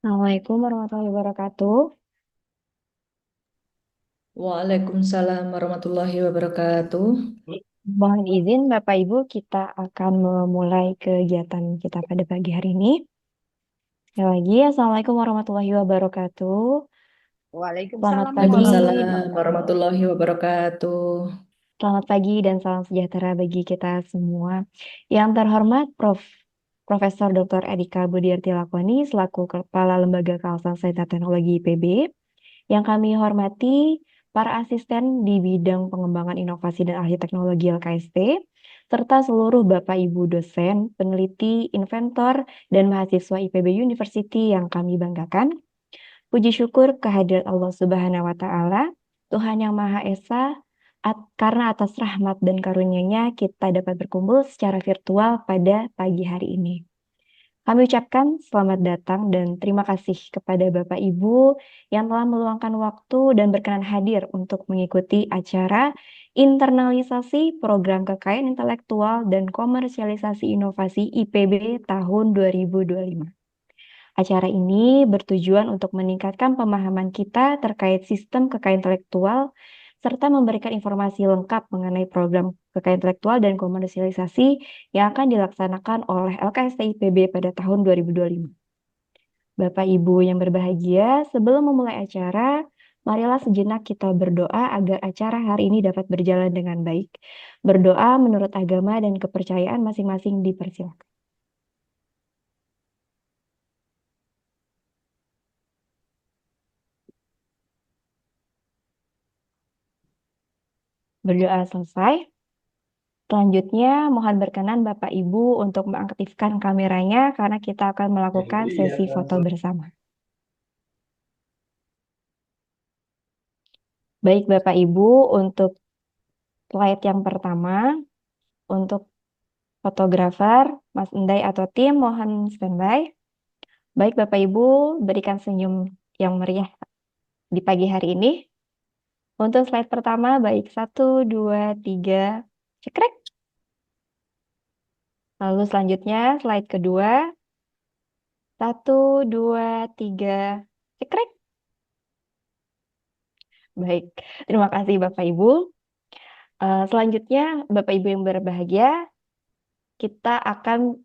Assalamualaikum warahmatullahi wabarakatuh. Waalaikumsalam warahmatullahi wabarakatuh. Mohon izin Bapak Ibu, kita akan memulai kegiatan kita pada pagi hari ini. Sekali lagi, Assalamualaikum warahmatullahi wabarakatuh. Selamat Waalaikumsalam pagi, warahmatullahi Waalaikumsalam wabarakatuh. warahmatullahi wabarakatuh. selamat pagi dan salam sejahtera bagi kita semua. Yang terhormat Profesor Dr. Erika Budiarti Lakoni selaku Kepala Lembaga Kawasan Sains dan Teknologi IPB. Yang kami hormati para asisten di bidang pengembangan inovasi dan ahli teknologi LKST, serta seluruh Bapak Ibu dosen, peneliti, inventor, dan mahasiswa IPB University yang kami banggakan. Puji syukur kehadirat Allah Subhanahu wa Ta'ala, Tuhan yang Maha Esa, karena atas rahmat dan karunia-Nya kita dapat berkumpul secara virtual pada pagi hari ini. Kami ucapkan selamat datang dan terima kasih kepada Bapak Ibu yang telah meluangkan waktu dan berkenan hadir untuk mengikuti acara internalisasi program kekayaan intelektual dan komersialisasi inovasi IPB tahun 2025. Acara ini bertujuan untuk meningkatkan pemahaman kita terkait sistem kekayaan intelektual serta memberikan informasi lengkap mengenai program kekayaan intelektual dan komersialisasi yang akan dilaksanakan oleh LKST IPB pada tahun 2025. Bapak Ibu yang berbahagia, sebelum memulai acara, marilah sejenak kita berdoa agar acara hari ini dapat berjalan dengan baik. Berdoa menurut agama dan kepercayaan masing-masing dipersilakan. Berdoa selesai. Selanjutnya, mohon berkenan Bapak Ibu untuk mengaktifkan kameranya karena kita akan melakukan sesi foto bersama. Baik Bapak Ibu, untuk slide yang pertama, untuk fotografer, Mas Endai atau tim, mohon standby. Baik Bapak Ibu, berikan senyum yang meriah di pagi hari ini. Untuk slide pertama, baik 1, 2, 3, cekrek. Lalu selanjutnya, slide kedua, 1, 2, 3, cekrek. Baik, terima kasih Bapak Ibu. Selanjutnya, Bapak Ibu yang berbahagia, kita akan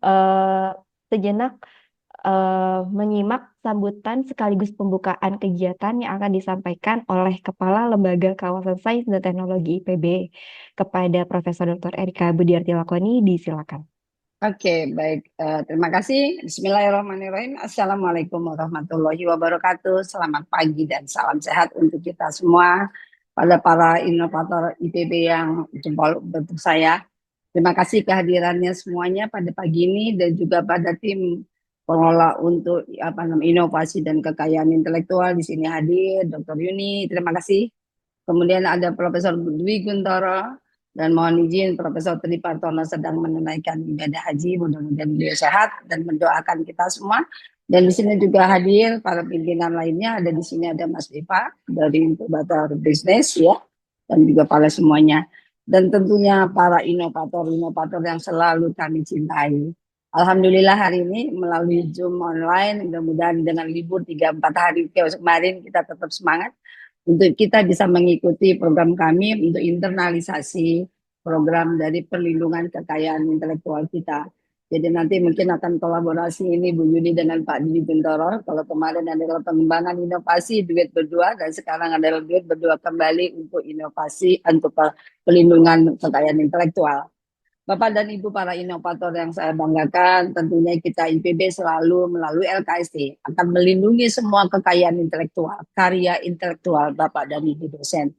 sejenak menyimak sambutan sekaligus pembukaan kegiatan yang akan disampaikan oleh Kepala Lembaga Kawasan Sains dan Teknologi IPB kepada Profesor Dr. Erika Budiarti Lakoni. Disilakan. Oke, baik. Terima kasih. Bismillahirrahmanirrahim. Assalamualaikum warahmatullahi wabarakatuh. Selamat pagi dan salam sehat untuk kita semua. Pada para inovator IPB yang jempol bentuk saya. Terima kasih kehadirannya semuanya pada pagi ini dan juga pada tim pengelola untuk inovasi dan kekayaan intelektual di sini hadir Dr. Yuni. Terima kasih. Kemudian ada Profesor Dwi Guntoro dan mohon izin Profesor Tri Partono sedang menunaikan ibadah haji, mudah-mudahan beliau sehat dan mendoakan kita semua. Dan di sini juga hadir para pimpinan lainnya, ada di sini ada Mas Diva dari Inkubator Bisnis ya, dan juga para semuanya. Dan tentunya para inovator-inovator yang selalu kami cintai. Alhamdulillah hari ini melalui Zoom online, mudah-mudahan dengan libur 3-4 hari kemarin kita tetap semangat untuk kita bisa mengikuti program kami untuk internalisasi program dari perlindungan kekayaan intelektual kita. Jadi nanti mungkin akan kolaborasi ini Bu Yuni dengan Pak Dwi Bintoro. Kalau kemarin adalah pengembangan inovasi duet berdua dan sekarang adalah duet berdua kembali untuk inovasi untuk perlindungan kekayaan intelektual. Bapak dan Ibu para inovator yang saya banggakan, tentunya kita IPB selalu melalui LKST akan melindungi semua kekayaan intelektual, karya intelektual Bapak dan Ibu dosen.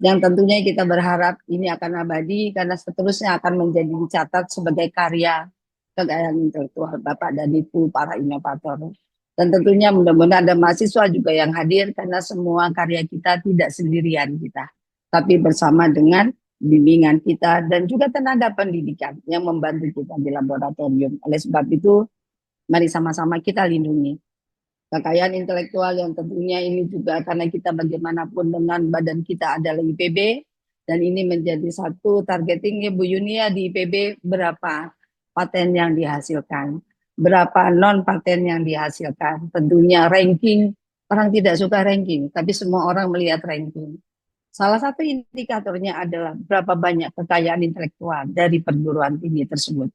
Yang tentunya kita berharap ini akan abadi karena seterusnya akan menjadi dicatat sebagai karya kekayaan intelektual Bapak dan Ibu para inovator. Dan tentunya mudah-mudahan ada mahasiswa juga yang hadir karena semua karya kita tidak sendirian kita, tapi bersama dengan bimbingan kita dan juga tenaga pendidikan yang membantu kita di laboratorium. Oleh sebab itu, mari sama-sama kita lindungi kekayaan intelektual yang tentunya ini juga karena kita bagaimanapun dengan badan kita adalah IPB dan ini menjadi satu targetingnya Bu Yunia di IPB berapa paten yang dihasilkan. berapa non paten yang dihasilkan. Tentunya ranking, orang tidak suka ranking, tapi semua orang melihat ranking. Salah satu indikatornya adalah berapa banyak kekayaan intelektual dari perguruan tinggi tersebut.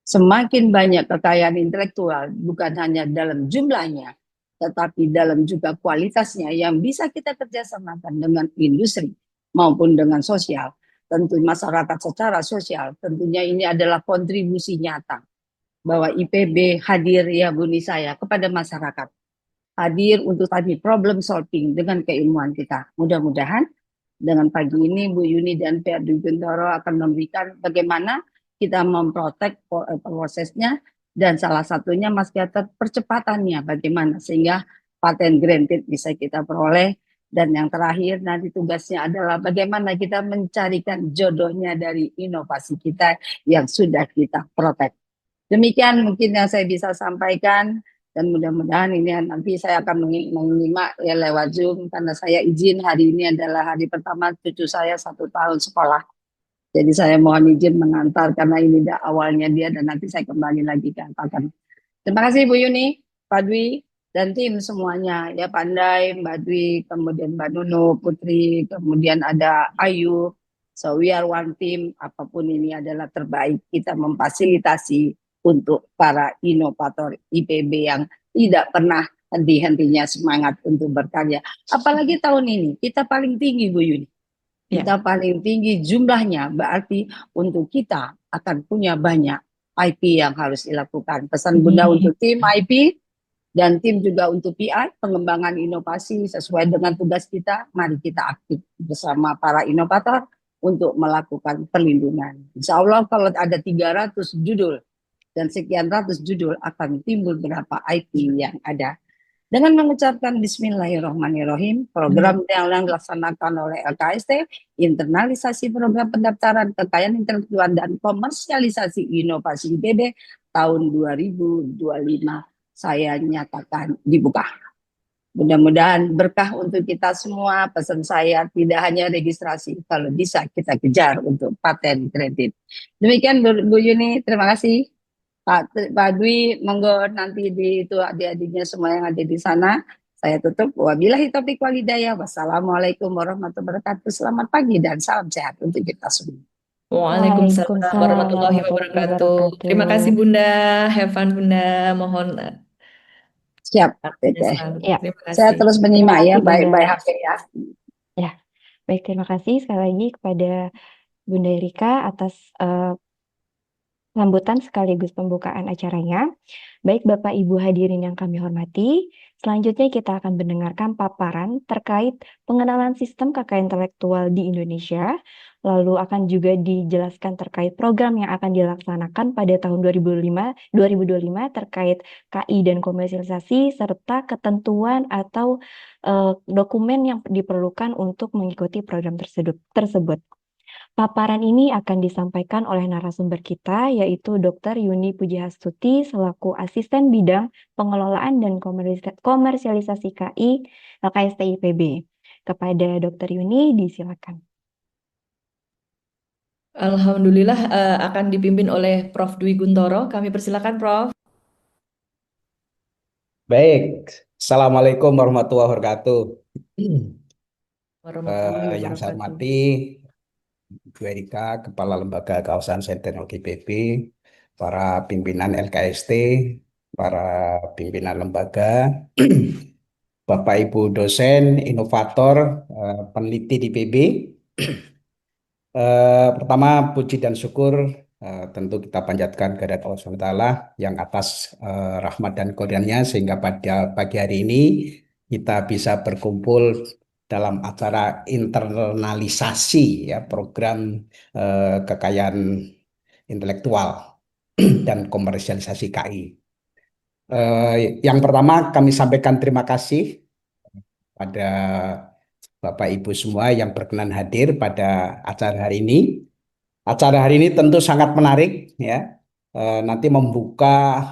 Semakin banyak kekayaan intelektual, bukan hanya dalam jumlahnya, tetapi dalam juga kualitasnya yang bisa kita kerjasamakan dengan industri maupun dengan sosial. Tentu masyarakat secara sosial, tentunya ini adalah kontribusi nyata bahwa IPB hadir ya Buni saya kepada masyarakat. Hadir untuk tadi problem solving dengan keilmuan kita. Mudah-mudahan dengan pagi ini Bu Yuni dan Pak Dwi Guntoro akan memberikan bagaimana kita memprotek prosesnya dan salah satunya Mas Gatot percepatannya bagaimana sehingga paten granted bisa kita peroleh dan yang terakhir nanti tugasnya adalah bagaimana kita mencarikan jodohnya dari inovasi kita yang sudah kita protek. Demikian mungkin yang saya bisa sampaikan dan mudah-mudahan ini nanti saya akan menyimak ya lewat Zoom karena saya izin hari ini adalah hari pertama cucu saya 1 tahun sekolah. Jadi saya mohon izin mengantar karena ini awalnya dia dan nanti saya kembali lagi ke Antakan. Terima kasih Bu Yuni, Pak Dwi, dan tim semuanya. Ya Pandai, Mbak Dwi, kemudian Mbak Nunu, Putri, kemudian ada Ayu. So we are one team, apapun ini adalah terbaik. Kita memfasilitasi untuk para inovator IPB yang tidak pernah henti-hentinya semangat untuk berkarya. Apalagi tahun ini, kita paling tinggi Bu Yuni. Kita paling tinggi jumlahnya, berarti untuk kita akan punya banyak IP yang harus dilakukan. Pesan Bunda untuk tim IP dan tim juga untuk PI, pengembangan inovasi sesuai dengan tugas kita. Mari kita aktif bersama para inovator untuk melakukan perlindungan. Insya Allah kalau ada 300 judul dan sekian ratus judul akan timbul berapa IP yang ada. Dengan mengucapkan Bismillahirrahmanirrahim, program yang dilaksanakan oleh LKST, internalisasi program pendaftaran kekayaan intelektual dan komersialisasi inovasi IPB tahun 2025, saya nyatakan dibuka. Mudah-mudahan berkah untuk kita semua. Pesan saya tidak hanya registrasi, kalau bisa kita kejar untuk paten kredit. Demikian Bu Yuni, terima kasih. Pak Dwi, monggo nanti di itu adik-adiknya semua yang ada di sana. Saya tutup. Wabillahi taufiq wal hidayah. Wassalamualaikum warahmatullahi wabarakatuh. Selamat pagi dan salam sehat untuk kita semua. Waalaikumsalam Waalaikumsalam warahmatullahi warahmatullahi wabarakatuh. Terima wabarakatuh. kasih Bunda. Have fun Bunda. Mohon Siap, waktunya Teteh. selalu. Ya, Terima Saya kasih. terus terima menyimak ya, kasih Bunda. baik-baik HP ya. Ya, baik terima kasih sekali lagi kepada Bunda Erika atas sambutan sekaligus pembukaan acaranya. Baik Bapak Ibu hadirin yang kami hormati, selanjutnya kita akan mendengarkan paparan terkait pengenalan sistem kekayaan intelektual di Indonesia, lalu akan juga dijelaskan terkait program yang akan dilaksanakan pada tahun 2025 terkait KI dan komersialisasi, serta ketentuan atau dokumen yang diperlukan untuk mengikuti program tersebut. Paparan ini akan disampaikan oleh narasumber kita, yaitu Dr. Yuni Pujiastuti selaku Asisten Bidang Pengelolaan dan Komersialisasi KI LKST IPB. Kepada Dr. Yuni, disilakan. Alhamdulillah akan dipimpin oleh Prof. Dwi Guntoro. Kami persilakan Prof. Baik, Assalamualaikum warahmatullahi wabarakatuh. Warahmatullahi Yang saya wabarakatuh. hormati, Bu Erika, Kepala Lembaga Kawasan Sains Teknologi IPB, para pimpinan LKST, para pimpinan lembaga, Bapak Ibu dosen, inovator, peneliti di IPB. Pertama, puji dan syukur tentu kita panjatkan kehadirat Allah SWT yang atas rahmat dan karunia sehingga pada pagi hari ini kita bisa berkumpul dalam acara internalisasi ya program kekayaan intelektual dan komersialisasi KI. Yang pertama kami sampaikan terima kasih pada Bapak Ibu semua yang berkenan hadir pada acara hari ini. Acara hari ini tentu sangat menarik ya. Nanti membuka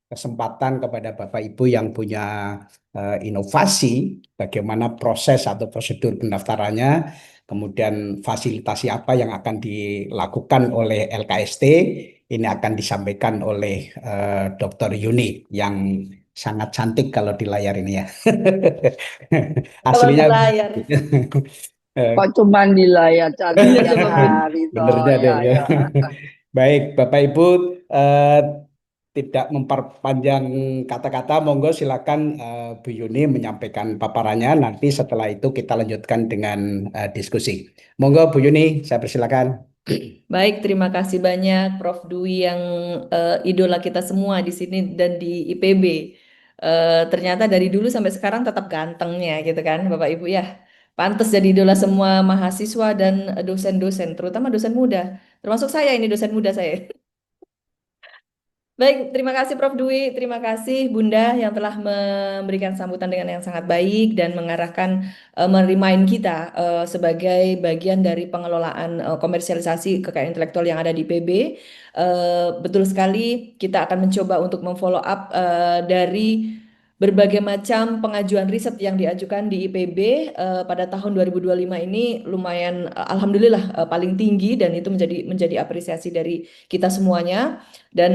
kesempatan kepada Bapak Ibu yang punya inovasi bagaimana proses atau prosedur pendaftarannya, kemudian fasilitasi apa yang akan dilakukan oleh LKST ini akan disampaikan oleh Dr. Yuni yang sangat cantik kalau di layar ini ya. Kalau di Aslinya layar. eh, Kok cuma di layar cantik Benar tiap sama Bun. hari toh benernya ya deh ya. ya. Baik, Bapak Ibu, eh, tidak memperpanjang kata-kata, monggo silakan Bu Yuni menyampaikan paparannya. Nanti setelah itu kita lanjutkan dengan diskusi. Monggo Bu Yuni, saya persilakan. Baik, terima kasih banyak Prof. Dwi yang idola kita semua di sini dan di IPB. Ternyata dari dulu sampai sekarang tetap gantengnya gitu kan Bapak Ibu ya. Pantas jadi idola semua mahasiswa dan dosen-dosen, terutama dosen muda. Termasuk saya ini dosen muda saya. Baik, terima kasih Prof. Dwi, terima kasih Bunda yang telah memberikan sambutan dengan yang sangat baik dan mengarahkan, merimain kita sebagai bagian dari pengelolaan komersialisasi kekayaan intelektual yang ada di PB. Betul sekali, kita akan mencoba untuk memfollow up dari berbagai macam pengajuan riset yang diajukan di IPB pada tahun 2025 ini lumayan, alhamdulillah paling tinggi dan itu menjadi apresiasi dari kita semuanya. Dan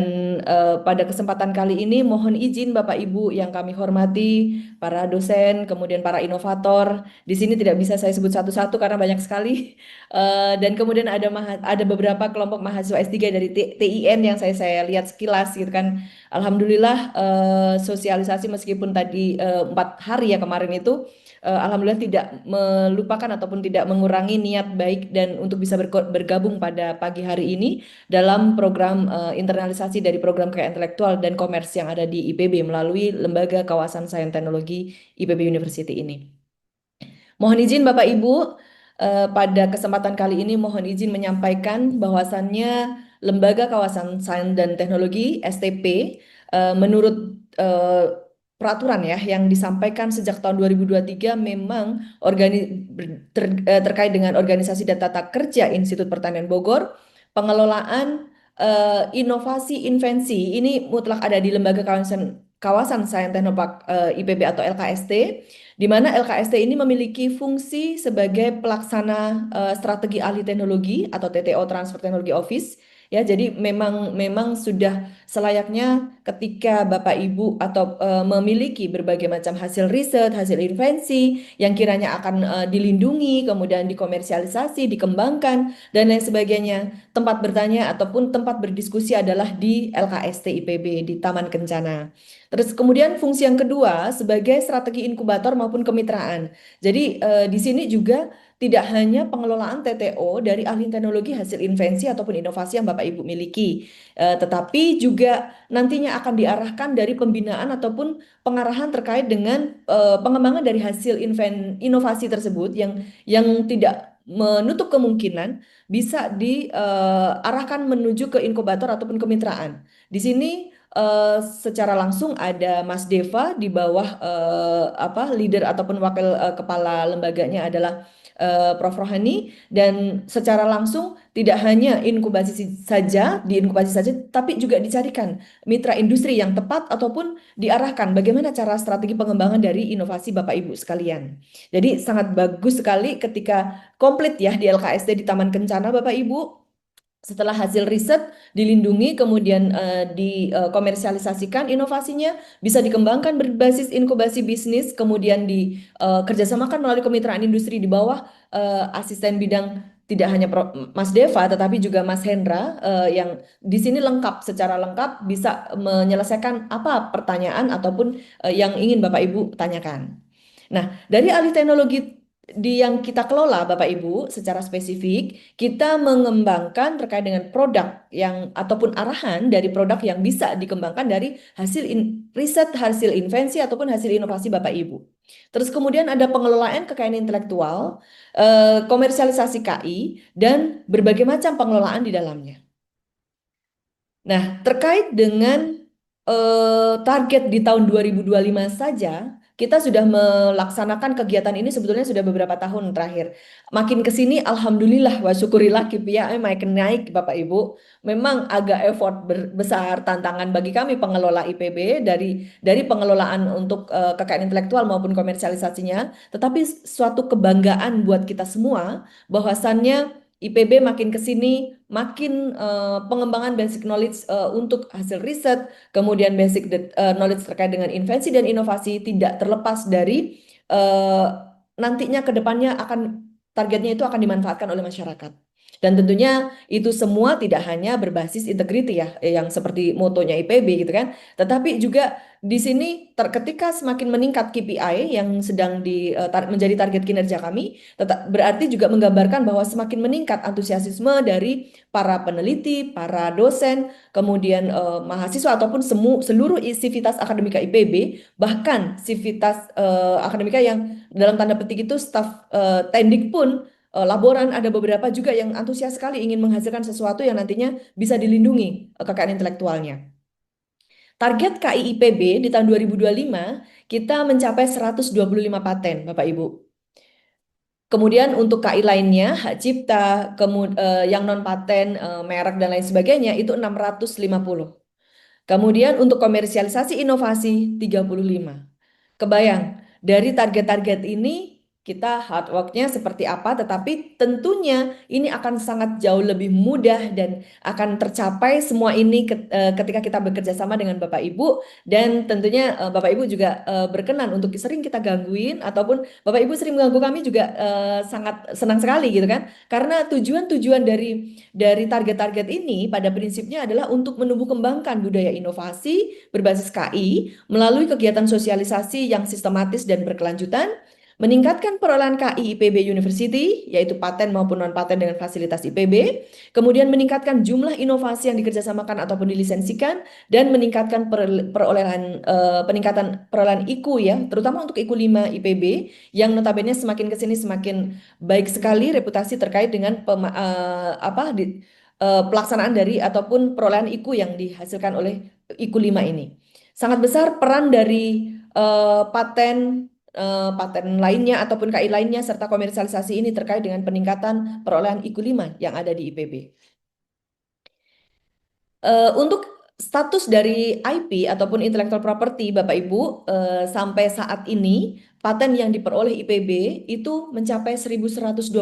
pada kesempatan kali ini mohon izin Bapak Ibu yang kami hormati, para dosen, kemudian para inovator. Di sini tidak bisa saya sebut satu-satu karena banyak sekali. Dan kemudian ada beberapa kelompok mahasiswa S3 dari TIN yang saya lihat sekilas gitu kan. Alhamdulillah sosialisasi meskipun tadi 4 hari ya kemarin itu, alhamdulillah tidak melupakan ataupun tidak mengurangi niat baik dan untuk bisa bergabung pada pagi hari ini dalam program internalisasi dari program kekayaan intelektual dan komers yang ada di IPB melalui Lembaga Kawasan Sains Teknologi IPB University ini. Mohon izin Bapak Ibu, pada kesempatan kali ini mohon izin menyampaikan bahwasannya Lembaga Kawasan Sains dan Teknologi STP menurut peraturan ya yang disampaikan sejak tahun 2023 memang terkait dengan organisasi dan tata kerja Institut Pertanian Bogor, pengelolaan inovasi invensi ini mutlak ada di Lembaga Kawasan Sains Teknopark IPB atau LKST, di mana LKST ini memiliki fungsi sebagai pelaksana strategi ahli teknologi atau TTO Transfer Technology Office. Ya, jadi memang sudah selayaknya ketika Bapak Ibu atau memiliki berbagai macam hasil riset, hasil invensi yang kiranya akan dilindungi, kemudian dikomersialisasi, dikembangkan dan lain sebagainya. Tempat bertanya ataupun tempat berdiskusi adalah di LKST IPB di Taman Kencana. Terus kemudian fungsi yang kedua sebagai strategi inkubator maupun kemitraan. Jadi di sini juga tidak hanya pengelolaan TTO dari ahli teknologi hasil invensi ataupun inovasi yang Bapak Ibu miliki, tetapi juga nantinya akan diarahkan dari pembinaan ataupun pengarahan terkait dengan pengembangan dari hasil inovasi tersebut yang tidak menutup kemungkinan bisa diarahkan menuju ke inkubator ataupun kemitraan. Di sini secara langsung ada Mas Deva di bawah leader ataupun wakil kepala lembaganya adalah Prof. Rohani, dan secara langsung tidak hanya diinkubasi saja, tapi juga dicarikan mitra industri yang tepat ataupun diarahkan bagaimana cara strategi pengembangan dari inovasi Bapak Ibu sekalian. Jadi sangat bagus sekali ketika komplit ya di LKSD di Taman Kencana Bapak Ibu. Setelah hasil riset dilindungi, kemudian dikomersialisasikan inovasinya, bisa dikembangkan berbasis inkubasi bisnis, kemudian dikerjasamakan melalui kemitraan industri di bawah asisten bidang tidak hanya Mas Deva, tetapi juga Mas Hendra yang di sini secara lengkap bisa menyelesaikan apa pertanyaan ataupun yang ingin Bapak Ibu tanyakan. Nah, dari alih teknologi yang kita kelola Bapak Ibu secara spesifik, kita mengembangkan terkait dengan produk ataupun arahan dari produk yang bisa dikembangkan dari hasil riset, hasil invensi ataupun hasil inovasi Bapak Ibu. Terus kemudian ada pengelolaan kekayaan intelektual, komersialisasi KI dan berbagai macam pengelolaan di dalamnya. Nah, terkait dengan target di tahun 2025 saja, kita sudah melaksanakan kegiatan ini sebetulnya sudah beberapa tahun terakhir. Makin ke sini, alhamdulillah wa syukurillah KPI makin naik Bapak Ibu. Memang agak effort besar tantangan bagi kami pengelola IPB dari pengelolaan untuk kekayaan intelektual maupun komersialisasinya, tetapi suatu kebanggaan buat kita semua bahwasannya IPB makin ke sini, makin pengembangan basic knowledge untuk hasil riset, kemudian basic knowledge terkait dengan invensi dan inovasi tidak terlepas dari nantinya ke depannya targetnya itu akan dimanfaatkan oleh masyarakat. Dan tentunya itu semua tidak hanya berbasis integrity ya, yang seperti motonya IPB gitu kan, tetapi juga di sini ketika semakin meningkat KPI yang sedang menjadi target kinerja kami, berarti juga menggambarkan bahwa semakin meningkat antusiasme dari para peneliti, para dosen, kemudian mahasiswa ataupun seluruh sivitas akademika IPB, bahkan sivitas akademika yang dalam tanda petik itu staf tendik pun laboran ada beberapa juga yang antusias sekali ingin menghasilkan sesuatu yang nantinya bisa dilindungi kekayaan intelektualnya. Target KIIPB di tahun 2025 kita mencapai 125 paten, Bapak Ibu. Kemudian untuk KI lainnya, hak cipta, yang non paten, merek dan lain sebagainya itu 650. Kemudian untuk komersialisasi inovasi 35. Kebayang, dari target-target ini kita hard work-nya seperti apa, tetapi tentunya ini akan sangat jauh lebih mudah dan akan tercapai semua ini ketika kita bekerja sama dengan Bapak Ibu, dan tentunya Bapak Ibu juga berkenan untuk sering kita gangguin, ataupun Bapak Ibu sering mengganggu kami juga sangat senang sekali gitu kan, karena tujuan-tujuan dari target-target ini pada prinsipnya adalah untuk menumbuh kembangkan budaya inovasi berbasis KI melalui kegiatan sosialisasi yang sistematis dan berkelanjutan, meningkatkan perolehan KI IPB University, yaitu paten maupun non-paten dengan fasilitas IPB, kemudian meningkatkan jumlah inovasi yang dikerjasamakan ataupun dilisensikan, dan meningkatkan peningkatan perolehan IKU ya, terutama untuk IKU 5 IPB, yang notabene semakin ke sini semakin baik sekali reputasi terkait dengan pelaksanaan dari ataupun perolehan IKU yang dihasilkan oleh IKU 5 ini. Sangat besar peran dari paten lainnya ataupun KI lainnya serta komersialisasi ini terkait dengan peningkatan perolehan IKU 5 yang ada di IPB. Untuk status dari IP ataupun intellectual property, Bapak Ibu, sampai saat ini paten yang diperoleh IPB itu mencapai 1127.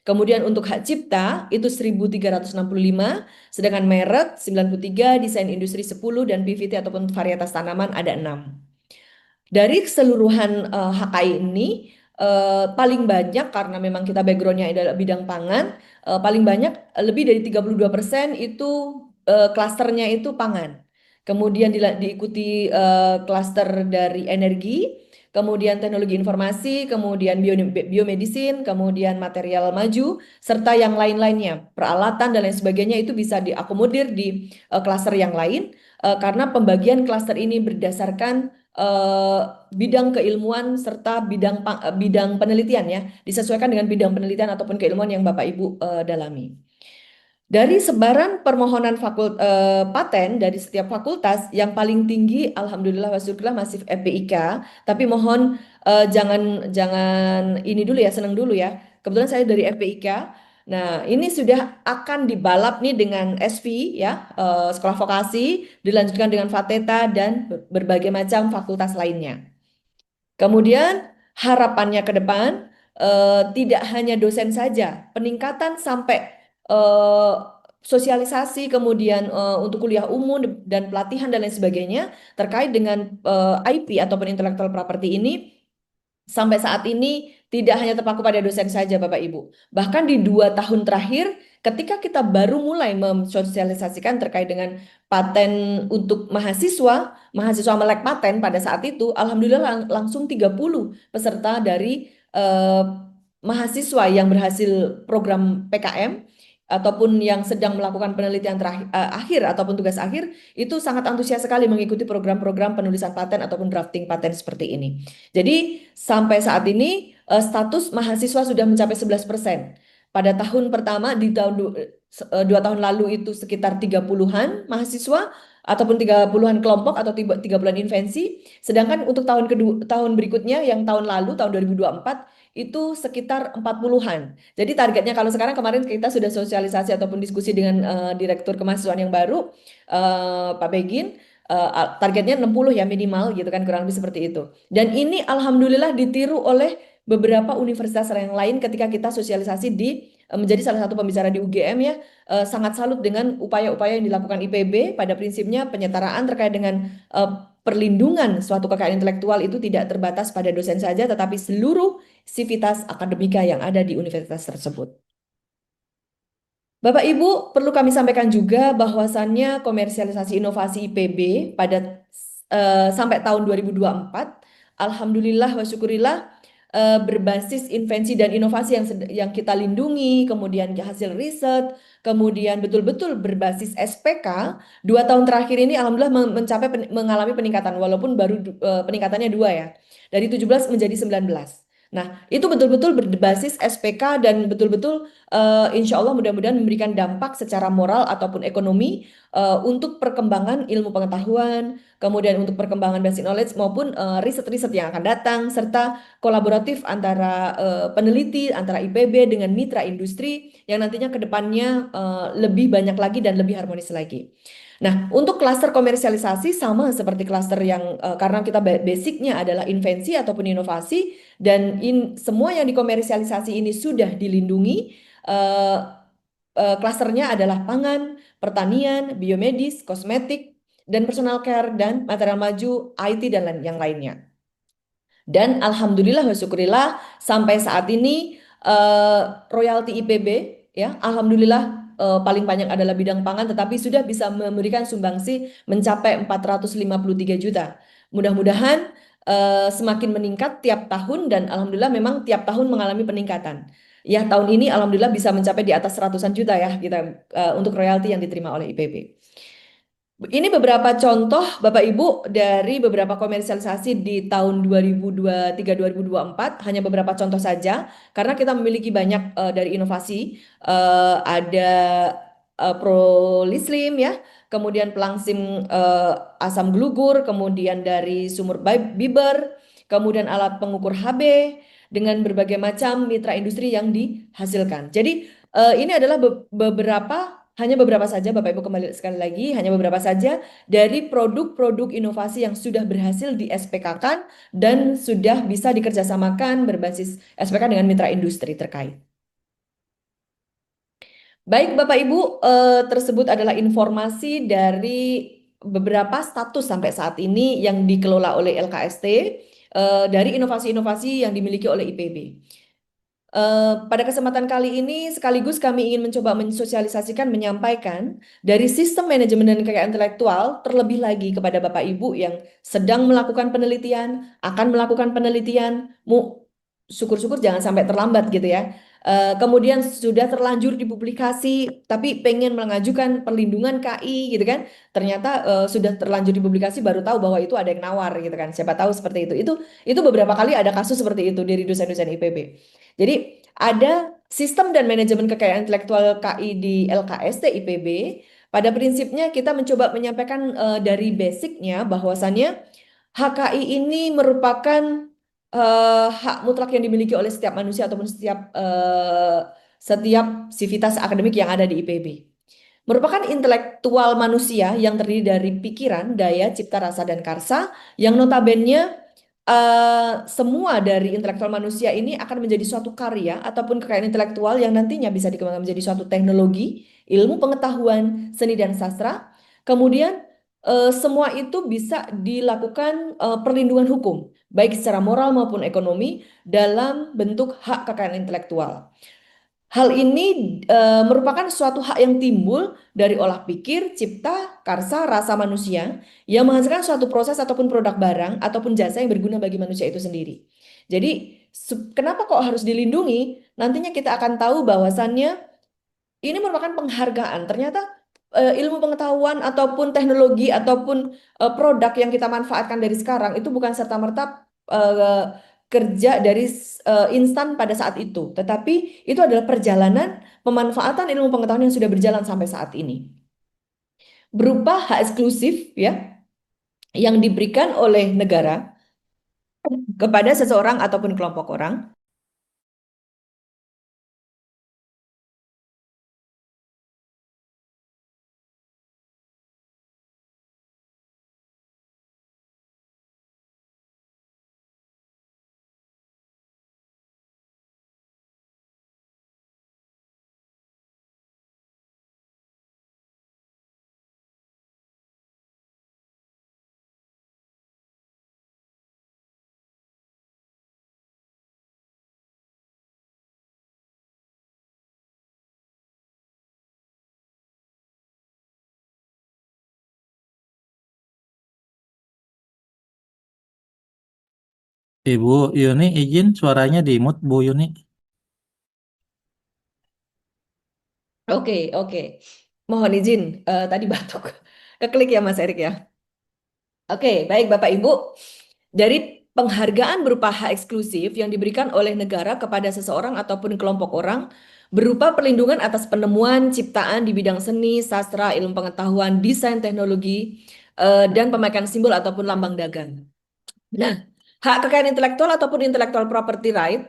Kemudian untuk hak cipta itu 1365, sedangkan merek 93, desain industri 10, dan PVT ataupun varietas tanaman ada 6. Dari keseluruhan HKI ini paling banyak, karena memang kita backgroundnya adalah bidang pangan, paling banyak lebih dari 32% itu klasternya itu pangan. Kemudian diikuti klaster dari energi, kemudian teknologi informasi, kemudian biomedicine, kemudian material maju, serta yang lain-lainnya, peralatan dan lain sebagainya itu bisa diakomodir di klaster yang lain, karena pembagian klaster ini berdasarkan bidang keilmuan serta bidang penelitian ya, disesuaikan dengan bidang penelitian ataupun keilmuan yang Bapak Ibu dalami. Dari sebaran permohonan paten dari setiap fakultas, yang paling tinggi alhamdulillah wa syukurlah masih FPIK, tapi mohon jangan ini dulu ya, senang dulu ya. Kebetulan saya dari FPIK. Nah, ini sudah akan dibalap nih dengan SV ya, sekolah vokasi, dilanjutkan dengan Fateta dan berbagai macam fakultas lainnya. Kemudian harapannya ke depan tidak hanya dosen saja, peningkatan sampai sosialisasi, kemudian untuk kuliah umum dan pelatihan dan lain sebagainya terkait dengan IP ataupun intellectual property ini sampai saat ini tidak hanya terpaku pada dosen saja Bapak Ibu. Bahkan di 2 tahun terakhir ketika kita baru mulai mensosialisasikan terkait dengan paten untuk mahasiswa melek paten pada saat itu, alhamdulillah langsung 30 peserta dari mahasiswa yang berhasil program PKM ataupun yang sedang melakukan penelitian akhir ataupun tugas akhir itu sangat antusias sekali mengikuti program-program penulisan paten ataupun drafting paten seperti ini. Jadi sampai saat ini status mahasiswa sudah mencapai 11%. Pada tahun pertama di tahun 2 tahun lalu itu sekitar 30-an mahasiswa ataupun 30-an kelompok atau 30-an invensi. Sedangkan untuk tahun berikutnya yang tahun lalu tahun 2024 itu sekitar 40-an. Jadi targetnya kalau sekarang, kemarin kita sudah sosialisasi ataupun diskusi dengan Direktur Kemahasiswaan yang baru, Pak Begin, targetnya 60 ya minimal gitu kan, kurang lebih seperti itu. Dan ini alhamdulillah ditiru oleh beberapa universitas yang lain ketika kita sosialisasi di menjadi salah satu pembicara di UGM ya, sangat salut dengan upaya-upaya yang dilakukan IPB. Pada prinsipnya penyetaraan terkait dengan perlindungan suatu kekayaan intelektual itu tidak terbatas pada dosen saja, tetapi seluruh sivitas akademika yang ada di universitas tersebut. Bapak Ibu, perlu kami sampaikan juga bahwasannya komersialisasi inovasi IPB pada sampai tahun 2024, alhamdulillah wa syukurillah, berbasis invensi dan inovasi yang kita lindungi, kemudian hasil riset, kemudian betul-betul berbasis SPK, 2 tahun terakhir ini alhamdulillah mengalami peningkatan, walaupun baru peningkatannya 2 ya, dari 17 menjadi 19. Nah, itu betul-betul berbasis SPK dan betul-betul insya Allah mudah-mudahan memberikan dampak secara moral ataupun ekonomi untuk perkembangan ilmu pengetahuan, kemudian untuk perkembangan basic knowledge maupun riset-riset yang akan datang, serta kolaboratif antara peneliti, antara IPB dengan mitra industri yang nantinya ke depannya lebih banyak lagi dan lebih harmonis lagi. Nah, untuk klaster komersialisasi sama seperti klaster yang karena kita basicnya adalah invensi ataupun inovasi dan semua yang dikomersialisasi ini sudah dilindungi. Klasternya adalah pangan, pertanian, biomedis, kosmetik, dan personal care dan material maju, IT dan yang lainnya. Dan alhamdulillah wa syukurillah sampai saat ini royalti IPB ya alhamdulillah paling banyak adalah bidang pangan tetapi sudah bisa memberikan sumbangsi mencapai 453 juta. Mudah-mudahan semakin meningkat tiap tahun dan alhamdulillah memang tiap tahun mengalami peningkatan. Ya tahun ini alhamdulillah bisa mencapai di atas ratusan juta ya kita untuk royalti yang diterima oleh IPB. Ini beberapa contoh Bapak Ibu dari beberapa komersialisasi di tahun 2023-2024, hanya beberapa contoh saja karena kita memiliki banyak dari inovasi. Ada Prolislim ya, kemudian pelangsim asam glugur, kemudian dari sumur biber, kemudian alat pengukur HB dengan berbagai macam mitra industri yang dihasilkan. Jadi ini adalah hanya beberapa saja, Bapak Ibu kembali sekali lagi, hanya beberapa saja dari produk-produk inovasi yang sudah berhasil di SPK-kan dan sudah bisa dikerjasamakan berbasis SPK dengan mitra industri terkait. Baik Bapak Ibu, tersebut adalah informasi dari beberapa status sampai saat ini yang dikelola oleh LKST dari inovasi-inovasi yang dimiliki oleh IPB. Pada kesempatan kali ini sekaligus kami ingin mencoba mensosialisasikan, menyampaikan dari sistem manajemen dan kekayaan intelektual terlebih lagi kepada Bapak Ibu yang sedang melakukan penelitian, akan melakukan penelitian, syukur-syukur jangan sampai terlambat gitu ya. Kemudian sudah terlanjur dipublikasi tapi pengen mengajukan perlindungan KI gitu kan. Ternyata sudah terlanjur dipublikasi baru tahu bahwa itu ada yang nawar gitu kan. Siapa tahu seperti itu. Itu beberapa kali ada kasus seperti itu dari dosen-dosen IPB. Jadi ada sistem dan manajemen kekayaan intelektual KI di LKST IPB. Pada prinsipnya kita mencoba menyampaikan dari basicnya bahwasannya HKI ini merupakan hak mutlak yang dimiliki oleh setiap manusia ataupun setiap sivitas akademik yang ada di IPB. Merupakan intelektual manusia yang terdiri dari pikiran, daya, cipta, rasa, dan karsa yang notabene semua dari intelektual manusia ini akan menjadi suatu karya ataupun kekayaan intelektual yang nantinya bisa dikembangkan menjadi suatu teknologi, ilmu pengetahuan, seni dan sastra. Kemudian semua itu bisa dilakukan perlindungan hukum, baik secara moral maupun ekonomi dalam bentuk hak kekayaan intelektual. Hal ini merupakan suatu hak yang timbul dari olah pikir, cipta, karsa, rasa manusia yang menghasilkan suatu proses ataupun produk barang ataupun jasa yang berguna bagi manusia itu sendiri. Jadi, kenapa kok harus dilindungi? Nantinya kita akan tahu bahwasannya ini merupakan penghargaan. Ternyata ilmu pengetahuan ataupun teknologi ataupun produk yang kita manfaatkan dari sekarang itu bukan serta-merta kerja dari instan pada saat itu, tetapi itu adalah perjalanan pemanfaatan ilmu pengetahuan yang sudah berjalan sampai saat ini. Berupa hak eksklusif ya yang diberikan oleh negara kepada seseorang ataupun kelompok orang Ibu Yuni izin suaranya di mute Bu Yuni. Oke, oke. Mohon izin, tadi batuk. Keklik ya Mas Erik ya. Oke, baik Bapak Ibu. Dari penghargaan berupa hak eksklusif yang diberikan oleh negara kepada seseorang ataupun kelompok orang berupa perlindungan atas penemuan, ciptaan di bidang seni, sastra, ilmu pengetahuan, desain teknologi, dan pemakaian simbol ataupun lambang dagang. Nah, hak kekayaan intelektual ataupun intellectual property right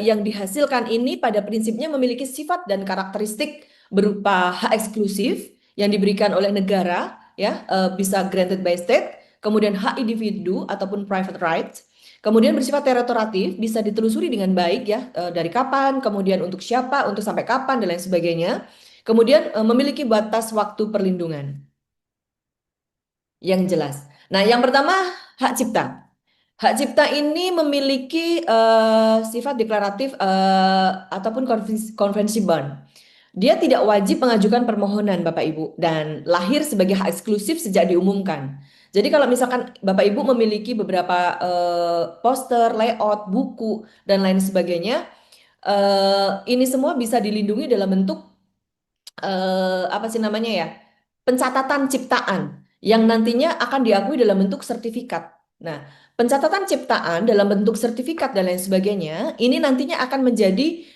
yang dihasilkan ini pada prinsipnya memiliki sifat dan karakteristik berupa hak eksklusif yang diberikan oleh negara, ya, bisa granted by state, kemudian hak individu ataupun private rights, kemudian bersifat teritoriatif, bisa ditelusuri dengan baik ya, dari kapan, kemudian untuk siapa, untuk sampai kapan dan lain sebagainya. Kemudian memiliki batas waktu perlindungan yang jelas. Nah, yang pertama hak cipta. Hak cipta ini memiliki sifat deklaratif ataupun konvensi Bern. Dia tidak wajib mengajukan permohonan Bapak Ibu dan lahir sebagai hak eksklusif sejak diumumkan. Jadi kalau misalkan Bapak Ibu memiliki beberapa poster, layout, buku dan lain sebagainya, ini semua bisa dilindungi dalam bentuk apa sih namanya ya, pencatatan ciptaan yang nantinya akan diakui dalam bentuk sertifikat. Nah, pencatatan ciptaan dalam bentuk sertifikat dan lain sebagainya ini nantinya akan menjadi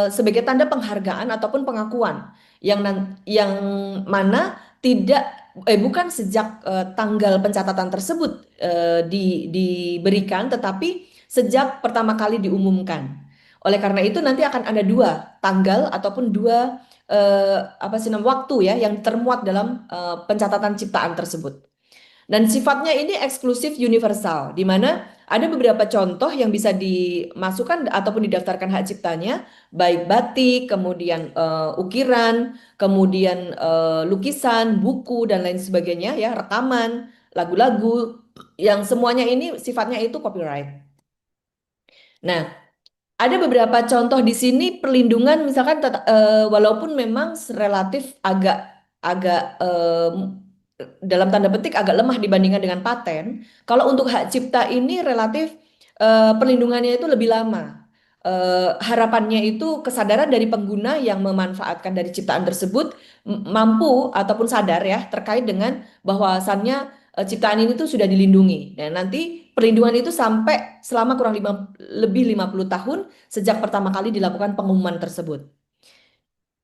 sebagai tanda penghargaan ataupun pengakuan yang mana tidak bukan sejak tanggal pencatatan tersebut diberikan, tetapi sejak pertama kali diumumkan. Oleh karena itu nanti akan ada dua tanggal ataupun dua apa sih waktu ya yang termuat dalam pencatatan ciptaan tersebut. Dan sifatnya ini eksklusif universal, di mana ada beberapa contoh yang bisa dimasukkan ataupun didaftarkan hak ciptanya, baik batik, kemudian ukiran, kemudian lukisan, buku dan lain sebagainya ya, rekaman, lagu-lagu, yang semuanya ini sifatnya itu copyright. Nah, ada beberapa contoh di sini perlindungan misalkan walaupun memang relatif agak agak dalam tanda petik agak lemah dibandingkan dengan paten. Kalau untuk hak cipta ini relatif perlindungannya itu lebih lama. Harapannya itu kesadaran dari pengguna yang memanfaatkan dari ciptaan tersebut mampu ataupun sadar ya terkait dengan bahwasannya ciptaan ini tuh sudah dilindungi. Dan nanti perlindungan itu sampai selama kurang lebih 50 tahun sejak pertama kali dilakukan pengumuman tersebut.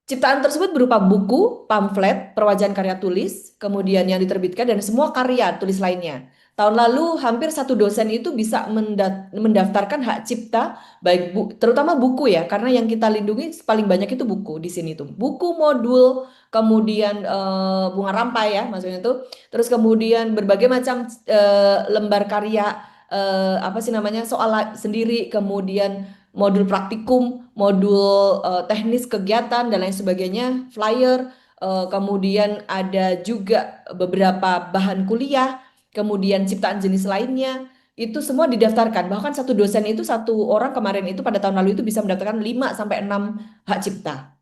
Ciptaan tersebut berupa buku, pamflet, perwajahan karya tulis, kemudian yang diterbitkan dan semua karya tulis lainnya. Tahun lalu hampir satu dosen itu bisa mendaftarkan hak cipta, baik terutama buku ya, karena yang kita lindungi paling banyak itu buku di sini tuh. Buku, modul, kemudian bunga rampai ya, maksudnya itu. Terus kemudian berbagai macam lembar karya apa sih namanya soal sendiri, kemudian modul praktikum, modul teknis kegiatan dan lain sebagainya, flyer, kemudian ada juga beberapa bahan kuliah, kemudian ciptaan jenis lainnya, itu semua didaftarkan. Bahkan satu dosen itu satu orang kemarin itu pada tahun lalu itu bisa mendaftarkan 5 sampai 6 hak cipta.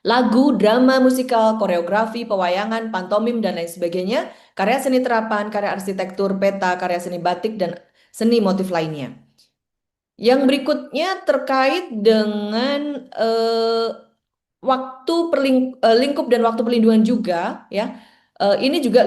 Lagu, drama, musikal, koreografi, pewayangan, pantomim dan lain sebagainya, karya seni terapan, karya arsitektur, peta, karya seni batik dan seni motif lainnya. Yang berikutnya terkait dengan lingkup dan waktu perlindungan juga ya. Ini juga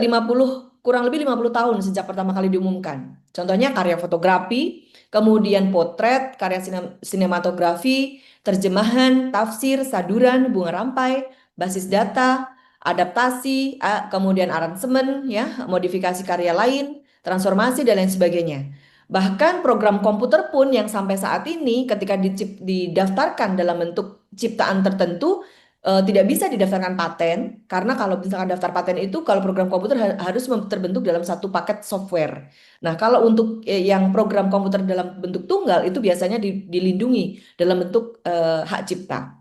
kurang lebih 50 tahun sejak pertama kali diumumkan. Contohnya karya fotografi, kemudian potret, karya sinematografi, terjemahan, tafsir, saduran, bunga rampai, basis data, adaptasi, kemudian aransemen ya, modifikasi karya lain, transformasi dan lain sebagainya. Bahkan program komputer pun yang sampai saat ini ketika didaftarkan dalam bentuk ciptaan tertentu tidak bisa didaftarkan paten, karena kalau misalkan daftar paten itu kalau program komputer harus terbentuk dalam satu paket software. Nah, kalau untuk yang program komputer dalam bentuk tunggal itu biasanya dilindungi dalam bentuk hak cipta.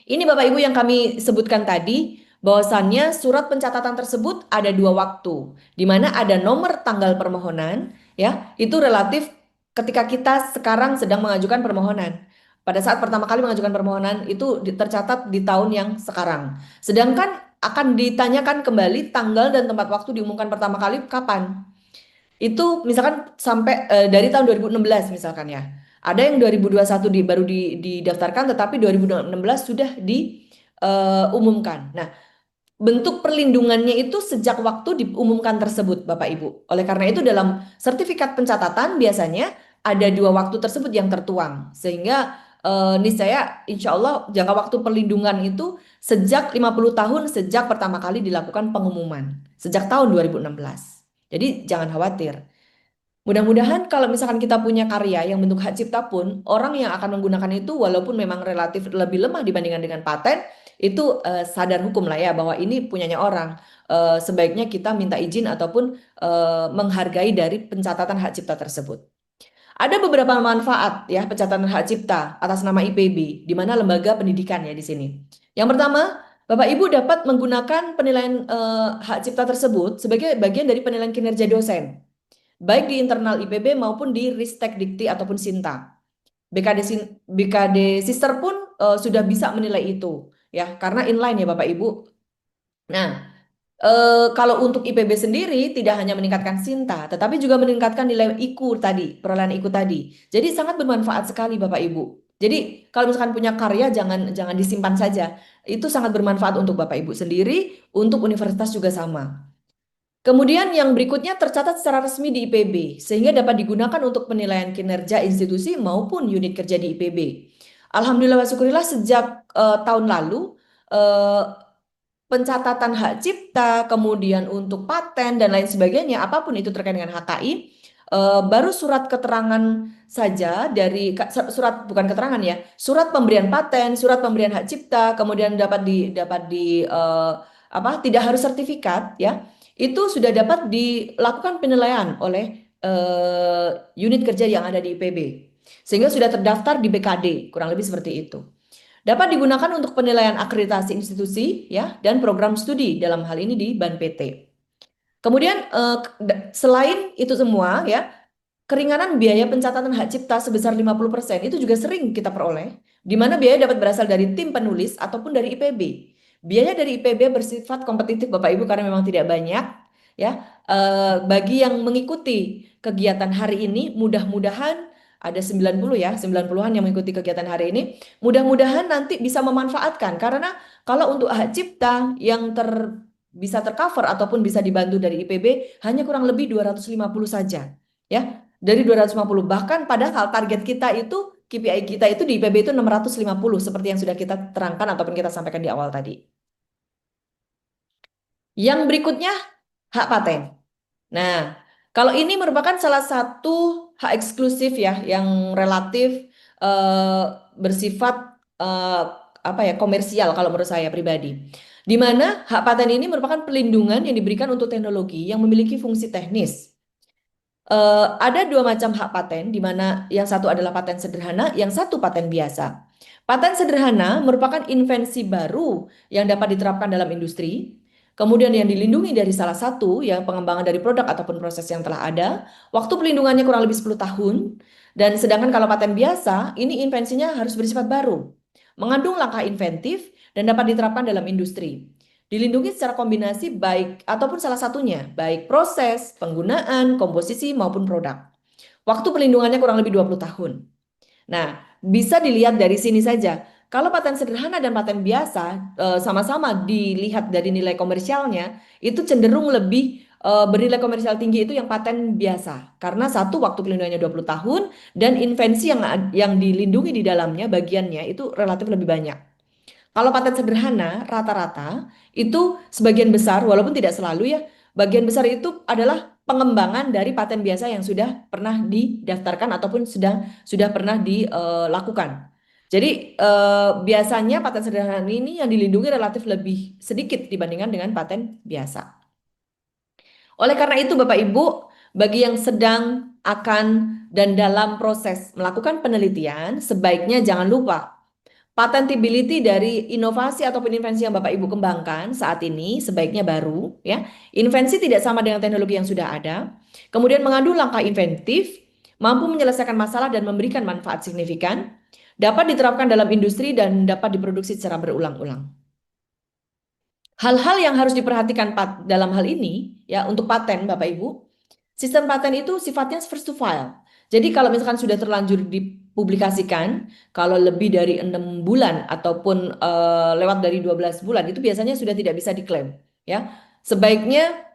Ini Bapak Ibu yang kami sebutkan tadi, bahwasannya surat pencatatan tersebut ada dua waktu, di mana ada nomor tanggal permohonan, ya, itu relatif ketika kita sekarang sedang mengajukan permohonan. Pada saat pertama kali mengajukan permohonan itu tercatat di tahun yang sekarang. Sedangkan akan ditanyakan kembali tanggal dan tempat waktu diumumkan pertama kali kapan. Itu misalkan sampai dari tahun 2016 misalkan ya. Ada yang 2021 baru didaftarkan, tetapi 2016 sudah diumumkan. Nah, bentuk perlindungannya itu sejak waktu diumumkan tersebut, Bapak Ibu. Oleh karena itu dalam sertifikat pencatatan biasanya ada 2 waktu tersebut yang tertuang. Sehingga niscaya insya Allah jangka waktu perlindungan itu sejak 50 tahun sejak pertama kali dilakukan pengumuman. Sejak tahun 2016. Jadi jangan khawatir. Mudah-mudahan kalau misalkan kita punya karya yang bentuk hak cipta pun, orang yang akan menggunakan itu walaupun memang relatif lebih lemah dibandingkan dengan paten, itu sadar hukum lah ya bahwa ini punyanya orang. Sebaiknya kita minta izin ataupun menghargai dari pencatatan hak cipta tersebut. Ada beberapa manfaat ya pencatatan hak cipta atas nama IPB, di mana lembaga pendidikan ya di sini. Yang pertama, Bapak Ibu dapat menggunakan penilaian hak cipta tersebut sebagai bagian dari penilaian kinerja dosen baik di internal IPB maupun di Ristek Dikti ataupun Sinta. BKD Sister pun sudah bisa menilai itu ya karena inline ya Bapak Ibu. Nah, kalau untuk IPB sendiri tidak hanya meningkatkan Sinta, tetapi juga meningkatkan nilai IQ tadi, perolehan IQ tadi. Jadi sangat bermanfaat sekali Bapak Ibu. Jadi kalau misalkan punya karya jangan disimpan saja. Itu sangat bermanfaat untuk Bapak Ibu sendiri, untuk universitas juga sama. Kemudian yang berikutnya tercatat secara resmi di IPB, sehingga dapat digunakan untuk penilaian kinerja institusi maupun unit kerja di IPB. Alhamdulillah wa syukurillah sejak tahun lalu eh, pencatatan hak cipta, kemudian untuk paten dan lain sebagainya, apapun itu terkait dengan HKI, baru surat keterangan saja dari surat bukan keterangan ya, surat pemberian paten, surat pemberian hak cipta, kemudian dapat di tidak harus sertifikat ya itu sudah dapat dilakukan penilaian oleh unit kerja yang ada di IPB. Sehingga sudah terdaftar di BKD, kurang lebih seperti itu. Dapat digunakan untuk penilaian akreditasi institusi ya dan program studi dalam hal ini di BAN PT. Kemudian selain itu semua ya, keringanan biaya pencatatan hak cipta sebesar 50% itu juga sering kita peroleh, di mana biaya dapat berasal dari tim penulis ataupun dari IPB. Biaya dari IPB bersifat kompetitif Bapak Ibu karena memang tidak banyak ya. Bagi yang mengikuti kegiatan hari ini mudah-mudahan ada 90 ya, 90-an yang mengikuti kegiatan hari ini. Mudah-mudahan nanti bisa memanfaatkan karena kalau untuk hak cipta yang bisa tercover ataupun bisa dibantu dari IPB hanya kurang lebih 250 saja ya. Dari 250 bahkan padahal target kita itu KPI kita itu di IPB itu 650 seperti yang sudah kita terangkan ataupun kita sampaikan di awal tadi. Yang berikutnya hak paten. Nah, kalau ini merupakan salah satu hak eksklusif ya yang relatif bersifat komersial kalau menurut saya pribadi. Di mana hak paten ini merupakan pelindungan yang diberikan untuk teknologi yang memiliki fungsi teknis. Ada 2 macam hak paten, di mana yang satu adalah paten sederhana, yang satu paten biasa. Paten sederhana merupakan invensi baru yang dapat diterapkan dalam industri, kemudian yang dilindungi dari salah satu yang pengembangan dari produk ataupun proses yang telah ada. Waktu pelindungannya kurang lebih 10 tahun, dan sedangkan kalau paten biasa, ini invensinya harus bersifat baru, mengandung langkah inventif dan dapat diterapkan dalam industri. Dilindungi secara kombinasi baik ataupun salah satunya, baik proses, penggunaan, komposisi maupun produk. Waktu pelindungannya kurang lebih 20 tahun. Nah, bisa dilihat dari sini saja. Kalau paten sederhana dan paten biasa sama-sama dilihat dari nilai komersialnya, itu cenderung lebih bernilai komersial tinggi itu yang paten biasa. Karena satu waktu pelindungannya 20 tahun dan invensi yang dilindungi di dalamnya bagiannya itu relatif lebih banyak. Kalau paten sederhana rata-rata itu sebagian besar walaupun tidak selalu ya, bagian besar itu adalah pengembangan dari paten biasa yang sudah pernah didaftarkan ataupun sudah pernah dilakukan. Jadi biasanya paten sederhana ini yang dilindungi relatif lebih sedikit dibandingkan dengan paten biasa. Oleh karena itu Bapak Ibu, bagi yang sedang akan dan dalam proses melakukan penelitian, sebaiknya jangan lupa patentability dari inovasi ataupun invensi yang Bapak Ibu kembangkan saat ini sebaiknya baru ya. Invensi tidak sama dengan teknologi yang sudah ada. Kemudian mengandung langkah inventif, mampu menyelesaikan masalah dan memberikan manfaat signifikan, dapat diterapkan dalam industri dan dapat diproduksi secara berulang-ulang. Hal-hal yang harus diperhatikan dalam hal ini ya untuk paten Bapak Ibu, Sistem paten itu sifatnya first to file. Jadi kalau misalkan sudah terlanjur dipublikasikan, kalau lebih dari 6 bulan ataupun lewat dari 12 bulan, itu biasanya sudah tidak bisa diklaim. Ya, sebaiknya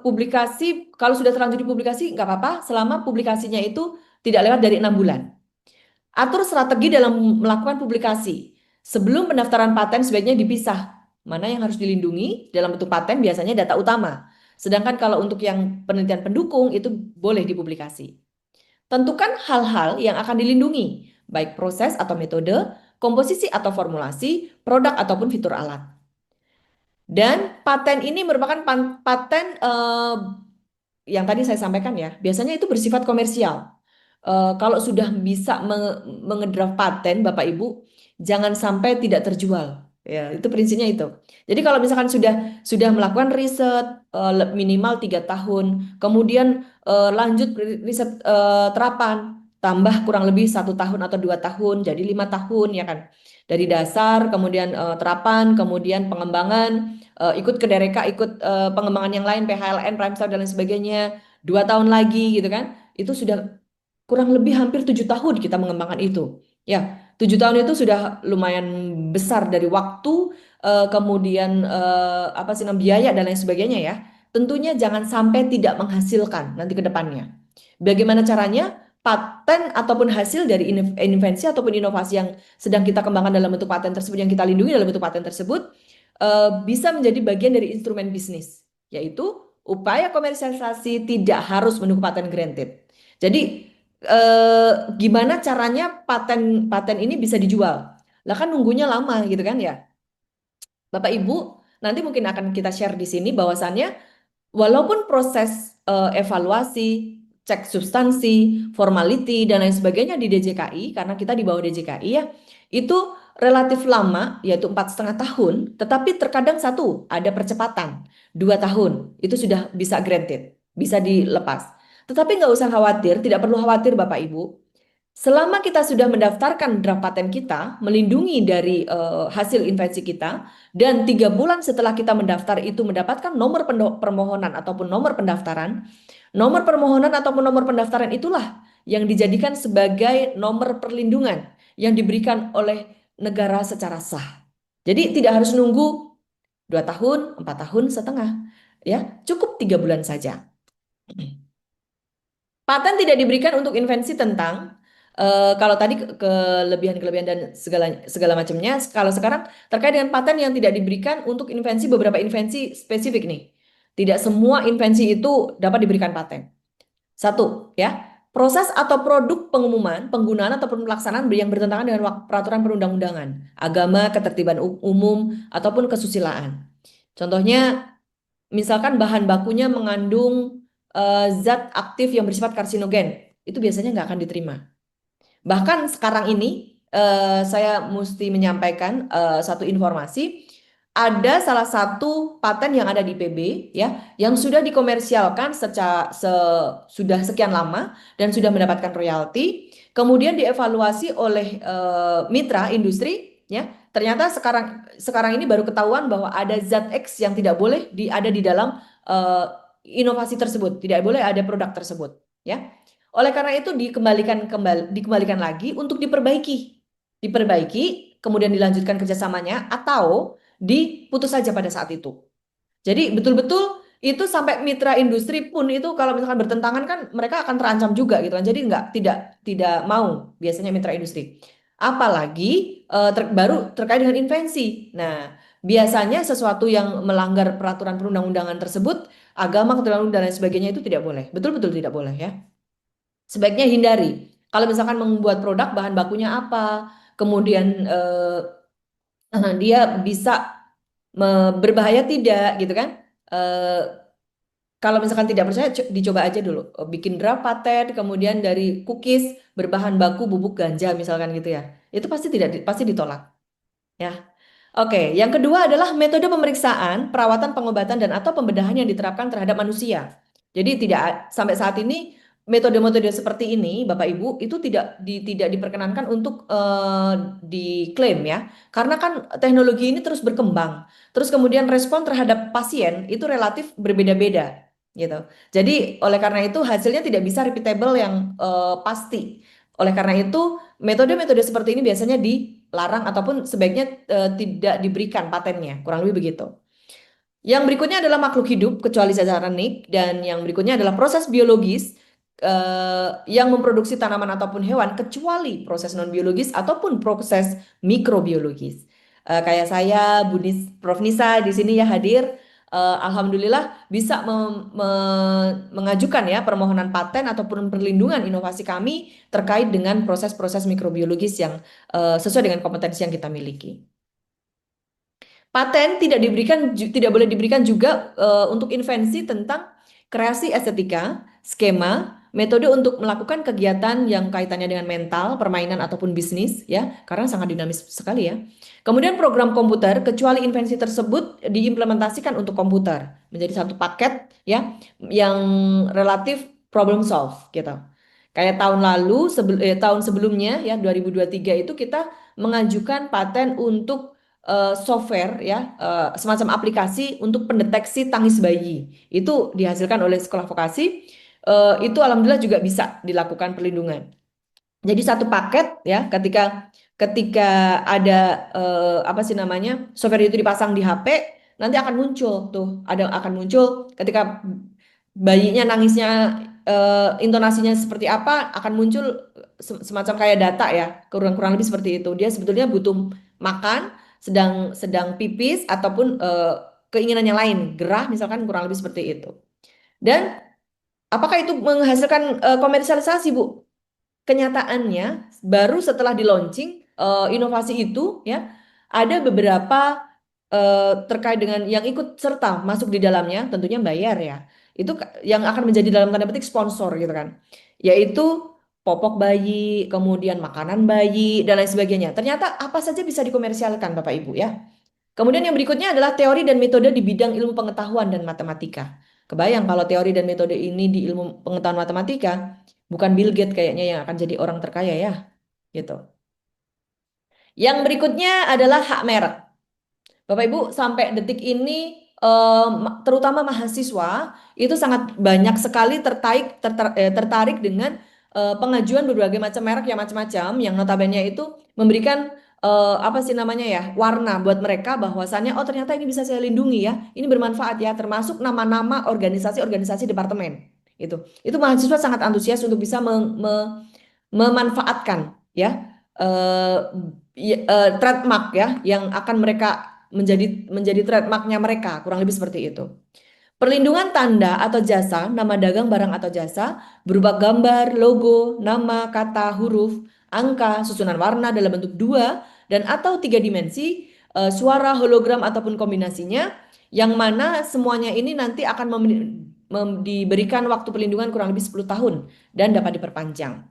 publikasi, kalau sudah terlanjur dipublikasi, nggak apa-apa, selama publikasinya itu tidak lewat dari 6 bulan. Atur strategi dalam melakukan publikasi. Sebelum pendaftaran paten sebaiknya dipisah. Mana yang harus dilindungi dalam bentuk paten biasanya data utama. Sedangkan kalau untuk yang penelitian pendukung itu boleh dipublikasi. Tentukan hal-hal yang akan dilindungi, baik proses atau metode, komposisi atau formulasi, produk ataupun fitur alat. Dan paten ini merupakan paten yang tadi saya sampaikan ya, biasanya itu bersifat komersial. Kalau sudah bisa mengedraft paten, Bapak Ibu, jangan sampai tidak terjual. Ya, itu prinsipnya itu. Jadi kalau misalkan sudah melakukan riset minimal 3 tahun, kemudian lanjut riset terapan, tambah kurang lebih 1 tahun atau 2 tahun, jadi 5 tahun ya kan. Dari dasar, kemudian terapan, kemudian pengembangan, ikut ke DRK, ikut pengembangan yang lain, PHLN, Primestar dan lain sebagainya, 2 tahun lagi gitu kan. Itu sudah kurang lebih hampir 7 tahun kita mengembangkan itu. Ya, 7 tahun itu sudah lumayan besar dari waktu, kemudian apa sih namanya biaya dan lain sebagainya ya. Tentunya jangan sampai tidak menghasilkan nanti ke depannya. Bagaimana caranya? Paten ataupun hasil dari invensi ataupun inovasi yang sedang kita kembangkan dalam bentuk paten tersebut, yang kita lindungi dalam bentuk paten tersebut, bisa menjadi bagian dari instrumen bisnis, yaitu upaya komersialisasi tidak harus menunggu paten granted. Jadi gimana caranya paten ini bisa dijual? Lah kan nunggunya lama gitu kan ya. Bapak Ibu, nanti mungkin akan kita share di sini bahwasannya walaupun proses evaluasi, cek substansi, formality dan lain sebagainya di DJKI, karena kita di bawah DJKI ya, itu relatif lama, yaitu 4,5 tahun, tetapi terkadang ada percepatan, 2 tahun, itu sudah bisa granted, bisa dilepas. Tetapi nggak usah khawatir, tidak perlu khawatir Bapak Ibu. Selama kita sudah mendaftarkan draft paten kita, melindungi dari hasil invensi kita, dan 3 bulan setelah kita mendaftar itu mendapatkan nomor permohonan ataupun nomor pendaftaran, nomor permohonan ataupun nomor pendaftaran itulah yang dijadikan sebagai nomor perlindungan yang diberikan oleh negara secara sah. Jadi tidak harus nunggu 2 tahun, 4 tahun setengah, ya cukup 3 bulan saja. Paten tidak diberikan untuk invensi tentang kalau tadi kelebihan-kelebihan dan segala macamnya. Kalau sekarang terkait dengan paten yang tidak diberikan untuk invensi, beberapa invensi spesifik nih. Tidak semua invensi itu dapat diberikan paten. Satu, ya, proses atau produk pengumuman, penggunaan ataupun pelaksanaan yang bertentangan dengan peraturan perundang-undangan, agama, ketertiban umum ataupun kesusilaan. Contohnya, misalkan bahan bakunya mengandung zat aktif yang bersifat karsinogen, itu biasanya nggak akan diterima. Bahkan sekarang ini saya mesti menyampaikan satu informasi, ada salah satu paten yang ada di IPB ya, yang sudah dikomersialkan sudah sekian lama dan sudah mendapatkan royalti, kemudian dievaluasi oleh mitra industri ya. Ternyata sekarang ini baru ketahuan bahwa ada zat X yang tidak boleh ada di dalam inovasi tersebut, tidak boleh ada produk tersebut ya. Oleh karena itu dikembalikan lagi untuk diperbaiki, kemudian dilanjutkan kerjasamanya atau diputus saja pada saat itu. Jadi betul-betul itu sampai mitra industri pun itu kalau misalkan bertentangan kan mereka akan terancam juga gitu kan. Jadi tidak mau biasanya mitra industri. Apalagi baru terkait dengan invensi. Nah, biasanya sesuatu yang melanggar peraturan perundang-undangan tersebut, agama, keturunan dan lain sebagainya itu tidak boleh. Betul-betul tidak boleh ya. Sebaiknya hindari. Kalau misalkan membuat produk bahan bakunya apa, kemudian dia bisa berbahaya tidak gitu kan? Kalau misalkan tidak percaya dicoba aja dulu. Bikin draft paten, kemudian dari cookies berbahan baku bubuk ganja misalkan gitu ya. Itu pasti ditolak. Ya. Oke, yang kedua adalah metode pemeriksaan, perawatan, pengobatan dan atau pembedahan yang diterapkan terhadap manusia. Jadi tidak sampai saat ini metode-metode seperti ini, Bapak Ibu, itu tidak diperkenankan untuk diklaim ya. Karena kan teknologi ini terus berkembang. Terus kemudian respon terhadap pasien itu relatif berbeda-beda. gitu. Jadi oleh karena itu hasilnya tidak bisa repeatable yang pasti. Oleh karena itu metode-metode seperti ini biasanya dilarang ataupun sebaiknya tidak diberikan patennya, kurang lebih begitu. Yang berikutnya adalah makhluk hidup kecuali cacaran nik, dan yang berikutnya adalah proses biologis yang memproduksi tanaman ataupun hewan kecuali proses non biologis ataupun proses mikrobiologis. Kayak saya, Prof Nisa di sini ya hadir. Alhamdulillah bisa mengajukan ya permohonan paten ataupun perlindungan inovasi kami terkait dengan proses-proses mikrobiologis yang sesuai dengan kompetensi yang kita miliki. Paten tidak boleh diberikan juga untuk invensi tentang kreasi estetika, skema, metode untuk melakukan kegiatan yang kaitannya dengan mental, permainan ataupun bisnis ya, karena sangat dinamis sekali ya. Kemudian program komputer kecuali invensi tersebut diimplementasikan untuk komputer menjadi satu paket ya yang relatif problem solve gitu. Kayak tahun lalu tahun sebelumnya ya 2023 itu kita mengajukan paten untuk software ya semacam aplikasi untuk pendeteksi tangis bayi. Itu dihasilkan oleh sekolah vokasi. Itu alhamdulillah juga bisa dilakukan perlindungan. Jadi satu paket ya ketika ada apa sih namanya software itu dipasang di HP, nanti akan muncul tuh akan muncul ketika bayinya nangisnya intonasinya seperti apa, akan muncul semacam kayak data ya, kurang lebih seperti itu. Dia sebetulnya butuh makan, sedang pipis ataupun keinginannya lain, gerah misalkan, kurang lebih seperti itu. Dan apakah itu menghasilkan komersialisasi, Bu? Kenyataannya baru setelah di launching inovasi itu ya ada beberapa terkait dengan yang ikut serta masuk di dalamnya, tentunya bayar ya. Itu yang akan menjadi dalam tanda petik sponsor gitu kan. Yaitu popok bayi, kemudian makanan bayi dan lain sebagainya. Ternyata apa saja bisa dikomersialkan Bapak Ibu ya. Kemudian yang berikutnya adalah teori dan metode di bidang ilmu pengetahuan dan matematika. Kebayang kalau teori dan metode ini di ilmu pengetahuan matematika, bukan Bill Gates kayaknya yang akan jadi orang terkaya ya, gitu. Yang berikutnya adalah hak merek. Bapak Ibu, sampai detik ini terutama mahasiswa itu sangat banyak sekali tertarik dengan pengajuan berbagai macam merek yang macam-macam yang notabene itu memberikan apa sih namanya ya, warna buat mereka bahwasannya oh ternyata ini bisa saya lindungi ya, ini bermanfaat ya, termasuk nama-nama organisasi-organisasi departemen. Itu mahasiswa sangat antusias untuk bisa memanfaatkan ya trademark ya yang akan mereka menjadi trademarknya mereka, kurang lebih seperti itu. Perlindungan tanda atau jasa, nama dagang barang atau jasa berupa gambar, logo, nama, kata, huruf, angka, susunan warna dalam bentuk 2 dan atau 3 dimensi, suara, hologram ataupun kombinasinya, yang mana semuanya ini nanti akan diberikan waktu perlindungan kurang lebih 10 tahun dan dapat diperpanjang.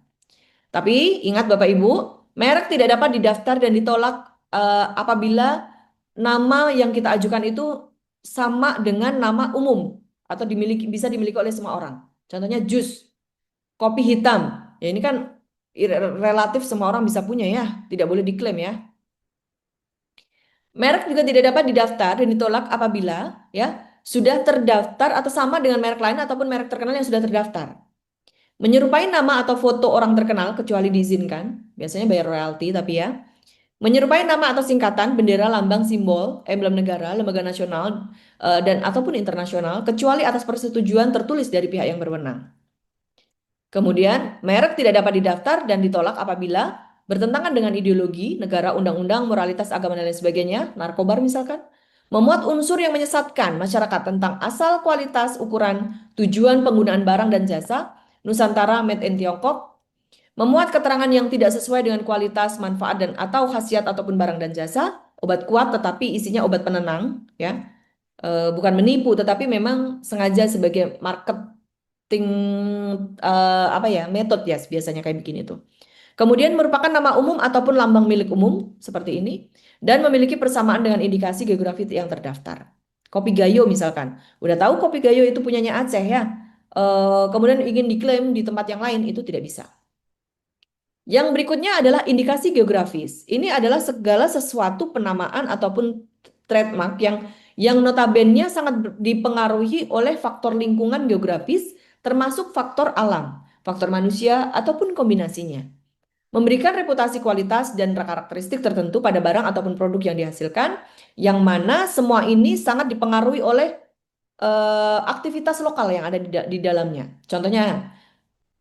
Tapi ingat Bapak Ibu, merek tidak dapat didaftar dan ditolak apabila nama yang kita ajukan itu sama dengan nama umum atau bisa dimiliki oleh semua orang. Contohnya jus, kopi hitam. Ya ini kan relatif semua orang bisa punya ya, tidak boleh diklaim ya. Merek juga tidak dapat didaftar dan ditolak apabila ya sudah terdaftar atau sama dengan merek lain ataupun merek terkenal yang sudah terdaftar. Menyerupai nama atau foto orang terkenal kecuali diizinkan, biasanya bayar royalti tapi ya. Menyerupai nama atau singkatan, bendera, lambang, simbol, emblem negara, lembaga nasional, dan ataupun internasional, kecuali atas persetujuan tertulis dari pihak yang berwenang. Kemudian, merek tidak dapat didaftar dan ditolak apabila bertentangan dengan ideologi, negara, undang-undang, moralitas agama, dan lain sebagainya, narkoba misalkan, memuat unsur yang menyesatkan masyarakat tentang asal, kualitas, ukuran, tujuan penggunaan barang dan jasa, Nusantara made in Tiongkok, memuat keterangan yang tidak sesuai dengan kualitas, manfaat, dan atau khasiat ataupun barang dan jasa, obat kuat tetapi isinya obat penenang, ya, bukan menipu, tetapi memang sengaja sebagai marketing apa ya, metode ya biasanya kayak begini tuh. Kemudian merupakan nama umum ataupun lambang milik umum seperti ini dan memiliki persamaan dengan indikasi geografi yang terdaftar. Kopi Gayo misalkan, udah tahu kopi Gayo itu punyanya Aceh ya. Kemudian ingin diklaim di tempat yang lain itu tidak bisa. Yang berikutnya adalah indikasi geografis. Ini adalah segala sesuatu penamaan ataupun trademark yang notabene sangat dipengaruhi oleh faktor lingkungan geografis, termasuk faktor alam, faktor manusia, ataupun kombinasinya. Memberikan reputasi kualitas dan karakteristik tertentu pada barang ataupun produk yang dihasilkan, yang mana semua ini sangat dipengaruhi oleh aktivitas lokal yang ada di dalamnya. Contohnya,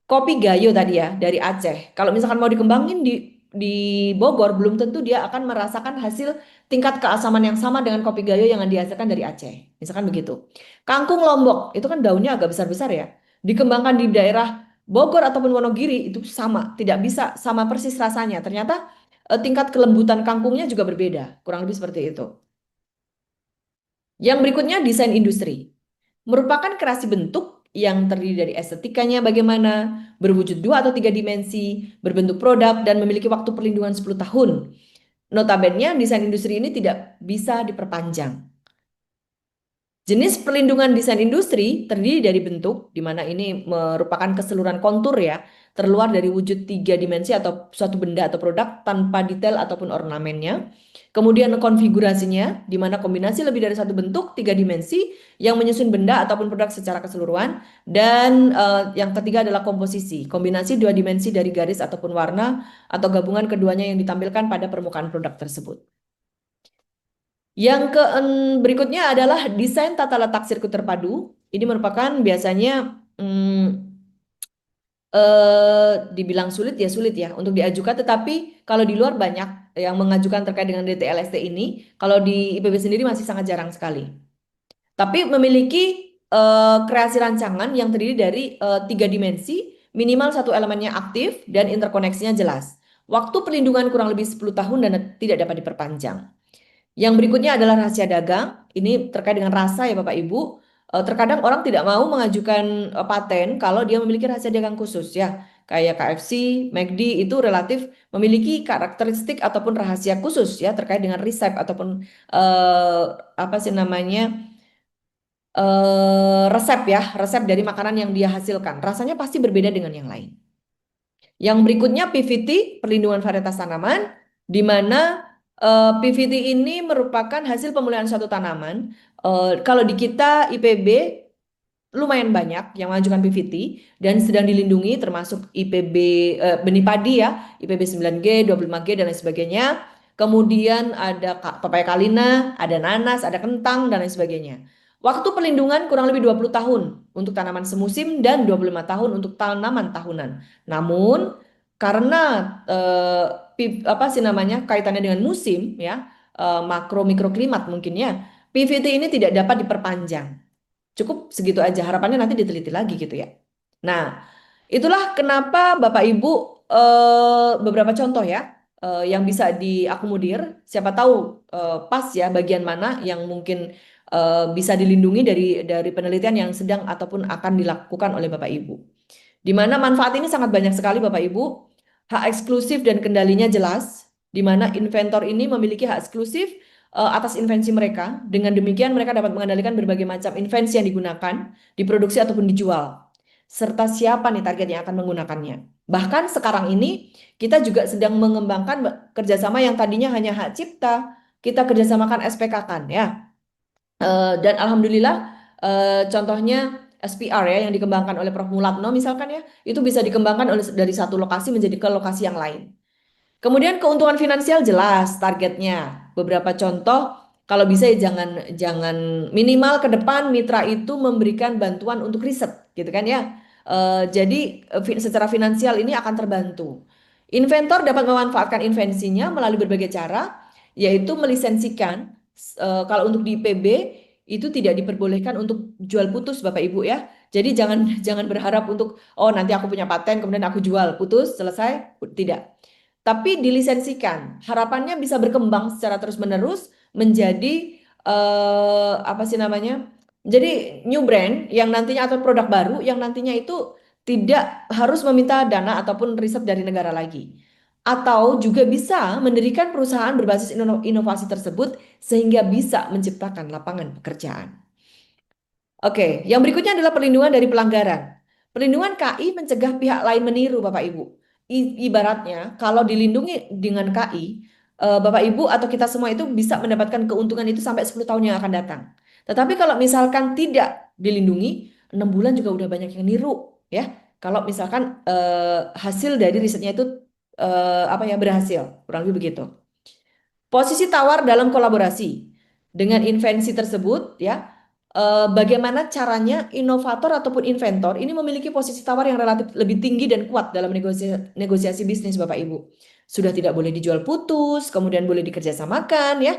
kopi Gayo tadi ya dari Aceh. Kalau misalkan mau dikembangin di Bogor, belum tentu dia akan merasakan hasil tingkat keasaman yang sama dengan kopi Gayo yang dihasilkan dari Aceh. Misalkan begitu. Kangkung Lombok itu kan daunnya agak besar-besar ya. Dikembangkan di daerah Bogor ataupun Wonogiri itu sama, tidak bisa sama persis rasanya. Ternyata tingkat kelembutan kangkungnya juga berbeda. Kurang lebih seperti itu. Yang berikutnya desain industri. Merupakan kreasi bentuk yang terdiri dari estetikanya bagaimana, berwujud 2 atau 3 dimensi, berbentuk produk, dan memiliki waktu perlindungan 10 tahun. Notabene, desain industri ini tidak bisa diperpanjang. Jenis perlindungan desain industri terdiri dari bentuk, di mana ini merupakan keseluruhan kontur ya, terluar dari wujud 3 dimensi atau suatu benda atau produk tanpa detail ataupun ornamennya. Kemudian konfigurasinya, di mana kombinasi lebih dari satu bentuk 3 dimensi yang menyusun benda ataupun produk secara keseluruhan. Dan yang ketiga adalah komposisi, kombinasi 2 dimensi dari garis ataupun warna atau gabungan keduanya yang ditampilkan pada permukaan produk tersebut. Yang berikutnya adalah desain tata letak sirkuit terpadu. Ini merupakan biasanya dibilang sulit ya untuk diajukan, tetapi kalau di luar banyak yang mengajukan terkait dengan DTLST ini. Kalau di IPB sendiri masih sangat jarang sekali. Tapi memiliki kreasi rancangan yang terdiri dari 3 dimensi, minimal satu elemennya aktif dan interkoneksinya jelas. Waktu perlindungan kurang lebih 10 tahun dan tidak dapat diperpanjang. Yang berikutnya adalah rahasia dagang. Ini terkait dengan rasa ya Bapak Ibu. Terkadang orang tidak mau mengajukan paten kalau dia memiliki rahasia dagang khusus ya. Kayak KFC, McD itu relatif memiliki karakteristik ataupun rahasia khusus ya terkait dengan resep ataupun apa sih namanya resep dari makanan yang dia hasilkan. Rasanya pasti berbeda dengan yang lain. Yang berikutnya PVT, perlindungan varietas tanaman, di mana PVT ini merupakan hasil pemulihan suatu tanaman. Kalau di kita IPB lumayan banyak yang mengajukan PVT dan sedang dilindungi, termasuk IPB benih padi ya, IPB 9G, 25G dan lain sebagainya. Kemudian ada pepaya kalina, ada nanas, ada kentang dan lain sebagainya. Waktu perlindungan kurang lebih 20 tahun untuk tanaman semusim dan 25 tahun untuk tanaman tahunan. Namun karena apa sih namanya kaitannya dengan musim ya, makro mikroklimat mungkin ya, PVT ini tidak dapat diperpanjang. Cukup segitu aja, harapannya nanti diteliti lagi gitu ya. Nah, itulah kenapa Bapak Ibu beberapa contoh ya yang bisa diakomodir. Siapa tahu pas ya bagian mana yang mungkin bisa dilindungi dari penelitian yang sedang ataupun akan dilakukan oleh Bapak Ibu. Di mana manfaat ini sangat banyak sekali Bapak Ibu. Hak eksklusif dan kendalinya jelas, di mana inventor ini memiliki hak eksklusif atas invensi mereka. Dengan demikian mereka dapat mengendalikan berbagai macam invensi yang digunakan, diproduksi ataupun dijual. Serta siapa nih target yang akan menggunakannya. Bahkan sekarang ini kita juga sedang mengembangkan kerjasama yang tadinya hanya hak cipta, kita kerjasamakan SPK kan ya. Dan alhamdulillah contohnya SPR ya yang dikembangkan oleh Prof. Mulatno misalkan ya, itu bisa dikembangkan dari satu lokasi menjadi ke lokasi yang lain. Kemudian keuntungan finansial jelas targetnya. Beberapa contoh, kalau bisa ya jangan minimal ke depan mitra itu memberikan bantuan untuk riset gitu kan ya. Jadi secara finansial ini akan terbantu. Inventor dapat memanfaatkan invensinya melalui berbagai cara, yaitu melisensikan. Kalau untuk di IPB itu tidak diperbolehkan untuk jual putus Bapak Ibu ya. Jadi jangan berharap untuk oh nanti aku punya paten kemudian aku jual putus selesai, tidak. Tapi dilisensikan. Harapannya bisa berkembang secara terus-menerus menjadi apa sih namanya? Jadi new brand yang nantinya atau produk baru yang nantinya itu tidak harus meminta dana ataupun riset dari negara lagi. Atau juga bisa mendirikan perusahaan berbasis inovasi tersebut sehingga bisa menciptakan lapangan pekerjaan. Oke, yang berikutnya adalah perlindungan dari pelanggaran. Perlindungan KI mencegah pihak lain meniru, Bapak Ibu. Ibaratnya, kalau dilindungi dengan KI, Bapak Ibu atau kita semua itu bisa mendapatkan keuntungan itu sampai 10 tahun yang akan datang. Tetapi kalau misalkan tidak dilindungi, 6 bulan juga udah banyak yang niru ya. Kalau misalkan hasil dari risetnya itu apa ya berhasil, kurang lebih begitu. Posisi tawar dalam kolaborasi dengan invensi tersebut ya. Bagaimana caranya inovator ataupun inventor ini memiliki posisi tawar yang relatif lebih tinggi dan kuat dalam negosiasi bisnis Bapak Ibu. Sudah tidak boleh dijual putus, kemudian boleh dikerjasamakan ya,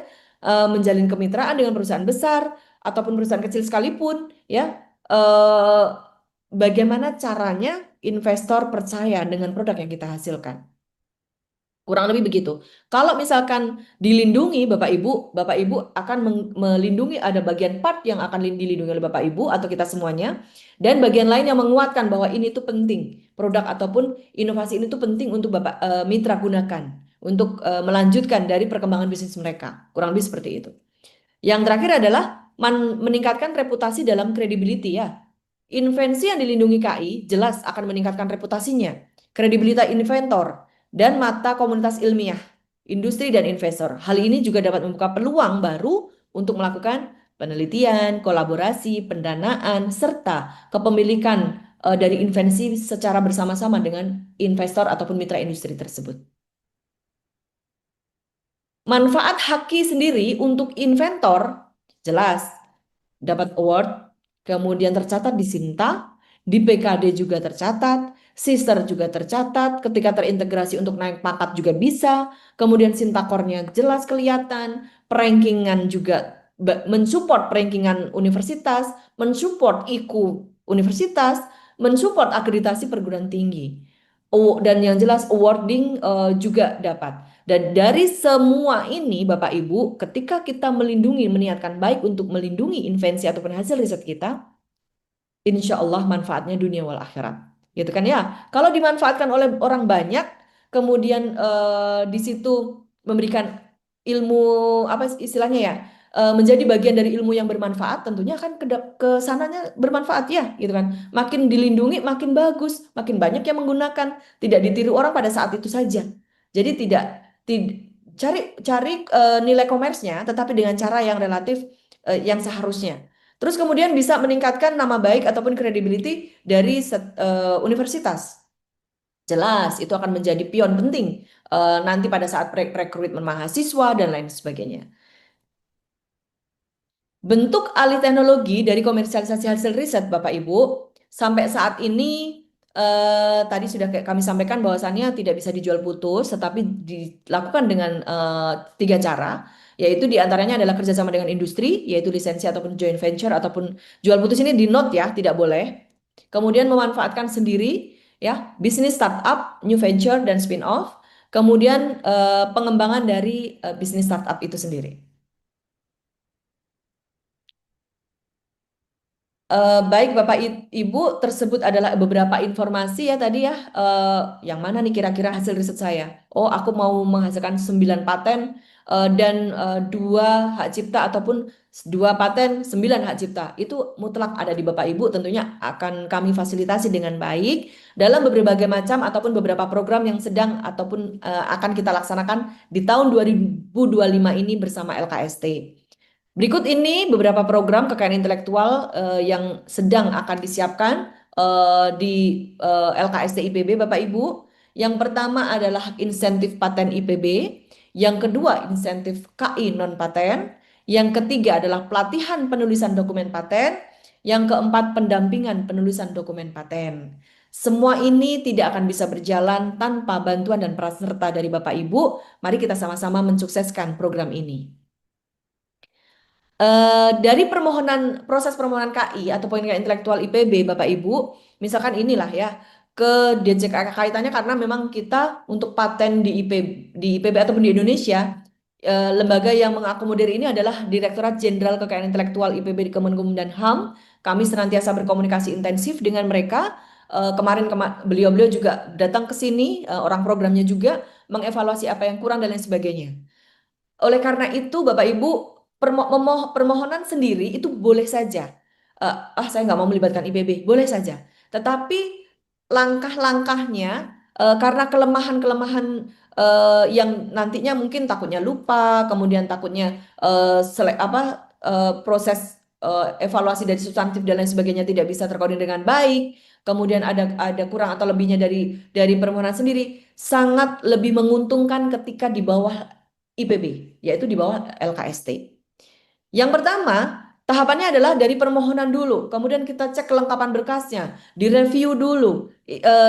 menjalin kemitraan dengan perusahaan besar ataupun perusahaan kecil sekalipun ya. Eh, Bagaimana caranya investor percaya dengan produk yang kita hasilkan? Kurang lebih begitu. Kalau misalkan dilindungi Bapak Ibu akan melindungi ada bagian part yang akan dilindungi oleh Bapak Ibu atau kita semuanya dan bagian lain yang menguatkan bahwa ini tuh penting. Produk ataupun inovasi ini tuh penting untuk Bapak mitra gunakan untuk melanjutkan dari perkembangan bisnis mereka. Kurang lebih seperti itu. Yang terakhir adalah meningkatkan reputasi dalam credibility ya. Invensi yang dilindungi KI jelas akan meningkatkan reputasinya, kredibilitas inventor, dan mata komunitas ilmiah, industri, dan investor. Hal ini juga dapat membuka peluang baru untuk melakukan penelitian, kolaborasi, pendanaan, serta kepemilikan dari invensi secara bersama-sama dengan investor ataupun mitra industri tersebut. Manfaat Haki sendiri untuk inventor jelas dapat award, kemudian tercatat di Sinta, di PKD juga tercatat, Sister juga tercatat, ketika terintegrasi untuk naik pangkat juga bisa, kemudian Sintakornya jelas kelihatan, perankingan juga mensupport perankingan universitas, mensupport IKU universitas, mensupport akreditasi perguruan tinggi. Dan yang jelas awarding juga dapat. Dan dari semua ini Bapak Ibu, ketika kita melindungi, meniatkan baik untuk melindungi invensi ataupun hasil riset kita, insya Allah manfaatnya dunia wal akhirat. Gitu kan ya. Kalau dimanfaatkan oleh orang banyak, kemudian di situ memberikan ilmu apa istilahnya ya, menjadi bagian dari ilmu yang bermanfaat, tentunya kan ke sananya bermanfaat ya, gitu kan. Makin dilindungi, makin bagus, makin banyak yang menggunakan, tidak ditiru orang pada saat itu saja. Jadi cari nilai komersnya, tetapi dengan cara yang relatif yang seharusnya. Terus kemudian bisa meningkatkan nama baik ataupun credibility dari universitas. Jelas, itu akan menjadi pion penting nanti pada saat rekrutmen mahasiswa dan lain sebagainya. Bentuk alih teknologi dari komersialisasi hasil riset, Bapak Ibu, sampai saat ini tadi sudah kami sampaikan bahwasannya tidak bisa dijual putus, tetapi dilakukan dengan 3 cara, yaitu diantaranya adalah kerjasama dengan industri, yaitu lisensi ataupun joint venture ataupun jual putus ini di note ya, tidak boleh. Kemudian memanfaatkan sendiri, ya, bisnis startup, new venture dan spin off. Kemudian pengembangan dari bisnis startup itu sendiri. Baik Bapak Ibu, tersebut adalah beberapa informasi ya tadi ya. Yang mana nih kira-kira hasil riset saya? Oh, aku mau menghasilkan 9 paten dan 2 hak cipta ataupun 2 paten, 9 hak cipta. Itu mutlak ada di Bapak Ibu, tentunya akan kami fasilitasi dengan baik dalam berbagai macam ataupun beberapa program yang sedang ataupun akan kita laksanakan di tahun 2025 ini bersama LKST. Berikut ini beberapa program kekayaan intelektual yang sedang akan disiapkan di LKST IPB Bapak Ibu. Yang pertama adalah insentif paten IPB, yang kedua insentif KI non paten, yang ketiga adalah pelatihan penulisan dokumen paten, yang keempat pendampingan penulisan dokumen paten. Semua ini tidak akan bisa berjalan tanpa bantuan dan peran serta dari Bapak Ibu. Mari kita sama-sama mensukseskan program ini. Dari proses permohonan KI atau kekayaan intelektual IPB Bapak Ibu, misalkan inilah ya ke DJK kaitannya karena memang kita untuk paten di IPB ataupun di Indonesia, lembaga yang mengakomodir ini adalah Direktorat Jenderal Kekayaan Intelektual IPB di Kemenkum dan HAM. Kami senantiasa berkomunikasi intensif dengan mereka. Kemarin beliau-beliau juga datang ke sini, orang programnya juga mengevaluasi apa yang kurang dan lain sebagainya. Oleh karena itu, Bapak Ibu, permohonan sendiri itu boleh saja. Saya nggak mau melibatkan IPB, boleh saja. Tetapi langkah-langkahnya karena kelemahan-kelemahan yang nantinya mungkin takutnya lupa, kemudian takutnya proses evaluasi dari substantif dan lain sebagainya tidak bisa terkoordinir dengan baik, kemudian ada kurang atau lebihnya dari permohonan sendiri, sangat lebih menguntungkan ketika di bawah IPB, yaitu di bawah LKST. Yang pertama, tahapannya adalah dari permohonan dulu, kemudian kita cek kelengkapan berkasnya, direview dulu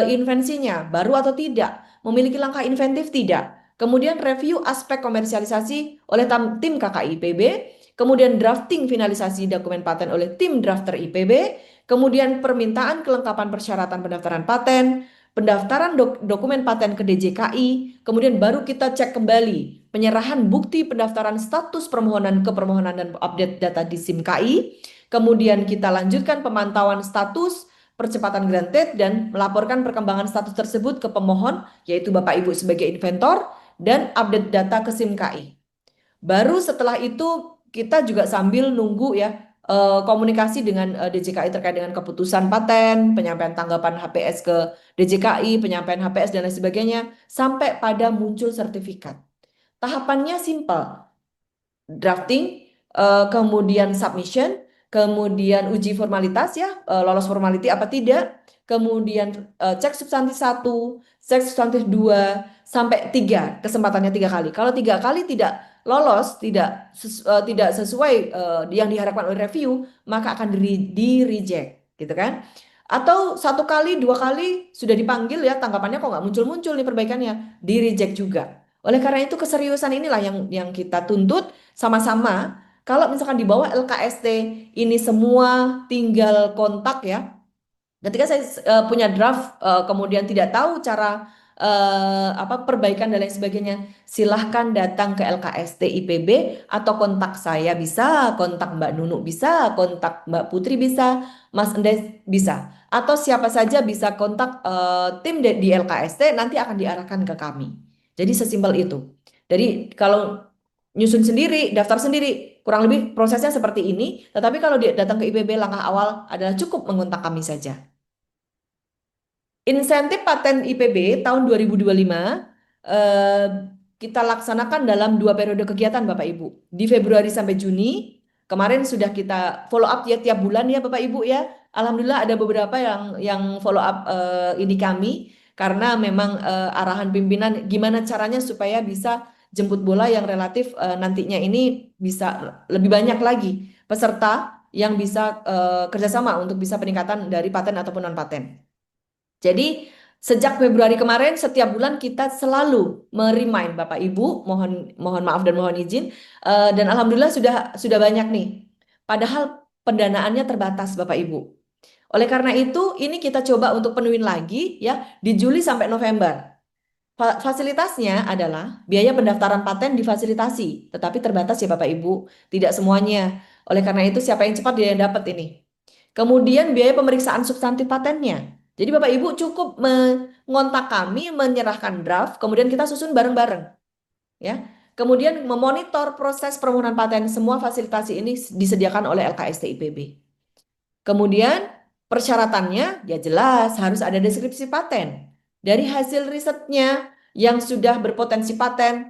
invensinya, baru atau tidak, memiliki langkah inventif tidak. Kemudian review aspek komersialisasi oleh tim KKI IPB, kemudian drafting finalisasi dokumen paten oleh tim drafter IPB, kemudian permintaan kelengkapan persyaratan pendaftaran paten, pendaftaran dokumen paten ke DJKI, kemudian baru kita cek kembali penyerahan bukti pendaftaran status permohonan ke permohonan dan update data di SIM KI, kemudian kita lanjutkan pemantauan status percepatan granted dan melaporkan perkembangan status tersebut ke pemohon, yaitu Bapak Ibu sebagai inventor, dan update data ke SIM KI. Baru setelah itu kita juga sambil nunggu ya komunikasi dengan DJKI terkait dengan keputusan paten, penyampaian tanggapan HPS ke DJKI, penyampaian HPS dan lain sebagainya, sampai pada muncul sertifikat. Tahapannya simpel, drafting, kemudian submission, kemudian uji formalitas ya, lolos formality apa tidak, kemudian cek substantif 1, cek substantif 2, sampai 3, kesempatannya 3 kali. Kalau 3 kali tidak lolos, tidak sesuai yang diharapkan oleh review, maka akan di-reject, gitu kan? Atau 1 kali, 2 kali sudah dipanggil ya, tanggapannya kok nggak muncul-muncul nih perbaikannya, di-reject juga. Oleh karena itu keseriusan inilah yang kita tuntut sama-sama. Kalau misalkan di bawah LKST ini semua tinggal kontak ya. Ketika saya punya draft kemudian tidak tahu cara perbaikan dan lain sebagainya, silahkan datang ke LKST IPB atau kontak saya bisa, kontak Mbak Nunu bisa, kontak Mbak Putri bisa, Mas Endes bisa, atau siapa saja bisa kontak tim di LKST nanti akan diarahkan ke kami. Jadi sesimpel itu. Jadi kalau nyusun sendiri, daftar sendiri, kurang lebih prosesnya seperti ini. Tetapi kalau dia datang ke IPB, langkah awal adalah cukup mengontak kami saja. Insentif paten IPB tahun 2025 kita laksanakan dalam 2 periode kegiatan Bapak Ibu. Di Februari sampai Juni, kemarin sudah kita follow up ya tiap bulan ya Bapak Ibu ya. Alhamdulillah ada beberapa yang follow up ini kami karena memang arahan pimpinan gimana caranya supaya bisa jemput bola yang relatif nantinya ini bisa lebih banyak lagi peserta yang bisa kerjasama untuk bisa peningkatan dari paten ataupun non paten. Jadi sejak Februari kemarin setiap bulan kita selalu merimain Bapak Ibu, mohon maaf dan mohon izin, dan alhamdulillah sudah banyak nih. Padahal pendanaannya terbatas Bapak Ibu. Oleh karena itu ini kita coba untuk penuhin lagi ya di Juli sampai November. Fasilitasnya adalah biaya pendaftaran paten difasilitasi, tetapi terbatas ya Bapak Ibu, tidak semuanya. Oleh karena itu siapa yang cepat dia yang dapat ini. Kemudian biaya pemeriksaan substantif patennya. Jadi Bapak Ibu cukup mengontak kami, menyerahkan draft, kemudian kita susun bareng-bareng. Ya. Kemudian memonitor proses permohonan paten, semua fasilitasi ini disediakan oleh LKST IPB. Kemudian persyaratannya ya jelas harus ada deskripsi paten. Dari hasil risetnya yang sudah berpotensi paten,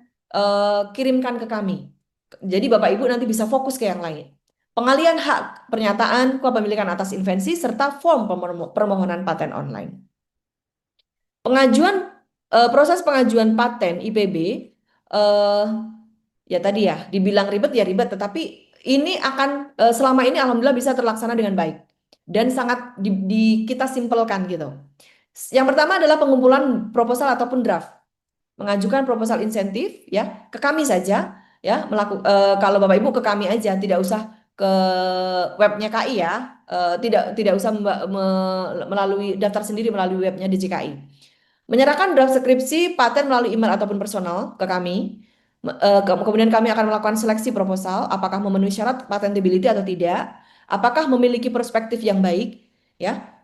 kirimkan ke kami. Jadi Bapak Ibu nanti bisa fokus ke yang lain. Pengalian hak pernyataan kepemilikan atas invensi serta form permohonan paten online. Proses pengajuan paten IPB ya tadi ya dibilang ribet ya ribet, tetapi ini akan selama ini alhamdulillah bisa terlaksana dengan baik dan sangat kita simpelkan gitu. Yang pertama adalah pengumpulan proposal ataupun draft. Mengajukan proposal insentif ya ke kami saja ya, kalau Bapak Ibu ke kami aja, tidak usah ke webnya KI ya, tidak usah melalui daftar sendiri melalui webnya DJKI. Menyerahkan draft skripsi paten melalui email ataupun personal ke kami. Kemudian kami akan melakukan seleksi proposal, apakah memenuhi syarat patentability atau tidak, apakah memiliki perspektif yang baik ya.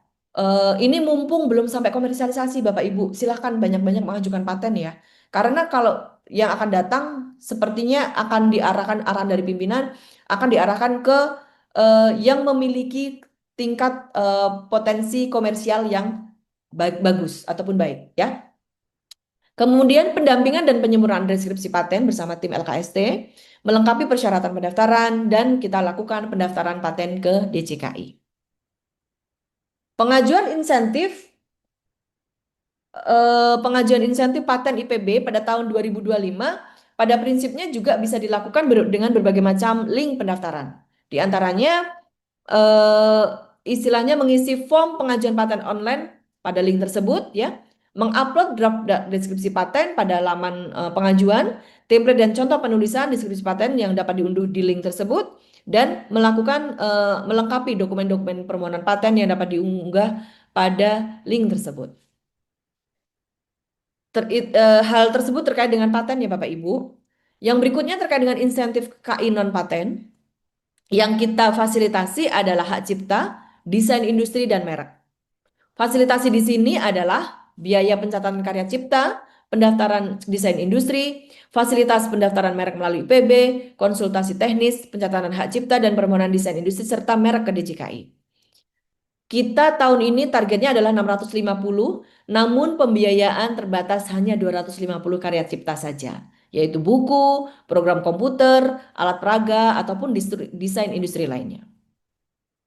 Ini mumpung belum sampai komersialisasi Bapak Ibu, silahkan banyak-banyak mengajukan paten ya. Karena kalau yang akan datang sepertinya akan diarahkan arahan dari pimpinan, akan diarahkan ke yang memiliki tingkat potensi komersial yang bagus ataupun baik ya. Kemudian pendampingan dan penyempurnaan deskripsi paten bersama tim LKST, melengkapi persyaratan pendaftaran, dan kita lakukan pendaftaran paten ke DJKI. Pengajuan insentif paten IPB pada tahun 2025 pada prinsipnya juga bisa dilakukan dengan berbagai macam link pendaftaran. Di antaranya istilahnya mengisi form pengajuan paten online pada link tersebut ya, mengupload draft deskripsi paten pada laman pengajuan, template dan contoh penulisan deskripsi paten yang dapat diunduh di link tersebut, dan melakukan melengkapi dokumen-dokumen permohonan paten yang dapat diunggah pada link tersebut. Hal tersebut terkait dengan paten ya Bapak Ibu. Yang berikutnya terkait dengan insentif KI non paten. Yang kita fasilitasi adalah hak cipta, desain industri, dan merek. Fasilitasi di sini adalah biaya pencatatan karya cipta, pendaftaran desain industri, fasilitas pendaftaran merek melalui IPB, konsultasi teknis, pencatatan hak cipta, dan permohonan desain industri, serta merek ke DJKI. Kita tahun ini targetnya adalah 650, namun pembiayaan terbatas hanya 250 karya cipta saja, yaitu buku, program komputer, alat peraga, ataupun desain industri lainnya.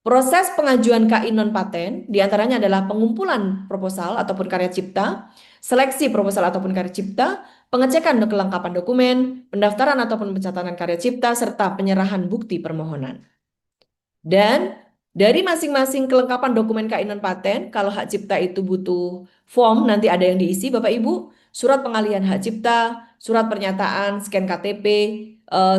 Proses pengajuan KI non-paten diantaranya adalah pengumpulan proposal ataupun karya cipta, seleksi proposal ataupun karya cipta, pengecekan kelengkapan dokumen, pendaftaran ataupun pencatatan karya cipta, serta penyerahan bukti permohonan. Dan dari masing-masing kelengkapan dokumen KI non-paten, kalau hak cipta itu butuh form, nanti ada yang diisi Bapak Ibu, surat pengalihan hak cipta, surat pernyataan, scan KTP,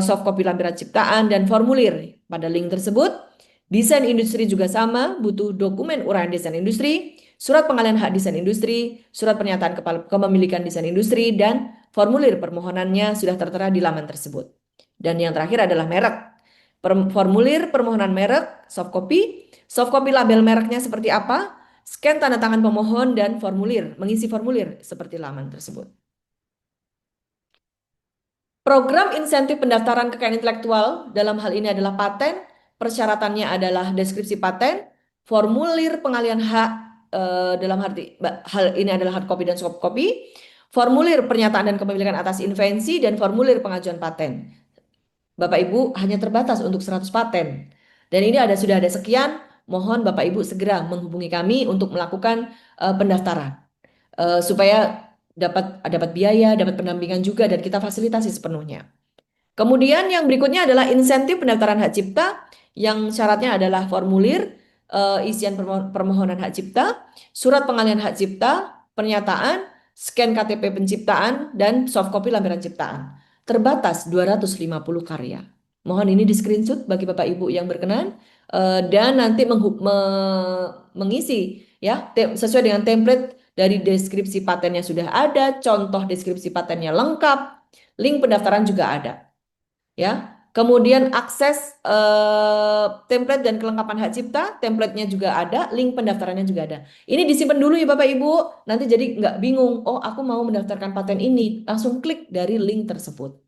soft copy lampiran ciptaan, dan formulir pada link tersebut. Desain industri juga sama, butuh dokumen uraian desain industri, surat pengalihan hak desain industri, surat pernyataan kepemilikan desain industri, dan formulir permohonannya sudah tertera di laman tersebut. Dan yang terakhir adalah merek. Formulir permohonan merek, soft copy label mereknya seperti apa, scan tanda tangan pemohon, dan mengisi formulir seperti laman tersebut. Program insentif pendaftaran kekayaan intelektual dalam hal ini adalah paten. Persyaratannya adalah deskripsi paten, formulir pengalihan hak dalam hal ini adalah hard copy dan soft copy, formulir pernyataan dan kepemilikan atas invensi, dan formulir pengajuan paten. Bapak Ibu hanya terbatas untuk 100 paten. Dan ini sudah ada sekian, mohon Bapak Ibu segera menghubungi kami untuk melakukan pendaftaran. Supaya dapat biaya, dapat pendampingan juga, dan kita fasilitasi sepenuhnya. Kemudian yang berikutnya adalah insentif pendaftaran hak cipta, yang syaratnya adalah formulir isian permohonan hak cipta, surat pengalihan hak cipta, pernyataan, scan KTP penciptaan, dan soft copy lampiran ciptaan. Terbatas 250 karya. Mohon ini di screenshot bagi Bapak Ibu yang berkenan, dan nanti mengisi ya sesuai dengan template dari deskripsi patennya sudah ada, contoh deskripsi patennya lengkap, link pendaftaran juga ada. Ya, kemudian akses template dan kelengkapan hak cipta, templatenya juga ada, link pendaftarannya juga ada. Ini disimpan dulu ya Bapak Ibu, nanti jadi nggak bingung, oh aku mau mendaftarkan paten ini, langsung klik dari link tersebut.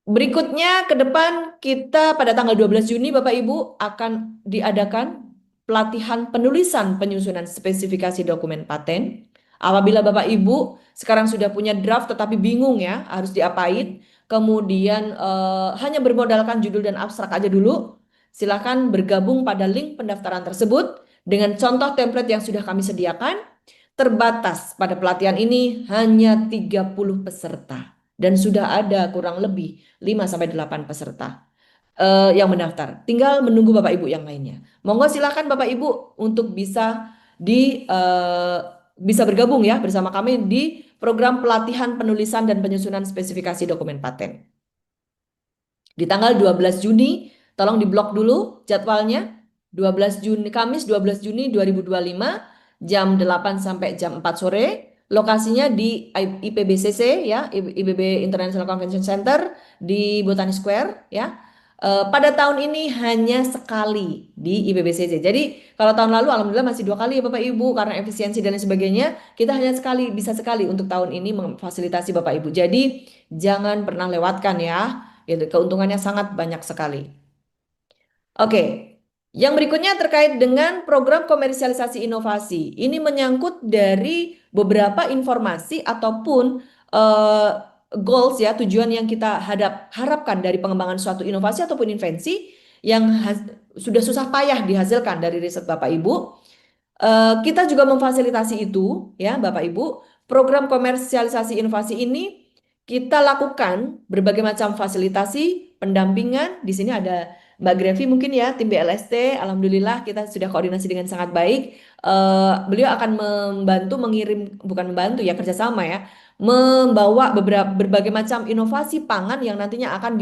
Berikutnya ke depan kita pada tanggal 12 Juni Bapak Ibu akan diadakan pelatihan penulisan penyusunan spesifikasi dokumen paten. Apabila Bapak Ibu sekarang sudah punya draft tetapi bingung ya harus diapain, kemudian hanya bermodalkan judul dan abstrak aja dulu, silakan bergabung pada link pendaftaran tersebut dengan contoh template yang sudah kami sediakan. Terbatas pada pelatihan ini hanya 30 peserta dan sudah ada kurang lebih 5-8 peserta yang mendaftar. Tinggal menunggu Bapak Ibu yang lainnya. Monggo silakan Bapak Ibu untuk bisa bergabung ya bersama kami di program pelatihan penulisan dan penyusunan spesifikasi dokumen paten. Di tanggal 12 Juni, tolong diblok dulu jadwalnya. 12 Juni, Kamis 12 Juni 2025, jam 8 sampai jam 4 sore. Lokasinya di IPBCC ya, IPB International Convention Center di Botani Square ya. Pada tahun ini hanya sekali di IPBCC. Jadi kalau tahun lalu alhamdulillah masih 2 kali ya Bapak Ibu karena efisiensi dan lain sebagainya. Kita hanya bisa sekali untuk tahun ini memfasilitasi Bapak Ibu. Jadi jangan pernah lewatkan ya. Keuntungannya sangat banyak sekali. Oke. Yang berikutnya terkait dengan program komersialisasi inovasi. Ini menyangkut dari beberapa informasi ataupun eh, goals ya, tujuan yang kita harapkan dari pengembangan suatu inovasi ataupun invensi yang sudah susah payah dihasilkan dari riset Bapak Ibu. Kita juga memfasilitasi itu ya Bapak Ibu. Program komersialisasi inovasi ini kita lakukan berbagai macam fasilitasi, pendampingan. Di sini ada Mbak Grevi mungkin ya, tim BLST. Alhamdulillah kita sudah koordinasi dengan sangat baik. Beliau akan membantu mengirim, bukan membantu ya, kerjasama ya, membawa berbagai macam inovasi pangan yang nantinya akan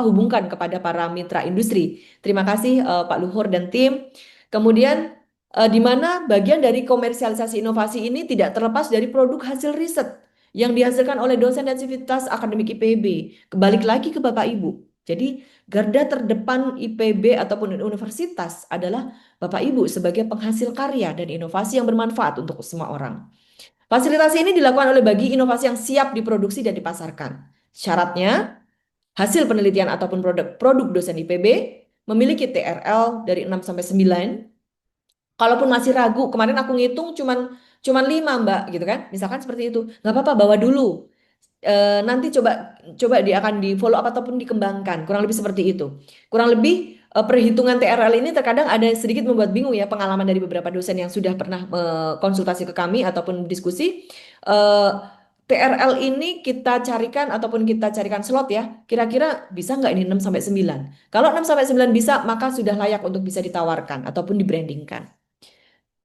hubungkan kepada para mitra industri. Terima kasih Pak Luhur dan tim. Kemudian di mana bagian dari komersialisasi inovasi ini tidak terlepas dari produk hasil riset yang dihasilkan oleh dosen dan sivitas akademik IPB. Kembali lagi ke Bapak Ibu. Jadi garda terdepan IPB ataupun universitas adalah Bapak Ibu sebagai penghasil karya dan inovasi yang bermanfaat untuk semua orang. Fasilitasi ini dilakukan oleh bagi inovasi yang siap diproduksi dan dipasarkan. Syaratnya, hasil penelitian ataupun produk dosen IPB memiliki TRL dari 6 sampai 9. Kalaupun masih ragu, kemarin aku ngitung cuman 5 Mbak gitu kan. Misalkan seperti itu. Nggak apa-apa, bawa dulu. Nanti coba dia akan di follow up ataupun dikembangkan. Kurang lebih seperti itu. Kurang lebih perhitungan TRL ini terkadang ada sedikit membuat bingung ya, pengalaman dari beberapa dosen yang sudah pernah konsultasi ke kami ataupun diskusi. Eh, TRL ini kita carikan ataupun kita carikan slot ya. Kira-kira bisa nggak ini 6 sampai 9? Kalau 6 sampai 9 bisa, maka sudah layak untuk bisa ditawarkan ataupun dibrandingkan.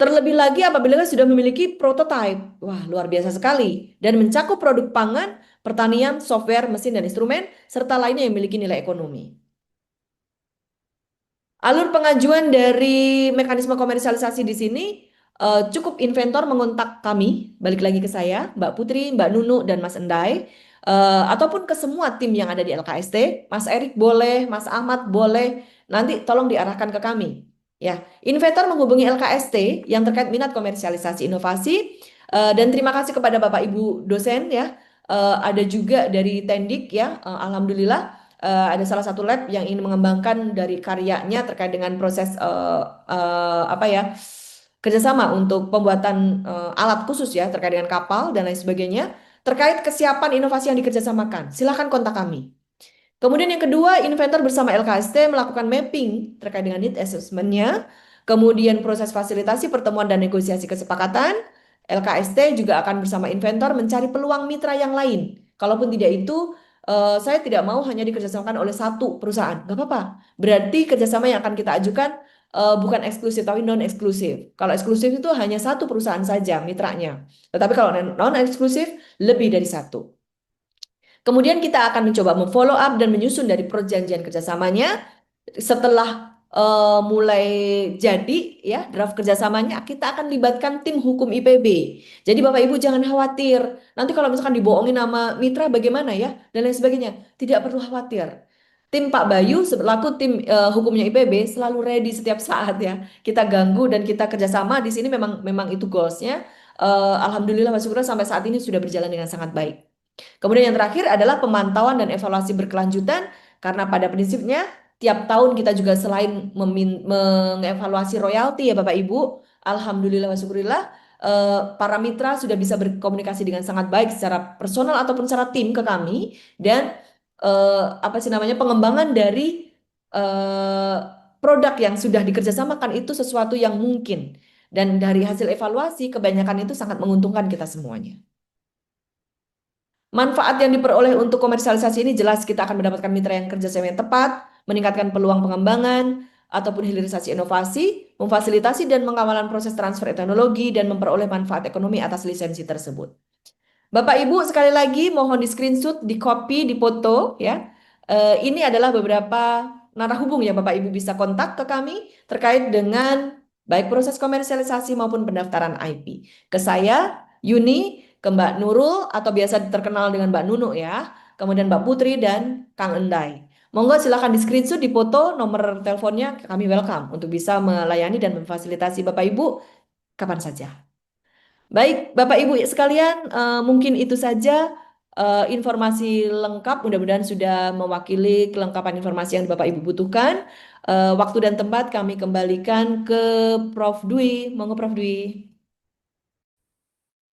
Terlebih lagi apabila sudah memiliki prototype. Wah, luar biasa sekali. Dan mencakup produk pangan, pertanian, software, mesin, dan instrumen, serta lainnya yang memiliki nilai ekonomi. Alur pengajuan dari mekanisme komersialisasi di sini cukup inventor mengontak kami, balik lagi ke saya, Mbak Putri, Mbak Nunu, dan Mas Endai, ataupun ke semua tim yang ada di LKST. Mas Erik boleh, Mas Ahmad boleh, nanti tolong diarahkan ke kami. Ya, inventor menghubungi LKST yang terkait minat komersialisasi inovasi, dan terima kasih kepada Bapak Ibu dosen ya. Ada juga dari Tendik ya, alhamdulillah ada salah satu lab yang ingin mengembangkan dari karyanya terkait dengan proses kerjasama untuk pembuatan alat khusus ya terkait dengan kapal dan lain sebagainya. Terkait kesiapan inovasi yang dikerjasamakan, silakan kontak kami. Kemudian yang kedua, inventor bersama LKST melakukan mapping terkait dengan need assessment-nya. Kemudian proses fasilitasi pertemuan dan negosiasi kesepakatan. LKST juga akan bersama inventor mencari peluang mitra yang lain. Kalaupun tidak itu, saya tidak mau hanya dikerjasamakan oleh satu perusahaan. Nggak apa-apa. Berarti kerjasama yang akan kita ajukan bukan eksklusif, tapi non-eksklusif. Kalau eksklusif itu hanya satu perusahaan saja mitranya. Tetapi kalau non-eksklusif, lebih dari satu. Kemudian kita akan mencoba memfollow up dan menyusun dari perjanjian kerjasamanya. Setelah mulai jadi ya draft kerjasamanya, kita akan libatkan tim hukum IPB. Jadi Bapak Ibu jangan khawatir. Nanti kalau misalkan dibohongin nama mitra bagaimana ya dan lain sebagainya. Tidak perlu khawatir. Tim Pak Bayu selaku tim hukumnya IPB selalu ready setiap saat ya. Kita ganggu dan kita kerjasama di sini memang itu goalsnya. Alhamdulillah Mas Syukur sampai saat ini sudah berjalan dengan sangat baik. Kemudian yang terakhir adalah pemantauan dan evaluasi berkelanjutan karena pada prinsipnya tiap tahun kita juga selain mengevaluasi royalti ya Bapak Ibu, alhamdulillah wa syukurillah para mitra sudah bisa berkomunikasi dengan sangat baik secara personal ataupun secara tim ke kami dan pengembangan dari produk yang sudah dikerjasamakan itu sesuatu yang mungkin dan dari hasil evaluasi kebanyakan itu sangat menguntungkan kita semuanya. Manfaat yang diperoleh untuk komersialisasi ini jelas kita akan mendapatkan mitra yang kerjasama yang tepat, meningkatkan peluang pengembangan ataupun hilirisasi inovasi, memfasilitasi dan pengawalan proses transfer teknologi dan memperoleh manfaat ekonomi atas lisensi tersebut. Bapak Ibu sekali lagi mohon di screenshot, di copy, di foto ya. Ini adalah beberapa narahubung yang Bapak Ibu bisa kontak ke kami terkait dengan baik proses komersialisasi maupun pendaftaran IP. Ke saya, Yuni, ke Mbak Nurul atau biasa terkenal dengan Mbak Nunu ya. Kemudian Mbak Putri dan Kang Endai. Monggo silakan di screenshot, di foto, nomor teleponnya kami welcome untuk bisa melayani dan memfasilitasi Bapak Ibu kapan saja. Baik, Bapak Ibu sekalian, mungkin itu saja informasi lengkap, mudah-mudahan sudah mewakili kelengkapan informasi yang Bapak Ibu butuhkan. Waktu dan tempat kami kembalikan ke Prof. Dwi. Monggo Prof. Dwi.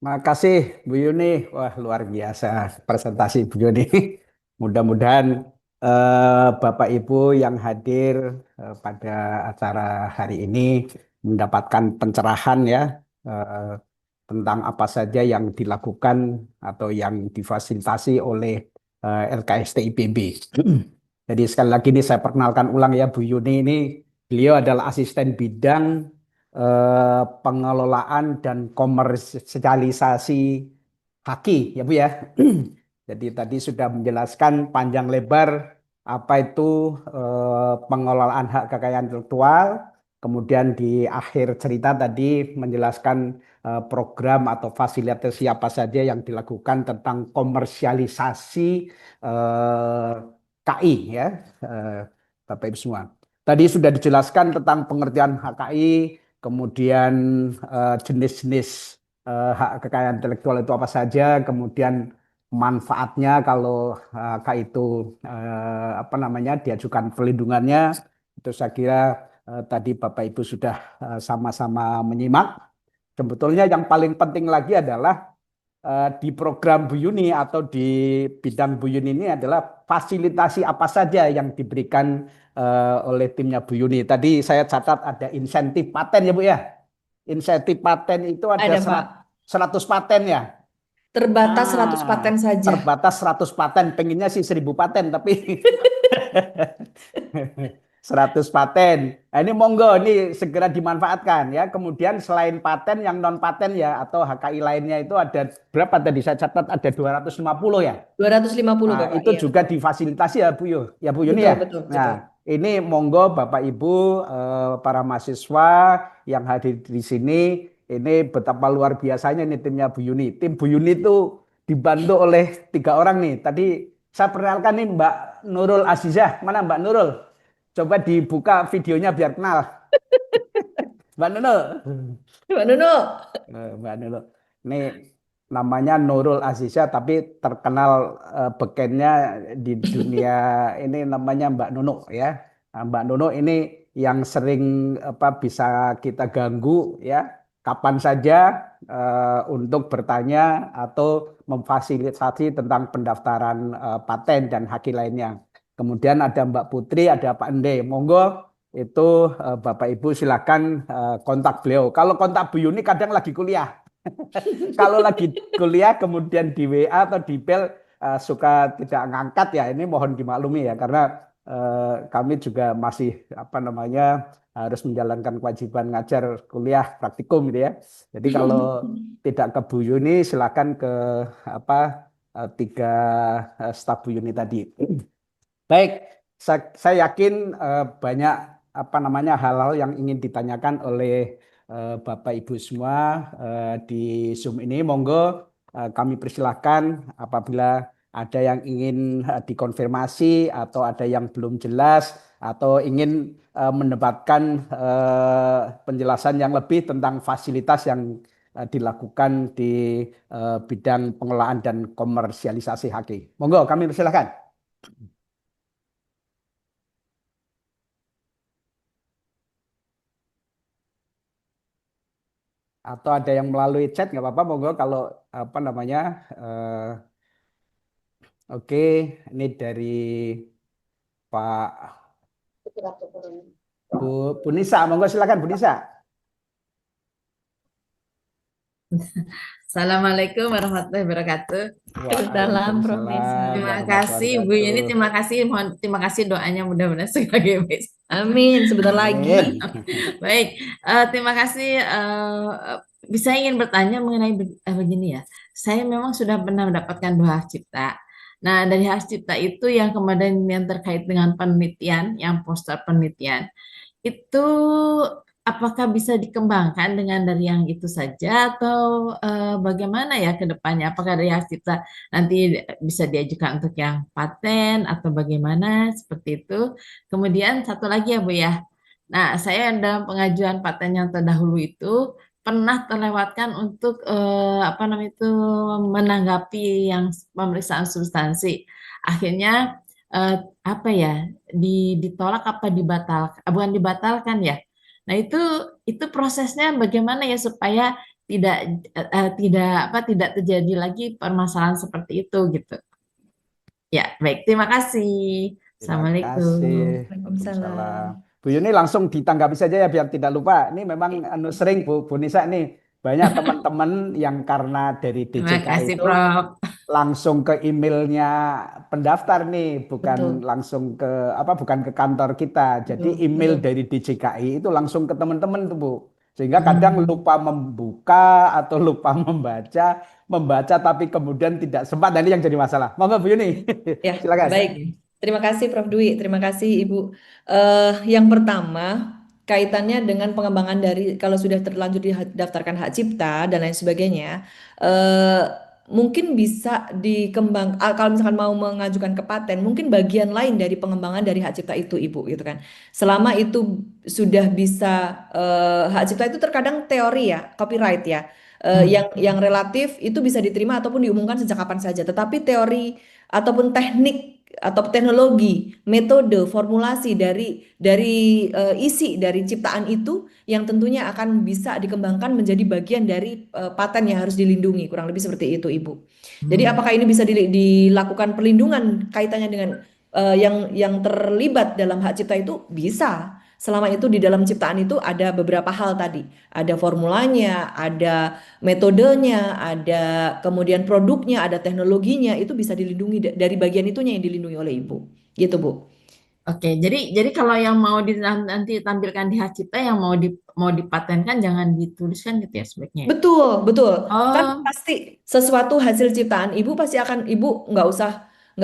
Makasih Bu Yuni. Wah, luar biasa presentasi Bu Yuni. Mudah-mudahan Bapak Ibu yang hadir pada acara hari ini mendapatkan pencerahan ya eh, tentang apa saja yang dilakukan atau yang difasilitasi oleh LKST IPB. Jadi sekali lagi ini saya perkenalkan ulang ya Bu Yuni ini beliau adalah asisten bidang pengelolaan dan komersialisasi haki ya Bu ya. Jadi tadi sudah menjelaskan panjang lebar apa itu pengelolaan hak kekayaan intelektual. Kemudian di akhir cerita tadi menjelaskan program atau fasilitasi apa saja yang dilakukan tentang komersialisasi KI ya, Bapak Ibu semua. Tadi sudah dijelaskan tentang pengertian HKI, kemudian jenis-jenis hak kekayaan intelektual itu apa saja, kemudian manfaatnya kalau hak itu apa namanya diajukan perlindungannya. Itu saya kira tadi Bapak Ibu sudah sama-sama menyimak. Sebetulnya yang paling penting lagi adalah di program Bu Yuni atau di bidang Bu Yuni ini adalah fasilitasi apa saja yang diberikan oleh timnya Bu Yuni. Tadi saya catat ada insentif paten ya Bu ya. Insentif paten itu ada Ada Pak. 100 paten ya. Terbatas 100 paten saja. Terbatas 100 paten, pengennya sih 1000 paten tapi 100 paten. Nah, ini monggo ini segera dimanfaatkan ya. Kemudian selain paten yang non paten ya atau HKI lainnya itu ada berapa tadi saya catat ada 250 ya. 250 Nah, Bapak. itu Iya, juga betul. difasilitasi ya Bu Yo. Ya Bu Yuni Betul, ya. betul, betul. Nah, ini monggo Bapak Ibu para mahasiswa yang hadir di sini ini betapa luar biasanya nih timnya Bu Yuni. Tim Bu Yuni itu dibantu oleh 3 orang nih. Tadi saya perkenalkan nih Mbak Nurul Azizah. Mana Mbak Nurul? Coba dibuka videonya biar kenal. Mbak Nurul. Mbak Nunu. Mbak Nurul. Ini namanya Nurul Azizah tapi terkenal bekennya di dunia ini namanya Mbak Nunu ya. Nah, Mbak Nunu ini yang sering apa bisa kita ganggu ya kapan saja untuk bertanya atau memfasilitasi tentang pendaftaran paten dan haki lainnya. Kemudian ada Mbak Putri, ada Pak Ende. Monggo itu Bapak Ibu silakan kontak beliau. Kalau kontak Bu Yuni kadang lagi kuliah. Kalau lagi kuliah kemudian di WA atau di bel suka tidak ngangkat ya ini mohon dimaklumi ya karena kami juga masih apa namanya harus menjalankan kewajiban ngajar kuliah praktikum gitu ya. Jadi kalau tidak ke Bu Yuni silakan ke apa 3 staf Bu Yuni tadi. Baik, saya yakin banyak apa namanya hal-hal yang ingin ditanyakan oleh Bapak Ibu semua di Zoom ini. Monggo kami persilahkan apabila ada yang ingin dikonfirmasi atau ada yang belum jelas atau ingin mendapatkan penjelasan yang lebih tentang fasilitas yang dilakukan di bidang pengelolaan dan komersialisasi HQ. Monggo kami persilahkan. Atau ada yang melalui chat nggak apa-apa monggo kalau apa namanya oke ini dari Pak Bu Nisa monggo silakan Bu Nisa. Assalamualaikum warahmatullahi wabarakatuh. Salam, Prof. Nisa. Terima kasih Bu Yuni, terima kasih doanya mudah-mudahan sebagai baik. Amin, sebentar lagi. Amin. Baik, terima kasih. Bisa ingin bertanya mengenai begini ya. Saya memang sudah pernah mendapatkan 2 hak cipta. Nah, dari hak cipta itu yang kemudian yang terkait dengan penelitian, yang poster penelitian, itu apakah bisa dikembangkan dengan dari yang itu saja atau bagaimana ya ke depannya? Apakah dari hak cipta nanti bisa diajukan untuk yang paten atau bagaimana seperti itu? Kemudian satu lagi ya Bu ya. Nah, saya dalam pengajuan paten yang terdahulu itu pernah terlewatkan untuk apa namanya itu menanggapi yang pemeriksaan substansi. Akhirnya apa ya ditolak apa dibatalkan? Bukan dibatalkan ya. Nah itu prosesnya bagaimana ya supaya tidak terjadi lagi permasalahan seperti itu gitu. Ya, baik. Terima kasih. Terima kasih. Assalamualaikum. Waalaikumsalam. Waalaikumsalam. Bu Yuni langsung ditanggapi saja ya biar tidak lupa. Ini memang sering Bu Nisa nih banyak teman-teman yang karena dari Terima DJKI kasih, itu Prof. langsung ke emailnya pendaftar nih, bukan Betul, langsung ke bukan ke kantor kita. Jadi betul, email betul. dari DJKI itu langsung ke teman-teman tuh Bu. Sehingga kadang Hmm. lupa membuka atau lupa membaca tapi kemudian tidak sempat. Dan ini yang jadi masalah. Monggo Bu Yuni, Ya, silakan. baik. Terima kasih Prof. Dwi, terima kasih Ibu. Yang pertama, kaitannya dengan pengembangan dari kalau sudah terlanjur didaftarkan hak cipta dan lain sebagainya, eh, mungkin bisa kalau misalkan mau mengajukan ke paten, mungkin bagian lain dari pengembangan dari hak cipta itu Ibu, gitu kan. Selama itu sudah bisa hak cipta itu terkadang teori ya, copyright ya. Yang relatif itu bisa diterima ataupun diumumkan sejak kapan saja. Tetapi teori ataupun teknik atau teknologi, metode, formulasi dari isi dari ciptaan itu yang tentunya akan bisa dikembangkan menjadi bagian dari paten yang harus dilindungi, kurang lebih seperti itu, Ibu. Jadi apakah ini bisa dilakukan perlindungan kaitannya dengan yang terlibat dalam hak cipta itu bisa. Selama itu di dalam ciptaan itu ada beberapa hal tadi, ada formulanya, ada metodenya, ada kemudian produknya, ada teknologinya, itu bisa dilindungi dari bagian itunya yang dilindungi oleh Ibu. Gitu, Bu. Oke, jadi kalau yang mau nanti tampilkan di hak cipta yang mau dipatenkan jangan dituliskan gitu ya sebaiknya. Betul, betul. Kan Oh, pasti sesuatu hasil ciptaan Ibu pasti akan Ibu nggak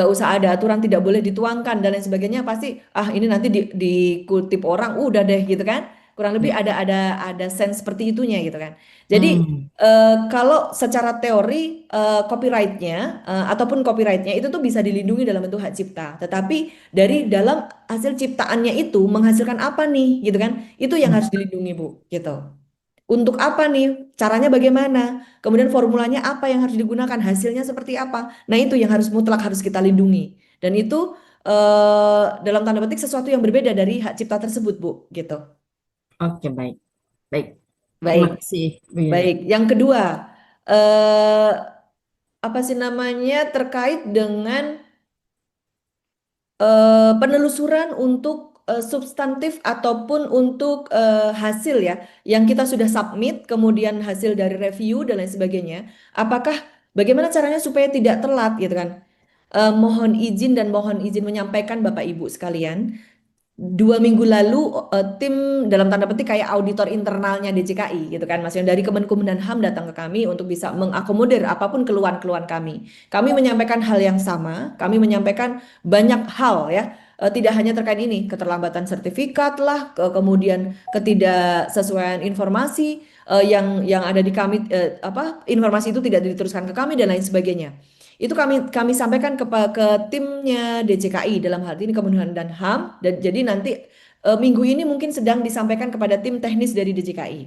usah ada aturan tidak boleh dituangkan dan lain sebagainya pasti ini nanti dikutip orang udah deh gitu kan. Kurang lebih ada sense seperti itunya gitu kan. Jadi hmm, kalau secara teori copyrightnya ataupun copyrightnya itu tuh bisa dilindungi dalam bentuk hak cipta. Tetapi dari dalam hasil ciptaannya itu menghasilkan apa nih gitu kan? Itu yang harus dilindungi Bu gitu. Untuk apa nih? Caranya bagaimana? Kemudian formulanya apa yang harus digunakan? Hasilnya seperti apa? Nah, itu yang mutlak harus kita lindungi. Dan itu dalam tanda petik sesuatu yang berbeda dari hak cipta tersebut, Bu, gitu. oke baik, baik. Terima Baik, kasih, Bu Yuni. baik. Yang kedua, eh apa sih namanya terkait dengan penelusuran untuk substantif ataupun untuk hasil ya yang kita sudah submit kemudian hasil dari review dan lain sebagainya apakah bagaimana caranya supaya tidak telat gitu kan. Mohon izin dan mohon izin menyampaikan Bapak Ibu sekalian 2 minggu lalu tim dalam tanda petik kayak auditor internalnya DJKI gitu kan Mas yang dari Kemenkumham datang ke kami untuk bisa mengakomodir apapun keluhan-keluhan kami. Kami menyampaikan hal yang sama, kami menyampaikan banyak hal ya. Tidak hanya terkait ini, keterlambatan sertifikat lah, kemudian ketidaksesuaian informasi yang ada di kami informasi itu tidak diteruskan ke kami dan lain sebagainya. Itu kami sampaikan ke timnya DJKI dalam hal ini Kemenkumham dan HAM dan jadi nanti minggu ini mungkin sedang disampaikan kepada tim teknis dari DJKI.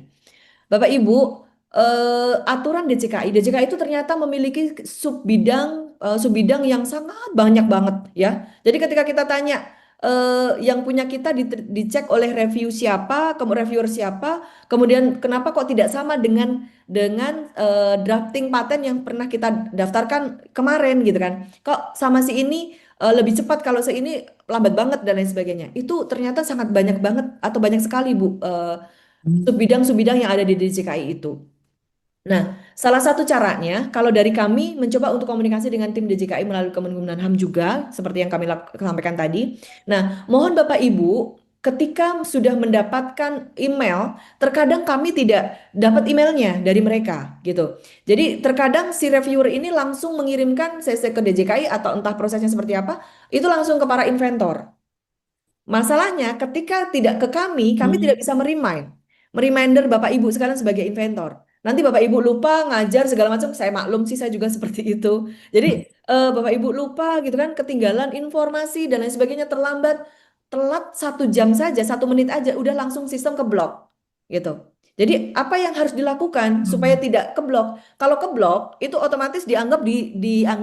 Bapak Ibu, aturan DJKI itu ternyata memiliki subbidang yang sangat banyak banget ya. Jadi ketika kita tanya yang punya kita dicek oleh review siapa, reviewer siapa, kemudian kenapa kok tidak sama dengan drafting paten yang pernah kita daftarkan kemarin gitu kan. Kok sama si ini lebih cepat kalau si ini lambat banget dan lain sebagainya. Itu ternyata sangat banyak banget atau banyak sekali Bu subbidang-subbidang yang ada di DJKI itu. Nah, salah satu caranya kalau dari kami mencoba untuk komunikasi dengan tim DJKI melalui Kemenkumham juga seperti yang kami sampaikan tadi. Nah, mohon Bapak Ibu ketika sudah mendapatkan email, terkadang kami tidak dapat emailnya dari mereka gitu. Jadi terkadang si reviewer ini langsung mengirimkan CC ke DJKI atau entah prosesnya seperti apa, itu langsung ke para inventor. Masalahnya ketika tidak ke kami tidak bisa Reminder Bapak Ibu sekarang sebagai inventor. Nanti Bapak Ibu lupa ngajar segala macam, saya maklum sih saya juga seperti itu. Jadi Bapak Ibu lupa gitu kan, ketinggalan informasi dan lain sebagainya telat 1 jam saja, 1 menit aja udah langsung sistem keblok. gitu. Jadi apa yang harus dilakukan supaya tidak keblok? Kalau keblok itu otomatis dianggap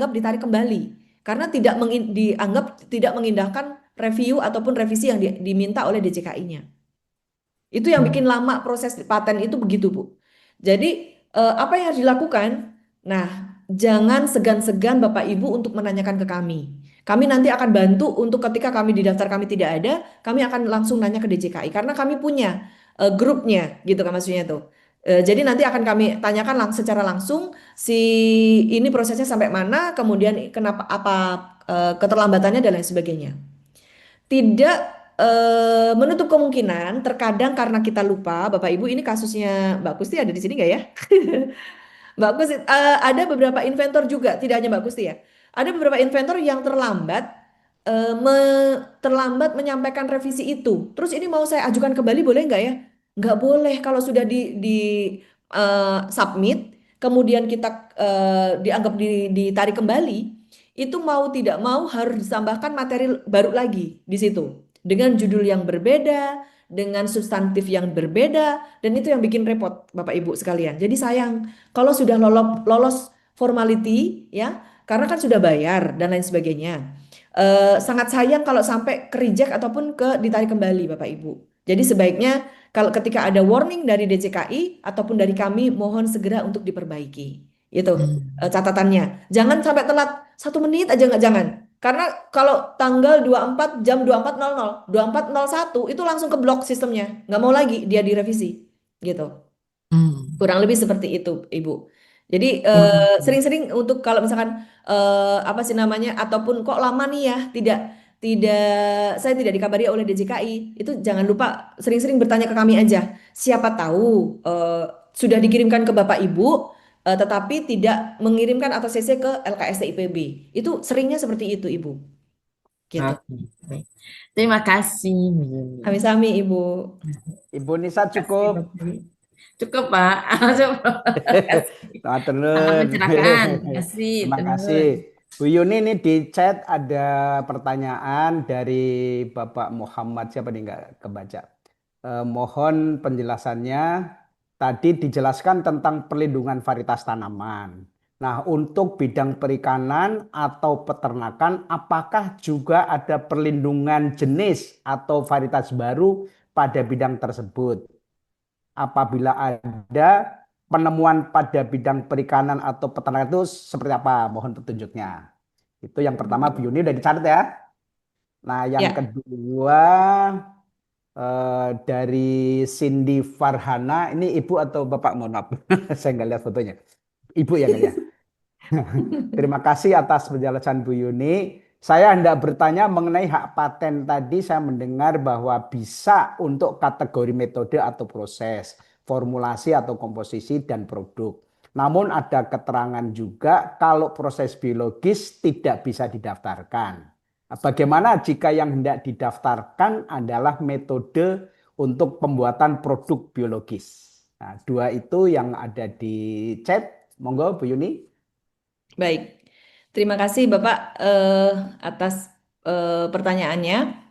ditarik kembali karena dianggap tidak mengindahkan review ataupun revisi yang diminta oleh DJKI-nya. Itu yang bikin lama proses paten itu begitu, Bu. Jadi apa yang harus dilakukan? Nah, jangan segan-segan Bapak Ibu untuk menanyakan ke kami. Kami nanti akan bantu untuk ketika kami di daftar kami tidak ada, kami akan langsung nanya ke DJKI karena kami punya grupnya gitu kan maksudnya tuh. Jadi nanti akan kami tanyakan secara langsung si ini prosesnya sampai mana, kemudian kenapa apa keterlambatannya dan lain sebagainya. Tidak menutup kemungkinan terkadang karena kita lupa, Bapak Ibu ini kasusnya Mbak Kusti ada di sini nggak ya? Mbak Kusti, ada beberapa inventor juga, tidak hanya Mbak Kusti ya. Ada beberapa inventor yang terlambat menyampaikan revisi itu. Terus ini mau saya ajukan kembali boleh nggak ya? Nggak boleh kalau sudah submit, kemudian kita dianggap ditarik kembali, itu mau tidak mau harus ditambahkan materi baru lagi di situ dengan judul yang berbeda, dengan substantif yang berbeda, dan itu yang bikin repot Bapak Ibu sekalian. Jadi sayang kalau sudah lolos formality ya, karena kan sudah bayar dan lain sebagainya. Sangat sayang kalau sampai ke reject ataupun ditarik kembali Bapak Ibu. Jadi sebaiknya kalau ketika ada warning dari DJKI ataupun dari kami mohon segera untuk diperbaiki. Itu catatannya. Jangan sampai telat 1 menit aja nggak jangan. Karena kalau tanggal 24 jam 24.00, 24.01 itu langsung ke blok sistemnya. Nggak mau lagi dia direvisi. Gitu. Kurang lebih seperti itu, Ibu. Jadi sering-sering untuk kalau misalkan apa sih namanya ataupun kok lama nih ya saya tidak dikabari oleh DJKI, itu jangan lupa sering-sering bertanya ke kami aja. Siapa tahu sudah dikirimkan ke Bapak Ibu tetapi tidak mengirimkan atau CC ke LKST IPB. Itu seringnya seperti itu, Ibu. Gitu. Oke, baik. Terima kasih, Bu Yuni. Sami-sami, Ibu. Ibu Nisa Terima kasih, cukup. Dr. Yuni. Cukup, Pak. Sangat Sangat mencerahkan. Terima kasih. Terima Tenun. kasih. Bu Yuni, ini di chat ada pertanyaan dari Bapak Muhammad, siapa nih nggak kebaca. Mohon penjelasannya. Tadi dijelaskan tentang perlindungan varietas tanaman. Nah, untuk bidang perikanan atau peternakan, apakah juga ada perlindungan jenis atau varietas baru pada bidang tersebut? Apabila ada penemuan pada bidang perikanan atau peternakan itu seperti apa? Mohon petunjuknya. Itu yang pertama, Bu Yuni udah dicatat ya. Nah, yang Ya. kedua dari Cindy Farhana, ini ibu atau bapak? Mohon maaf, saya nggak lihat fotonya. Ibu ya kayaknya. Terima kasih atas penjelasan Bu Yuni. Saya hendak bertanya mengenai hak paten tadi. Saya mendengar bahwa bisa untuk kategori metode atau proses, formulasi atau komposisi dan produk. Namun ada keterangan juga kalau proses biologis tidak bisa didaftarkan. Bagaimana jika yang hendak didaftarkan adalah metode untuk pembuatan produk biologis? Nah, dua itu yang ada di chat. Monggo Bu Yuni. Baik, terima kasih Bapak atas pertanyaannya.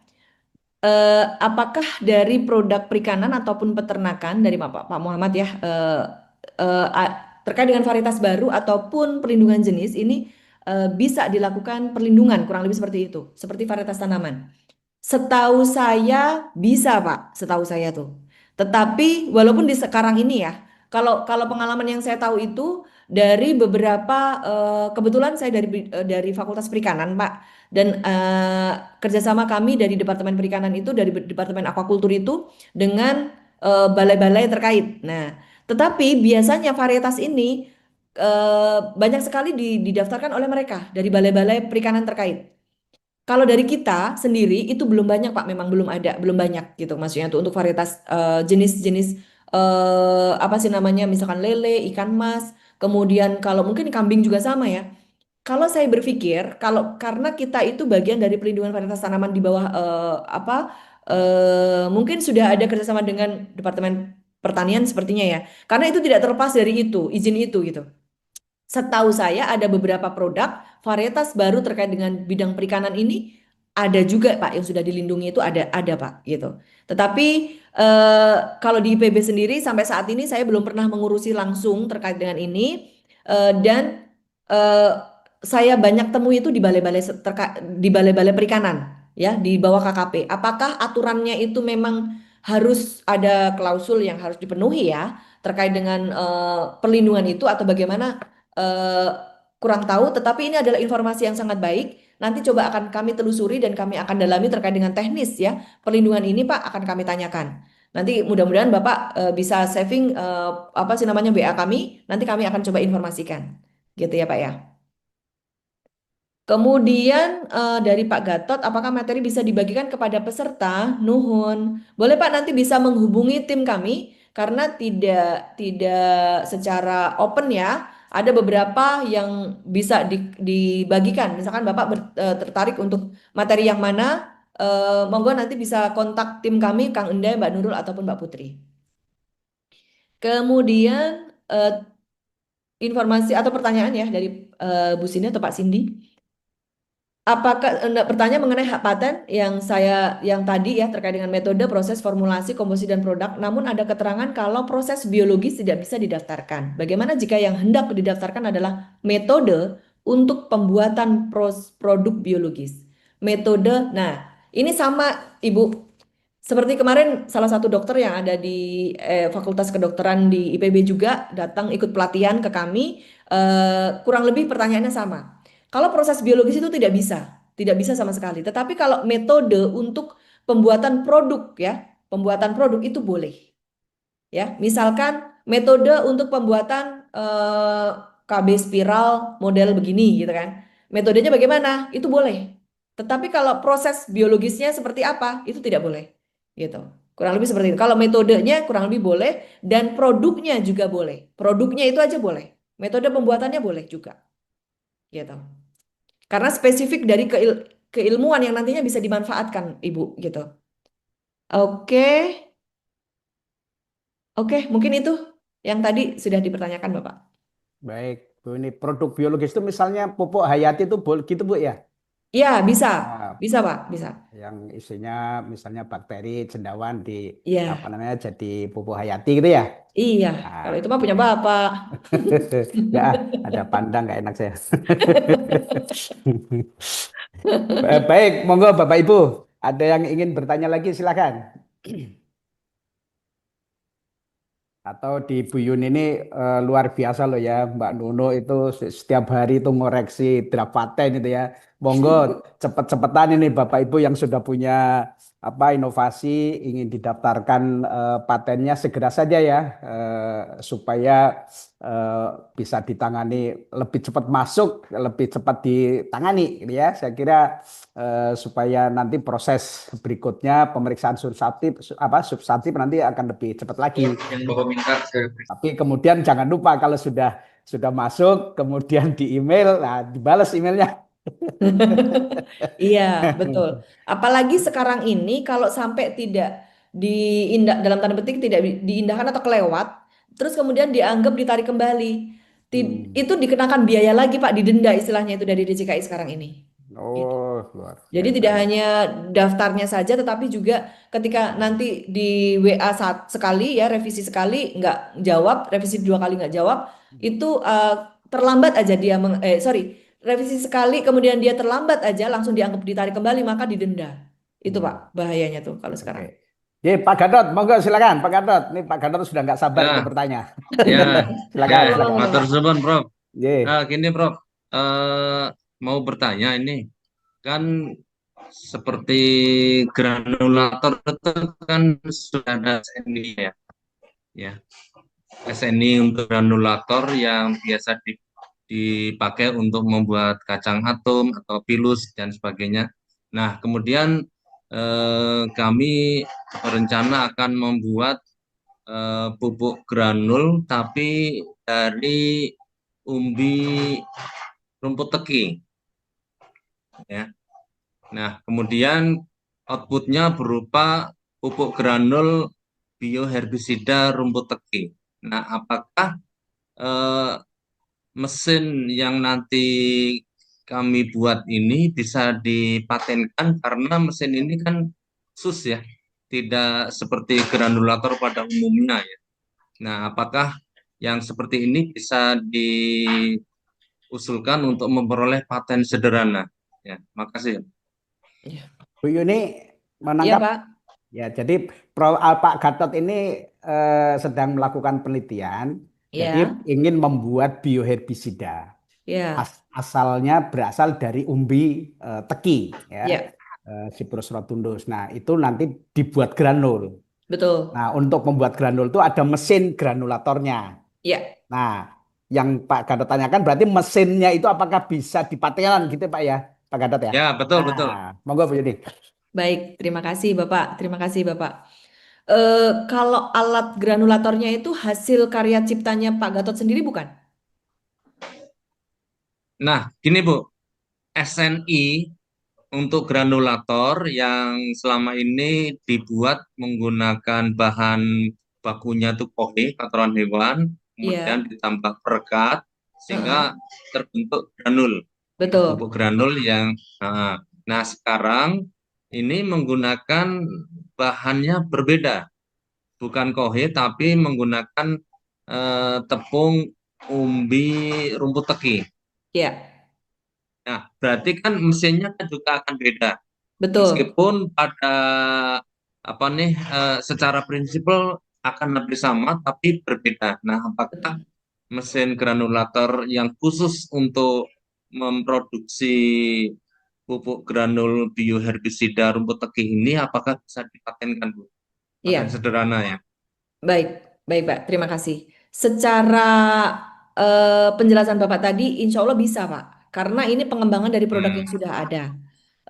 Apakah dari produk perikanan ataupun peternakan dari Pak Muhammad ya terkait dengan varietas baru ataupun perlindungan jenis ini bisa dilakukan perlindungan kurang lebih seperti itu, seperti varietas tanaman. Setahu saya bisa Pak, setahu saya tuh. Tetapi walaupun di sekarang ini ya, kalau pengalaman yang saya tahu itu dari beberapa kebetulan saya dari Fakultas Perikanan Pak, dan kerjasama kami dari Departemen Perikanan itu dari Departemen Aquaculture itu dengan balai-balai terkait. Nah, tetapi biasanya varietas ini banyak sekali didaftarkan oleh mereka dari balai-balai perikanan terkait. Kalau dari kita sendiri itu belum banyak Pak, memang belum ada, belum banyak gitu maksudnya tuh untuk varietas jenis-jenis apa sih namanya misalkan lele, ikan mas, kemudian kalau mungkin kambing juga sama ya. Kalau saya berpikir kalau karena kita itu bagian dari pelindungan varietas tanaman di bawah mungkin sudah ada kerjasama dengan Departemen Pertanian sepertinya ya. Karena itu tidak terlepas dari itu, izin itu gitu. Setahu saya ada beberapa produk varietas baru terkait dengan bidang perikanan ini ada juga Pak yang sudah dilindungi itu ada Pak gitu. Tetapi kalau di IPB sendiri sampai saat ini saya belum pernah mengurusi langsung terkait dengan ini. Dan eh, saya banyak temui itu di balai-balai perikanan ya di bawah KKP. Apakah aturannya itu memang harus ada klausul yang harus dipenuhi ya terkait dengan perlindungan itu atau bagaimana? eh, Kurang tahu, tetapi ini adalah informasi yang sangat baik. Nanti coba akan kami telusuri dan kami akan dalami terkait dengan teknis ya. Perlindungan ini Pak akan kami tanyakan. Nanti mudah-mudahan Bapak bisa saving apa sih namanya WA kami. Nanti kami akan coba informasikan. Gitu ya Pak ya. Kemudian dari Pak Gatot, apakah materi bisa dibagikan kepada peserta? Nuhun. Boleh Pak nanti bisa menghubungi tim kami karena tidak secara open ya. Ada beberapa yang bisa dibagikan. Misalkan Bapak tertarik untuk materi yang mana, monggo nanti bisa kontak tim kami, Kang Endai, Mbak Nurul ataupun Mbak Putri. Kemudian informasi atau pertanyaan ya dari Bu Cindy atau Pak Cindy. Apakah bertanya mengenai hak paten yang tadi ya terkait dengan metode, proses, formulasi, komposisi dan produk, namun ada keterangan kalau proses biologis tidak bisa didaftarkan. Bagaimana jika yang hendak didaftarkan adalah metode untuk pembuatan produk biologis? Metode, nah ini sama Ibu. Seperti kemarin salah satu dokter yang ada di Fakultas Kedokteran di IPB juga datang ikut pelatihan ke kami, kurang lebih pertanyaannya sama. Kalau proses biologis itu tidak bisa sama sekali. Tetapi kalau metode untuk pembuatan produk ya, pembuatan produk itu boleh. Ya, misalkan metode untuk pembuatan KB spiral model begini gitu kan. Metodenya bagaimana? Itu boleh. Tetapi kalau proses biologisnya seperti apa? Itu tidak boleh. Gitu. Kurang lebih seperti itu. Kalau metodenya kurang lebih boleh dan produknya juga boleh. Produknya itu aja boleh. Metode pembuatannya boleh juga. Gitu. Karena spesifik dari keilmuan yang nantinya bisa dimanfaatkan, Ibu, gitu. Oke. Oke, mungkin itu yang tadi sudah dipertanyakan, Bapak. Baik, Bu, ini produk biologis itu misalnya pupuk hayati itu gitu Bu ya? Iya, bisa. Nah, Bisa, Pak, bisa. yang isinya misalnya bakteri cendawan di apa Iya. namanya jadi pupuk hayati gitu ya? Iya, Nah, kalau itu mah punya baik. Bapak. Ya, ada pandang nggak enak saya. Baik, monggo Bapak Ibu, ada yang ingin bertanya lagi silakan. Atau di Bu Yun ini luar biasa loh ya, Mbak Nuno itu setiap hari itu ngoreksi draft paten itu ya. Monggo cepet-cepetan ini Bapak Ibu yang sudah punya apa inovasi ingin didaftarkan patennya segera saja ya supaya eh, bisa ditangani lebih cepat masuk, lebih cepat ditangani gitu ya. Saya kira supaya nanti proses berikutnya pemeriksaan substantif nanti akan lebih cepat lagi. Yang Bapak minta Tapi kemudian jangan lupa kalau sudah masuk, kemudian di email, nah dibalas emailnya. Iya, betul. Apalagi sekarang ini kalau sampai tidak diindah dalam tanda petik tidak diindahkan atau kelewat, terus kemudian dianggap ditarik kembali. Itu dikenakan biaya lagi, Pak, didenda istilahnya itu dari DJKI sekarang ini. Gitu. Oh, luar Jadi biasa tidak ya. hanya daftarnya saja, tetapi juga ketika nanti di WA sekali ya revisi sekali nggak jawab, revisi 2 kali nggak jawab, itu terlambat aja dia, sorry, revisi sekali kemudian dia terlambat aja langsung dianggap ditarik kembali maka didenda. Itu Hmm, Pak bahayanya tuh kalau Oke. sekarang. Ye, Pak Gatot, monggo silakan Pak Gatot. Ini Pak Gatot sudah nggak sabar untuk ya, bertanya. ya, Silakan, silakan. matur suwun, Prof. Ye. Gini, Prof. Eh, mau bertanya ini kan seperti granulator itu kan sudah ada SNI ya, ya. SNI untuk granulator yang biasa dipakai untuk membuat kacang atom atau pilus dan sebagainya. Nah, kemudian kami berencana akan membuat pupuk granul tapi dari umbi rumput teki ya. Nah, kemudian outputnya berupa pupuk granul bioherbisida rumput teki. Nah, apakah mesin yang nanti kami buat ini bisa dipatenkan karena mesin ini kan khusus ya, tidak seperti granulator pada umumnya ya. Nah, apakah yang seperti ini bisa diusulkan untuk memperoleh paten sederhana? Ya, makasih. Iya. Bu Yuni Iya, menangkap. Pak. Ya, jadi Pak Gatot ini sedang melakukan penelitian, jadi Iya, ingin membuat bioherbisida. iya, Asalnya berasal dari umbi teki, ya, iya, Cyperus rotundus. Nah, itu nanti dibuat granul. betul. Nah, untuk membuat granul itu ada mesin granulatornya. Iya, Nah, yang Pak Gatot tanyakan berarti mesinnya itu apakah bisa dipatenkan gitu Pak ya, Pak Gatot ya? Ya, betul, betul. Nah, monggo Bu Yuni. baik. Terima kasih, Bapak. Terima kasih, Bapak. Kalau alat granulatornya itu hasil karya ciptanya Pak Gatot sendiri bukan? Nah, gini Bu, SNI untuk granulator yang selama ini dibuat menggunakan bahan bakunya itu kohe, kotoran hewan, Iya, kemudian ditambah perekat heeh, sehingga terbentuk granul, betul. pupuk granul yang nah sekarang ini menggunakan bahannya berbeda, bukan kohe tapi menggunakan tepung umbi rumput teki. Iya, Nah, berarti kan mesinnya kan juga akan beda. betul. Meskipun pada apa nih secara prinsipal akan hampir sama tapi berbeda. Nah, apakah Betul. mesin granulator yang khusus untuk memproduksi pupuk granul bioherbisida rumput teki ini apakah bisa dipatenkan, Bu? Paten Iya. sederhana ya. Baik, baik Pak, terima kasih. Secara penjelasan Bapak tadi, insya Allah bisa Pak, karena ini pengembangan dari produk Hmm. yang sudah ada.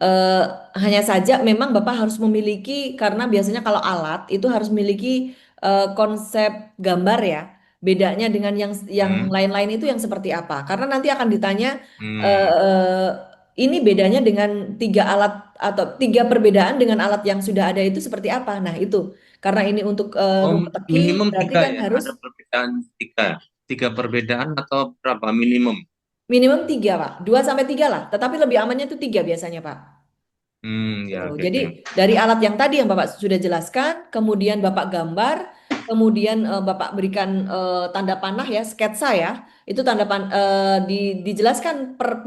Eh, Hanya saja memang Bapak harus memiliki, karena biasanya kalau alat itu harus memiliki konsep gambar ya. Bedanya dengan yang Hmm. lain-lain itu yang seperti apa? Karena nanti akan ditanya Hmm. ini bedanya dengan tiga alat atau tiga perbedaan dengan alat yang sudah ada itu seperti apa? Nah itu. Karena ini untuk Oh, rumput teki, minimum berarti tiga kan ya. harus Ada perbedaan tiga. Tiga perbedaan atau berapa minimum? minimum tiga, Pak. Dua sampai tiga lah. Tetapi lebih amannya itu tiga biasanya, Pak. Ya, Gitu. oke, Jadi oke. dari alat yang tadi yang Bapak sudah jelaskan, kemudian Bapak gambar, kemudian Bapak berikan tanda panah ya, sketsa ya. Itu dijelaskan per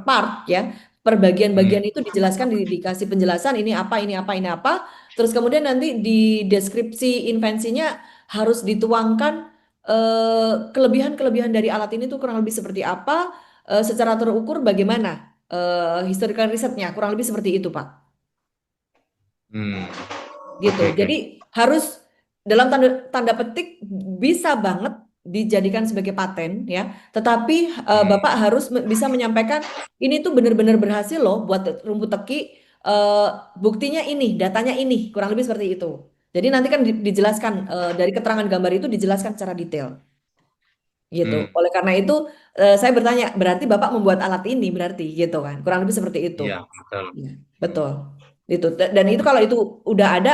part ya. Per bagian-bagian Hmm. itu dijelaskan, dikasih penjelasan ini apa, ini apa, ini apa. Terus kemudian nanti di deskripsi invensinya harus dituangkan kelebihan-kelebihan dari alat ini tuh kurang lebih seperti apa, secara terukur bagaimana historical risetnya, kurang lebih seperti itu, Pak. Hmm. Gitu. Oke, oke. Jadi harus dalam tanda tanda petik bisa banget dijadikan sebagai paten ya. Tetapi Hmm. Bapak harus bisa menyampaikan ini tuh benar-benar berhasil loh buat rumput teki. eh, Buktinya ini, datanya ini, kurang lebih seperti itu. Jadi nanti kan dijelaskan dari keterangan gambar itu dijelaskan secara detail gitu. Hmm. Oleh karena itu saya bertanya, berarti Bapak membuat alat ini berarti gitu kan. Kurang lebih seperti itu. Iya, betul. Iya, Hmm. betul. Itu dan itu kalau itu udah ada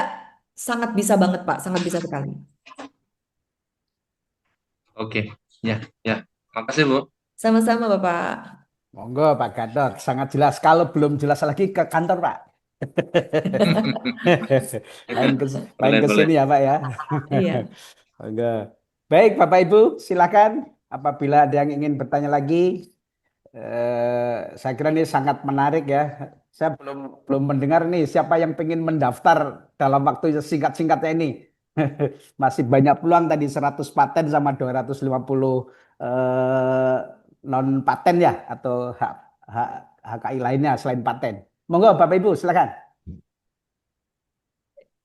sangat bisa banget Pak, sangat bisa sekali. Oke, ya, ya. Makasih, Bu. Sama-sama Bapak. Monggo Pak Gatot, sangat jelas. Kalau belum jelas lagi ke kantor Pak. Lain ke lain Boleh, ke boleh. sini ya Pak ya. Iya. Monggo. Baik Bapak Ibu, silakan apabila ada yang ingin bertanya lagi. Saya kira ini sangat menarik ya. Saya belum belum mendengar nih siapa yang ingin mendaftar dalam waktu singkat-singkatnya ini. Masih banyak peluang tadi 100 paten sama 250 eh, non paten ya atau hak HKI lainnya selain paten. Monggo Bapak Ibu silakan.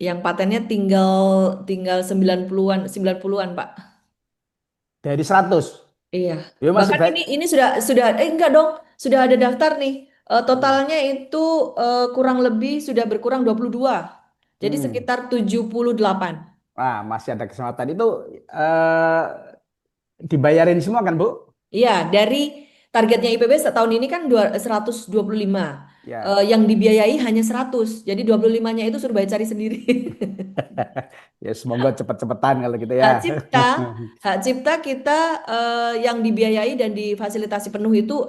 Yang patennya tinggal tinggal 90-an, 90-an Pak. Dari 100. Iya. Ya masih Bahkan baik. ini sudah enggak dong, sudah ada daftar nih. Totalnya itu kurang lebih sudah berkurang 22. Jadi Hmm. sekitar 78. Wah, masih ada kesempatan itu eh, dibayarin semua kan Bu? Iya, dari targetnya IPB setahun ini kan 125. Ya. yang dibiayai hanya 100. Jadi 25-nya itu suruh bayar cari sendiri. Ya semoga cepet-cepetan kalau gitu Hak ya. cipta, hak cipta kita yang dibiayai dan difasilitasi penuh itu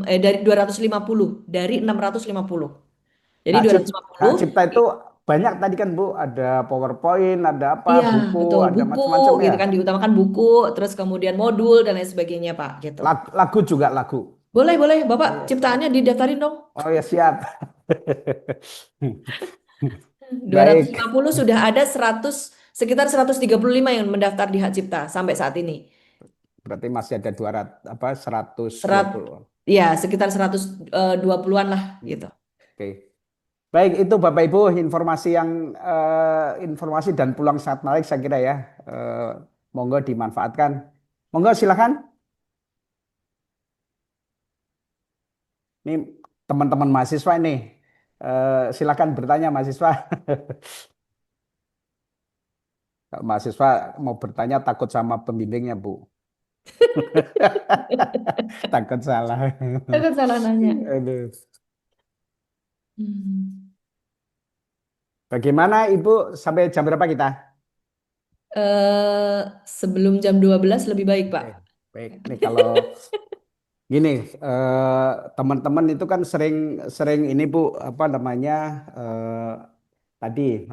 dari 250, dari 650. Jadi Hak cipta, hak 250, cipta itu banyak tadi kan Bu, ada PowerPoint, ada apa, iya betul, buku, ada buku macam-macam ya. gitu kan, diutamakan buku, terus kemudian modul dan lain sebagainya Pak gitu. Lagu juga lagu. Boleh, boleh, Bapak Iya. ciptaannya didaftarin dong. Oh ya siap. Baik, 250 sudah ada sekitar 135 yang mendaftar di hak cipta sampai saat ini. berarti masih ada 200 apa Serat, 120. ya sekitar 120-an lah gitu. Oke. Baik, itu Bapak Ibu informasi yang informasi dan peluang sangat menarik saya kira ya. Eh, Monggo dimanfaatkan. Monggo silakan. Ini teman-teman mahasiswa ini. Silakan bertanya mahasiswa. Kalau mahasiswa mau bertanya takut sama pembimbingnya, Bu. Takut salah. Takut salah nanya. Aduh. Hmm. Bagaimana Ibu sampai jam berapa kita? Sebelum jam 12 lebih baik, Pak. Baik, ini kalau gini, teman-teman itu kan sering ini Bu, apa namanya tadi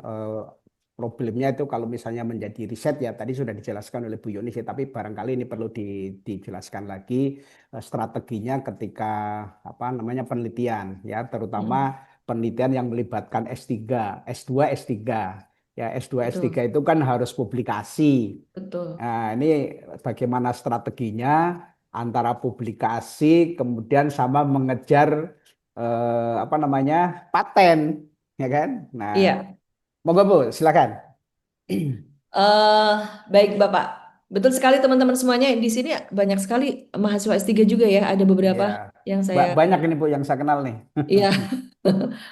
problemnya itu kalau misalnya menjadi riset ya tadi sudah dijelaskan oleh Bu Yuni sih, tapi barangkali ini perlu dijelaskan lagi strateginya ketika apa namanya penelitian ya, terutama Mm-mm. penelitian yang melibatkan S3, S2, S3. Ya, S2, S3 Betul, itu kan harus publikasi. betul. Nah, ini bagaimana strateginya antara publikasi kemudian sama mengejar apa namanya paten, ya kan? Nah, Iya. monggo Bu, silakan. eh Baik, Bapak. Betul sekali teman-teman semuanya. Di sini banyak sekali mahasiswa S3 juga ya. Ada beberapa Ya, yang saya, banyak ini Bu yang saya kenal nih. iya,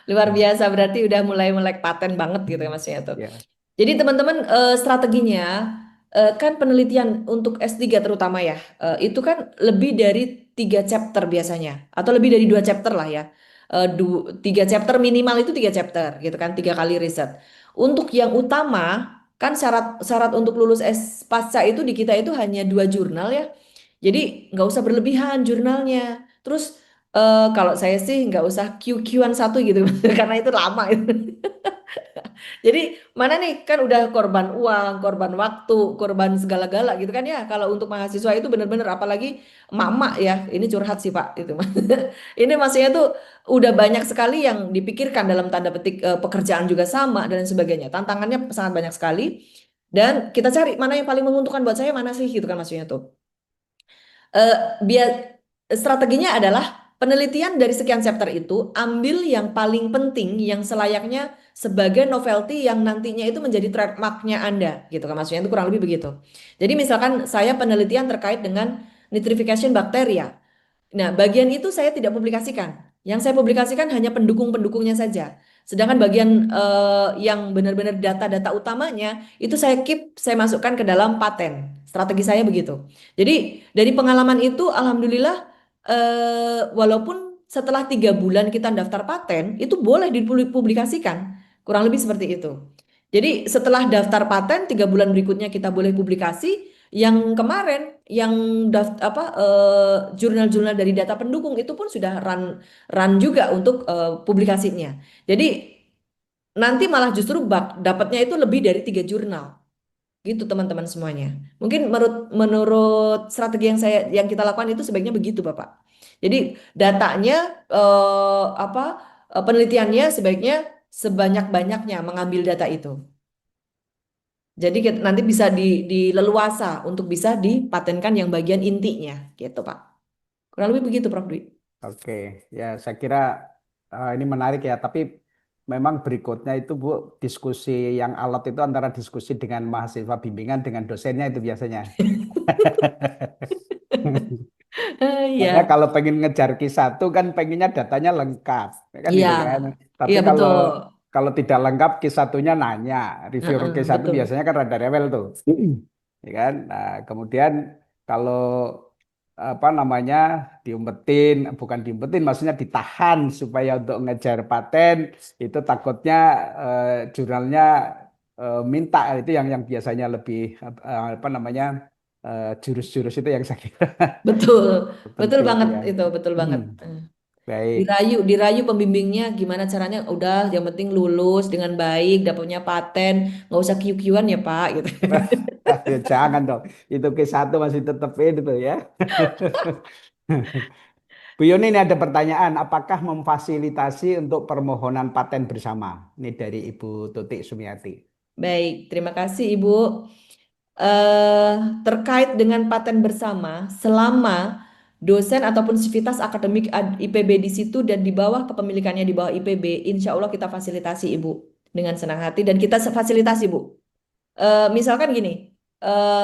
luar biasa. Berarti udah mulai melek paten banget gitu ya maksudnya tuh. Ya, Jadi teman-teman strateginya kan penelitian untuk S3 terutama ya, itu kan lebih dari 3 chapter biasanya. Atau lebih dari 2 chapter lah ya. 3 chapter minimal itu 3 chapter gitu kan, 3 kali riset. Untuk yang utama kan syarat untuk lulus S pasca itu di kita itu hanya 2 jurnal ya. Jadi nggak usah berlebihan jurnalnya. Terus kalau saya sih nggak usah QQ-an satu gitu karena itu lama itu. Jadi mana nih kan udah korban uang, korban waktu, korban segala-gala gitu kan ya. Kalau untuk mahasiswa itu bener-bener apalagi mama ya, ini curhat sih Pak itu. Ini maksudnya tuh udah banyak sekali yang dipikirkan dalam tanda petik pekerjaan juga sama dan lain sebagainya. Tantangannya sangat banyak sekali dan kita cari mana yang paling menguntungkan buat saya mana sih gitu kan maksudnya tuh. Eh, biar strateginya adalah penelitian dari sekian chapter itu ambil yang paling penting yang selayaknya sebagai novelty yang nantinya itu menjadi trademarknya Anda gitu kan maksudnya itu kurang lebih begitu. Jadi misalkan saya penelitian terkait dengan nitrification bakteria. Nah, bagian itu saya tidak publikasikan. Yang saya publikasikan hanya pendukung-pendukungnya saja. Sedangkan bagian yang benar-benar data-data utamanya itu saya keep, saya masukkan ke dalam paten. Strategi saya begitu. Jadi dari pengalaman itu, alhamdulillah, walaupun setelah 3 bulan kita daftar paten, itu boleh dipublikasikan. Kurang lebih seperti itu. Jadi setelah daftar paten, 3 bulan berikutnya kita boleh publikasi. Yang kemarin, yang jurnal-jurnal dari data pendukung itu pun sudah run juga untuk publikasinya. Jadi nanti malah justru dapatnya itu lebih dari 3 jurnal gitu teman-teman semuanya. Mungkin menurut menurut strategi yang kita lakukan itu sebaiknya begitu Bapak. Jadi datanya penelitiannya sebaiknya sebanyak-banyaknya mengambil data itu. Jadi nanti bisa dileluasa untuk bisa dipatenkan yang bagian intinya gitu Pak. Kurang lebih begitu Prof. Dwi. oke. Ya, saya kira ini menarik ya, tapi memang berikutnya itu Bu, diskusi yang alot itu antara diskusi dengan mahasiswa bimbingan dengan dosennya itu biasanya. Karena Iya, kalau pengen ngejar Q1 kan pengennya datanya lengkap, ya kan iya, gitu kan. Tapi iya kalau betul. kalau tidak lengkap Q1-nya nanya, reviewer Heeh, Q1 betul. biasanya kan rada rewel tuh, ya kan. Nah, kemudian kalau apa namanya diumpetin, bukan diumpetin, maksudnya ditahan supaya untuk ngejar paten itu takutnya jurnalnya minta itu yang biasanya lebih apa namanya jurus-jurus itu yang saya kira Betul, betul penting banget ya. itu, betul Hmm, banget. baik. Dirayu pembimbingnya gimana caranya. Udah, yang penting lulus dengan baik, dapatnya paten, nggak usah kiu-kiuan ya Pak, gitu. Ya, jangan dong, itu K1 masih tetepin itu ya. Bu Yuni ini ada pertanyaan, apakah memfasilitasi untuk permohonan paten bersama? Ini dari Ibu Tutik Sumiati. Baik, terima kasih Ibu. Terkait dengan paten bersama, selama dosen ataupun sivitas akademik IPB di situ dan di bawah kepemilikannya di bawah IPB, insya Allah kita fasilitasi Ibu dengan senang hati dan kita fasilitasi Bu. Misalkan gini,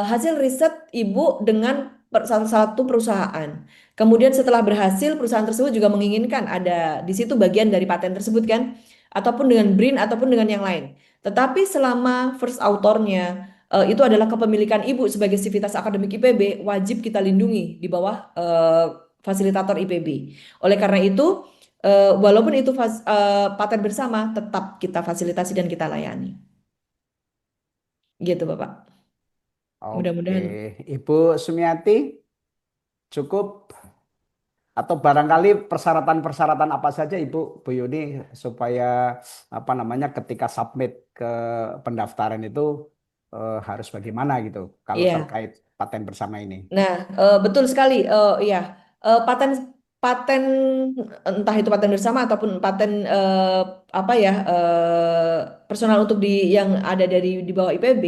hasil riset Ibu dengan salah satu perusahaan. Kemudian setelah berhasil, perusahaan tersebut juga menginginkan ada di situ bagian dari paten tersebut kan, ataupun dengan BRIN ataupun dengan yang lain. Tetapi selama first authornya itu adalah kepemilikan Ibu sebagai sivitas akademik IPB, wajib kita lindungi di bawah fasilitator IPB. Oleh karena itu, walaupun itu paten bersama, tetap kita fasilitasi dan kita layani. Gitu Bapak. Oke, Mudah-mudahan. Ibu Sumiati cukup atau barangkali persyaratan-persyaratan apa saja Ibu Bu Yuni supaya apa namanya ketika submit ke pendaftaran itu harus bagaimana gitu kalau Iya. terkait paten bersama ini. Nah, betul sekali. Iya. Paten paten entah itu paten bersama ataupun paten apa ya personal untuk yang ada di bawah IPB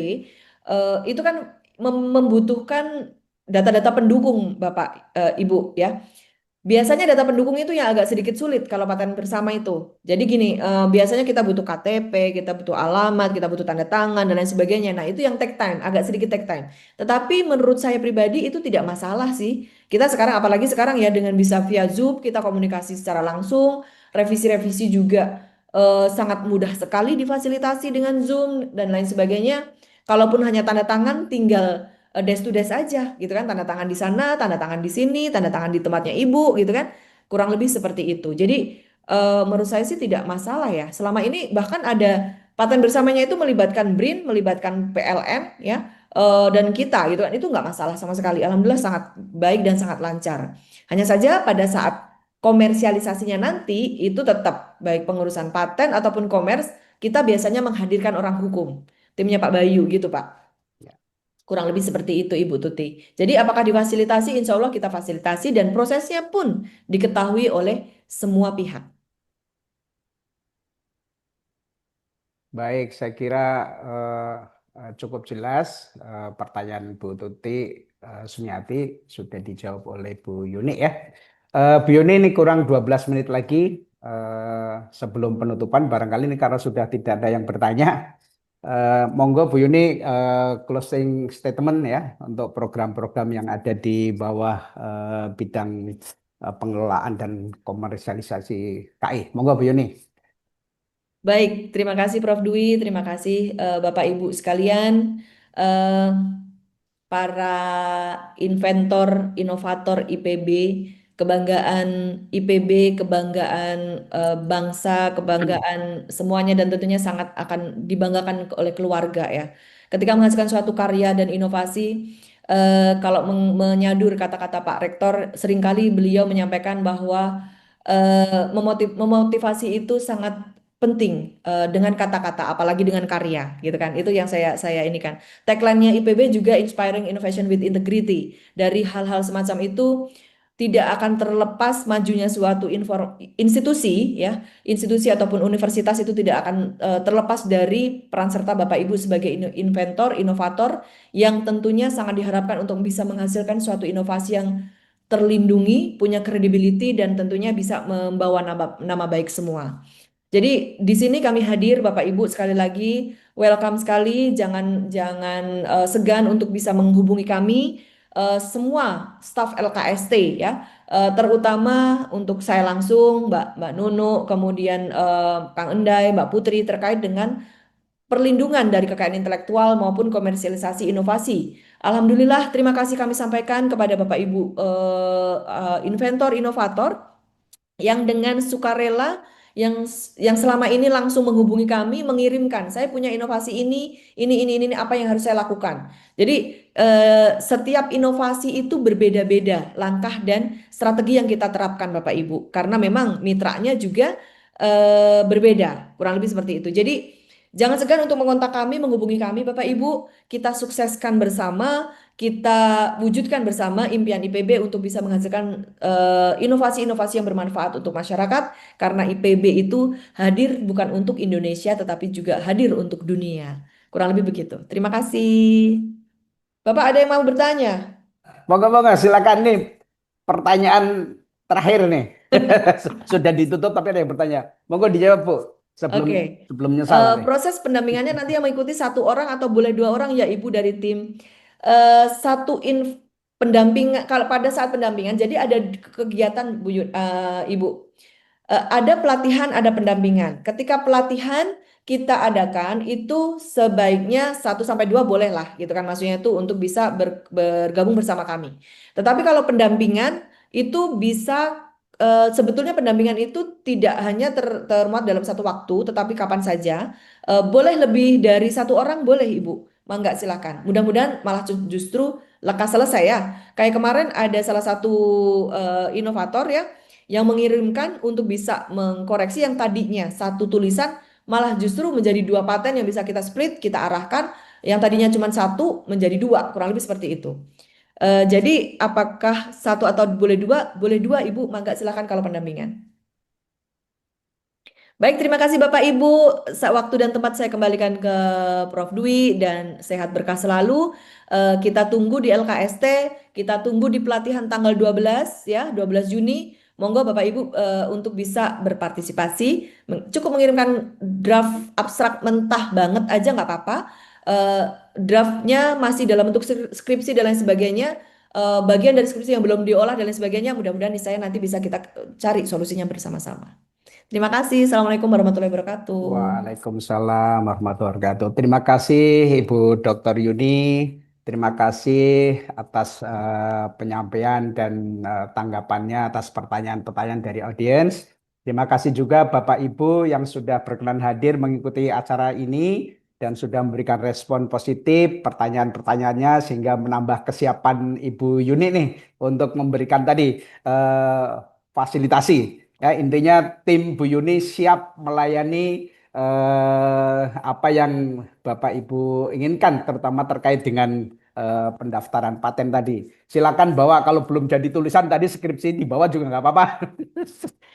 itu kan membutuhkan data-data pendukung Bapak Ibu ya. Biasanya data pendukung itu yang agak sedikit sulit kalau paten bersama itu. Jadi gini, biasanya kita butuh KTP, kita butuh alamat, kita butuh tanda tangan dan lain sebagainya. Nah, itu yang take time, agak sedikit take time. Tetapi menurut saya pribadi itu tidak masalah sih. Kita sekarang, apalagi sekarang ya dengan bisa via Zoom, kita komunikasi secara langsung, revisi-revisi juga sangat mudah sekali difasilitasi dengan Zoom dan lain sebagainya. Kalaupun hanya tanda tangan, tinggal desk to desk aja gitu kan, tanda tangan di sana, tanda tangan di sini, tanda tangan di tempatnya ibu gitu kan, kurang lebih seperti itu. Jadi menurut saya sih tidak masalah ya, selama ini bahkan ada paten bersamanya itu melibatkan BRIN, melibatkan PLN ya, dan kita gitu kan, itu nggak masalah sama sekali. Alhamdulillah sangat baik dan sangat lancar. Hanya saja pada saat komersialisasinya nanti itu tetap baik pengurusan paten ataupun komers, kita biasanya menghadirkan orang hukum, timnya Pak Bayu gitu Pak. Ya. Kurang lebih seperti itu Ibu Tuti. Jadi apakah difasilitasi? Insya Allah kita fasilitasi dan prosesnya pun diketahui oleh semua pihak. Baik, saya kira cukup jelas pertanyaan Bu Tuti Sumiati sudah dijawab oleh Bu Yuni ya. Bu Yuni ini kurang 12 menit lagi sebelum penutupan. Barangkali ini karena sudah tidak ada yang bertanya. Monggo Bu Yuni closing statement ya untuk program-program yang ada di bawah bidang pengelolaan dan komersialisasi KI. Monggo Bu Yuni. Baik, terima kasih Prof. Dwi, terima kasih Bapak Ibu sekalian, eh, para inventor, inovator IPB, kebanggaan IPB, kebanggaan bangsa, kebanggaan semuanya dan tentunya sangat akan dibanggakan oleh keluarga ya. Ketika menghasilkan suatu karya dan inovasi, kalau menyadur kata-kata Pak Rektor, seringkali beliau menyampaikan bahwa memotivasi itu sangat penting dengan kata-kata, apalagi dengan karya, gitu kan? Itu yang saya ini kan. Tagline-nya IPB juga Inspiring Innovation with Integrity. Dari hal-hal semacam itu tidak akan terlepas majunya suatu institusi ya, institusi ataupun universitas itu tidak akan terlepas dari peran serta Bapak Ibu sebagai inventor, inovator yang tentunya sangat diharapkan untuk bisa menghasilkan suatu inovasi yang terlindungi, punya credibility dan tentunya bisa membawa nama baik semua. Jadi di sini kami hadir Bapak Ibu sekali lagi welcome sekali, jangan jangan segan untuk bisa menghubungi kami semua staf LKST ya. Terutama untuk saya langsung Mbak Nunu, kemudian Kang Endai, Mbak Putri terkait dengan perlindungan dari kekayaan intelektual maupun komersialisasi inovasi Alhamdulillah, terima kasih kami sampaikan kepada Bapak Ibu inventor, inovator yang dengan sukarela yang selama ini langsung menghubungi kami, mengirimkan, saya punya inovasi ini, apa yang harus saya lakukan. Jadi setiap inovasi itu berbeda-beda langkah dan strategi yang kita terapkan Bapak Ibu, karena memang mitranya juga berbeda, kurang lebih seperti itu. Jadi jangan segan untuk mengontak kami, menghubungi kami Bapak Ibu, kita sukseskan bersama, kita wujudkan bersama impian IPB untuk bisa menghasilkan inovasi-inovasi yang bermanfaat untuk masyarakat, karena IPB itu hadir bukan untuk Indonesia tetapi juga hadir untuk dunia. Kurang lebih begitu. Terima kasih. Bapak ada yang mau bertanya? Moga-moga silakan nih pertanyaan terakhir nih. Sudah ditutup tapi ada yang bertanya. Monggo dijawab Bu sebelum Oke. sebelum nyesal nanti. Proses pendampingannya nanti yang mengikuti 1 orang atau boleh 2 orang ya Ibu dari tim. Pendamping kalau pada saat pendampingan, jadi ada kegiatan Ibu. Ada pelatihan, ada pendampingan. Ketika pelatihan kita adakan itu sebaiknya 1 sampai 2 boleh lah, gitu kan, maksudnya itu untuk bisa bergabung bersama kami. Tetapi kalau pendampingan itu bisa sebetulnya pendampingan itu tidak hanya termuat dalam satu waktu, tetapi kapan saja. Boleh lebih dari 1 orang, boleh Ibu. Mangga silakan. Mudah-mudahan malah justru lekas selesai ya. Kayak kemarin ada salah satu inovator ya yang mengirimkan untuk bisa mengkoreksi yang tadinya satu tulisan malah justru menjadi 2 paten yang bisa kita split, kita arahkan yang tadinya cuma 1 menjadi 2, kurang lebih seperti itu. Jadi apakah 1 atau boleh 2? Boleh 2 Ibu, mangga silakan kalau pendampingan. Baik, terima kasih Bapak Ibu. Waktu dan tempat saya kembalikan ke Prof. Dwi dan sehat berkah selalu. Kita tunggu di LKST, kita tunggu di pelatihan tanggal 12 ya, 12 Juni. Monggo Bapak Ibu untuk bisa berpartisipasi. Cukup mengirimkan draft abstrak mentah banget aja nggak apa-apa. Draftnya masih dalam bentuk skripsi dan lain sebagainya. Bagian dari skripsi yang belum diolah dan lain sebagainya, mudah-mudahan saya nanti bisa kita cari solusinya bersama-sama. Terima kasih. Assalamualaikum warahmatullahi wabarakatuh. Waalaikumsalam warahmatullahi wabarakatuh. Terima kasih Ibu Dr. Yuni. Terima kasih atas penyampaian dan tanggapannya atas pertanyaan-pertanyaan dari audiens. Terima kasih juga Bapak Ibu yang sudah berkenan hadir mengikuti acara ini dan sudah memberikan respon positif pertanyaan-pertanyaannya sehingga menambah kesiapan Ibu Yuni nih untuk memberikan tadi fasilitasi. Ya, intinya tim Bu Yuni siap melayani apa yang Bapak Ibu inginkan, terutama terkait dengan pendaftaran paten tadi. Silakan bawa, kalau belum jadi tulisan tadi skripsi di bawah juga nggak apa-apa.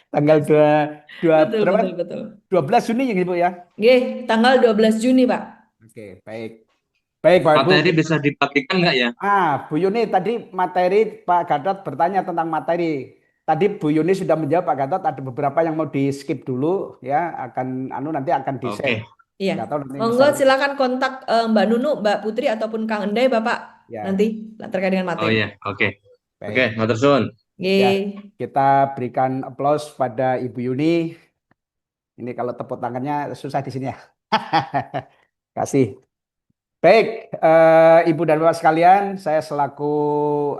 Tanggal 2, Betul, berapa? betul, betul. 12 Juni ya Ibu ya? Oke, tanggal 12 Juni, Pak. Oke, baik. Baik, Bapak Ibu. Materi bisa dipraktikkan nggak ya? Bu Yuni tadi materi Pak Gatot bertanya tentang materi. Tadi Bu Yuni sudah menjawab Pak Gatot, ada beberapa yang mau di skip dulu ya, nanti akan di share. Oke. Iya. Nggak tahu nanti Monggo misalnya. silakan kontak Mbak Nunu, Mbak Putri ataupun Kang Endai Bapak Ya. nanti terkait dengan Oh materi. iya, oke. Baik. Oke, matur suwun. Oke. Ya, kita berikan aplaus pada Ibu Yuni. Ini kalau tepuk tangannya susah di sini ya. Kasih. Baik, Ibu dan Bapak sekalian, saya selaku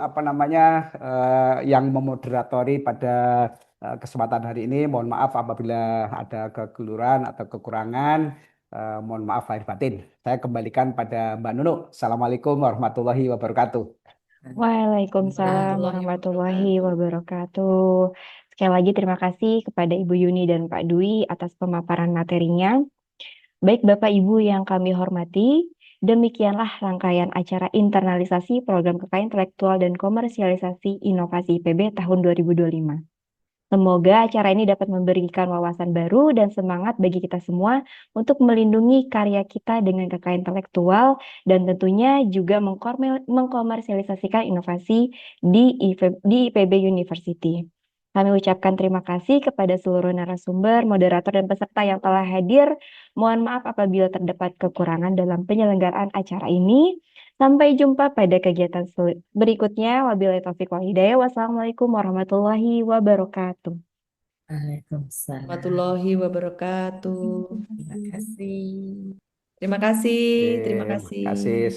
yang memoderatori pada kesempatan hari ini, mohon maaf apabila ada kekeliruan atau kekurangan, mohon maaf lahir batin. Saya kembalikan pada Mbak Nunu. Assalamualaikum warahmatullahi wabarakatuh. Waalaikumsalam warahmatullahi wabarakatuh. Sekali lagi terima kasih kepada Ibu Yuni dan Pak Dwi atas pemaparan materinya. Baik Bapak Ibu yang kami hormati, demikianlah rangkaian acara internalisasi program kekayaan intelektual dan komersialisasi inovasi IPB tahun 2025. Semoga acara ini dapat memberikan wawasan baru dan semangat bagi kita semua untuk melindungi karya kita dengan kekayaan intelektual dan tentunya juga mengkomersialisasikan inovasi di IPB University. Kami ucapkan terima kasih kepada seluruh narasumber, moderator, dan peserta yang telah hadir. Mohon maaf apabila terdapat kekurangan dalam penyelenggaraan acara ini. Sampai jumpa pada kegiatan berikutnya. Wabillahi taufiq wal hidayah. Wassalamualaikum warahmatullahi wabarakatuh. Waalaikumsalam. Warahmatullahi wabarakatuh. Terima kasih. Terima kasih. Oke, Terima terima kasih. kasih.